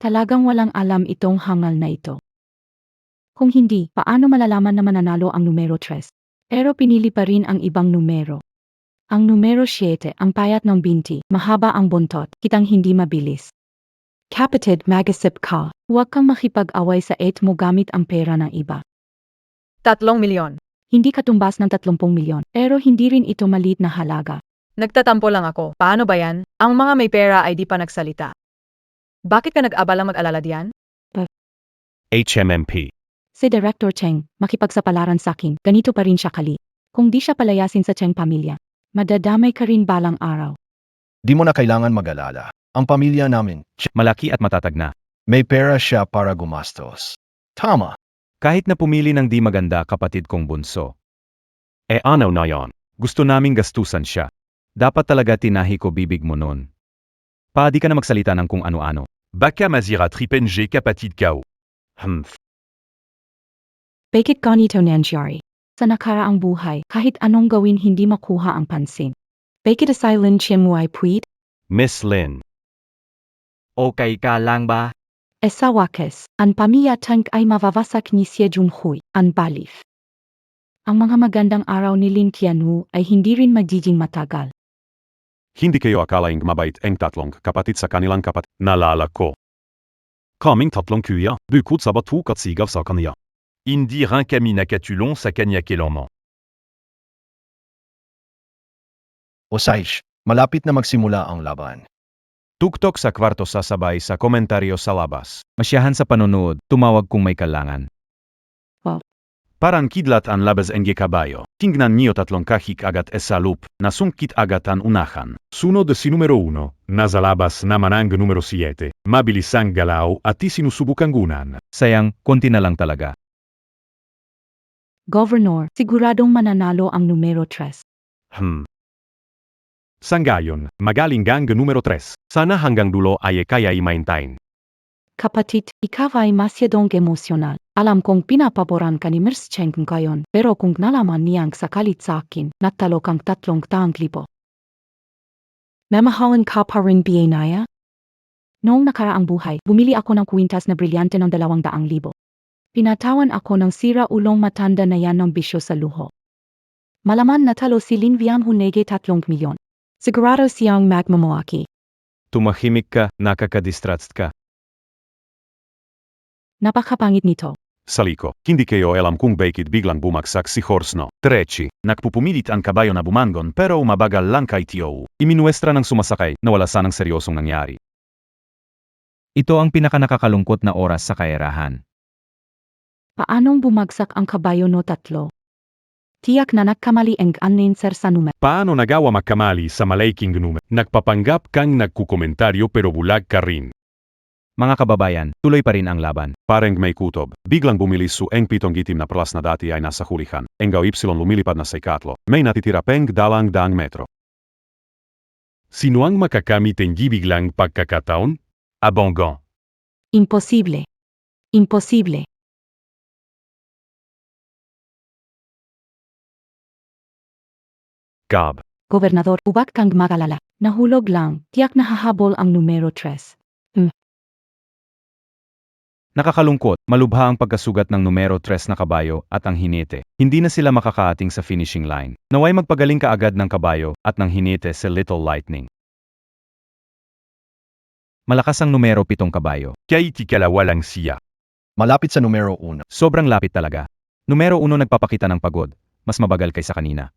Talagang walang alam itong hangal na ito. Kung hindi, paano malalaman na mananalo ang numero 3? Pero pinili pa rin ang ibang numero. Ang numero 7, ang payat ng binti, mahaba ang buntot, kitang hindi mabilis. Kapatid, magasip ka, huwag kang makipag-away sa 8 mo gamit ang pera ng iba. 3 milyon. Hindi katumbas ng 30 milyon, pero hindi rin ito maliit na halaga. Nagtatampo lang ako. Paano ba yan? Ang mga may pera ay di pa nagsalita. Bakit ka nag-abala mag-alala diyan? HMMP. Si Director Cheng, makipagsapalaran sa akin, ganito pa rin siya kali. Kung di siya palayasin sa Cheng pamilya, madadamay ka rin balang araw. Di mo na kailangan mag-alala. Ang pamilya namin, Malaki at matatag na. may pera siya para gumastos. Tama. Kahit na pumili ng di maganda kapatid kong bunso. Ano na yon? Gusto naming gastusan siya. Dapat talaga tinahi ko bibig mo nun. Pa, di ka na magsalita ng kung ano-ano. Baka mazira tripenje kapatid kao. Bakit ganito nangyari? Sa nakaraang buhay, kahit anong gawin hindi makuha ang pansin. Bakit asilin mo ay puwit? Miss Lin. Okay ka lang ba? Sa wakas, ang pamilya tank ay mavawasak ni Sejonghoy, ang balif. Ang mga magandang araw ni Lin Qianwu ay hindi rin magiging matagal. Hindi kayo akalaing mabait ang tatlong kapatid sa kanilang kapatid. Nalala ko. Kaming tatlong kuya, bukod sa batuk at sigaw sa kanya. Hindi rin kami nakatulong sa kanya kailanman. Osaish, malapit na magsimula ang laban. Tuktok sa kwarto sasabay sa komentaryo sa labas. Masyahan sa panonood, tumawag kung may kailangan. Parang kidlat ang labas ang kabayo. Tingnan niyo tatlong kahik agad sa loop, nasungkit agad ang unahan. Sunod si numero 1, nasa labas naman ang numero 7, mabilis ang galaw at sinusubukan gunan. Sayang, konti na lang talaga. Governor, siguradong mananalo ang numero 3. Sangayon, magaling ang numero 3. Sana hanggang dulo ay kaya i-maintain. Kapatid, ikaw ay masyadong emosyonal. Alam kong pinapaboran ka ni Mirs Cheng ngayon, pero kung nalaman niyang sakalit sa akin, natalo kang 3,000. Mamahalin ka pa rin Bienaya? Noong nakaraang buhay, bumili ako ng kwintas na brilyante ng 200,000. Pinatawan ako ng sira-ulong matanda na yan ng bisyo sa luho. Malaman natalo si Lin Vian Hunege 3 milyon. Sigurado siyang magmamalaki. Tumahimik ka, nakakadistract ka. Napakapangit nito. Saliko, hindi kayo alam kung bakit biglang bumagsak si Horsno. Trechi, nagpupumilit ang kabayo na bumangon pero umabagal lang kay Tio. Iminuestra ng sumasakay na wala sanang seryosong nangyari. Ito ang pinakanakakalungkot na oras sa kaerahan. Paanong bumagsak ang kabayo no 3? Tiyak na nagkamali ang announcer sa numero. Paano nagawa magkamali sa malaking numero? Nagpapanggap kang nagkukomentaryo pero bulag ka rin. Mga kababayan, tuloy pa rin ang laban. Parang may kutob, biglang bumilis su ang pitong itim na plas na dati ay nasa hulihan. Engaw Y lumilipad na sa ikatlo, may natitira peng 200 metro. Sino ang makakamit ang biglang pagkakataon? Abongon. Imposible. Imposible. Gab. Gobernador, huwag kang magalala. Nahulog lang, tiyak na hahabol ang numero 3. Nakakalungkot, malubha ang pagkasugat ng numero 3 na kabayo at ang hinete. Hindi na sila makakaating sa finishing line. Naway magpagaling ka agad ng kabayo at ng hinete sa Little Lightning. Malakas ang numero 7 kabayo. Kaya itikalawa lang siya. Malapit sa numero 1. Sobrang lapit talaga. Numero 1 nagpapakita ng pagod, mas mabagal kaysa kanina.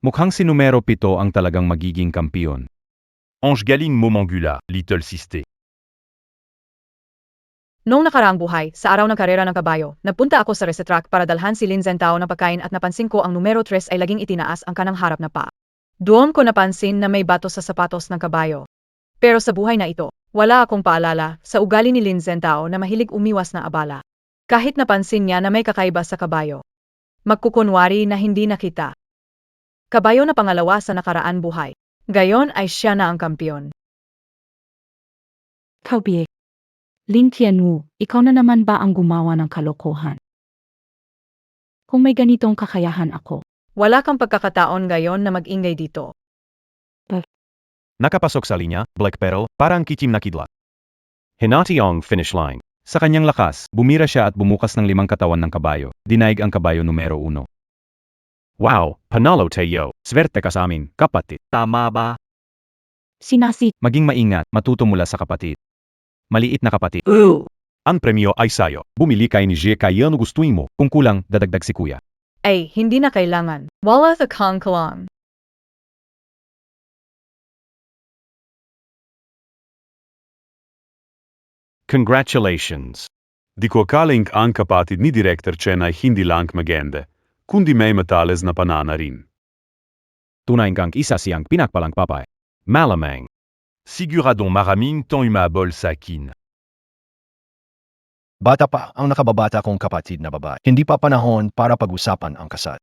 Mukhang si numero 7 ang talagang magiging kampiyon. Ange Galing Momangula, Little Siste. Noong nakaraang buhay, sa araw ng karera ng kabayo, nagpunta ako sa racetrack para dalhan si Lin Zhentao ng pagkain at napansin ko ang numero 3 ay laging itinaas ang kanang harap na paa. Doon ko napansin na may bato sa sapatos ng kabayo. Pero sa buhay na ito, wala akong paalala sa ugali ni Lin Zhentao na mahilig umiwas na abala. Kahit napansin niya na may kakaiba sa kabayo. Magkukunwari na hindi nakita. Kabayo na pangalawa sa nakaraan buhay. Gayon ay siya na ang kampiyon. Kaubie. Lin Qianwu, ikaw na naman ba ang gumawa ng kalokohan? Kung may ganitong kakayahan ako. Wala kang pagkakataon gayon na mag-ingay dito. Nakapasok sa linya, Black Pearl, parang kitim na kidlat. Hinati ang finish line. Sa kanyang lakas, bumira siya at bumukas ng 5 katawan ng kabayo. Dinaig ang kabayo numero 1. Wow, panalo tayo. Swerte ka sa amin, kapatid. Tama ba? Sinasit. Maging maingat, matuto mula sa kapatid. Maliit na kapatid. Ang premyo ay sayo. Bumili kay ni Jie kay ano gustuin mo. Kung kulang, dadagdag si kuya. Ay, hindi na kailangan. Wala the kang. Congratulations. Di ko akaling ang kapatid ni Director Chen ay hindi lang maganda, kundi may matales na panana rin. Tunay kang isa siyang pinakpalang papay. Malamang. Siguradong maraming tong umabol sa akin. Bata pa ang nakababata kong kapatid na babae. Hindi pa panahon para pag-usapan ang kasal.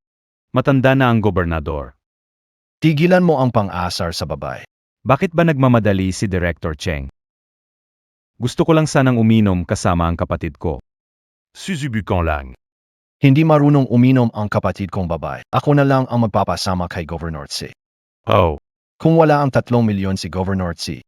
Matanda na ang gobernador. Tigilan mo ang pang-asar sa babae. Bakit ba nagmamadali si Director Cheng? Gusto ko lang sanang uminom kasama ang kapatid ko. Susubukan lang. Hindi marunong uminom ang kapatid kong babae. Ako na lang ang magpapasama kay Governor Tsi. Oh, Kung wala ang 3 milyon si Governor Tsi,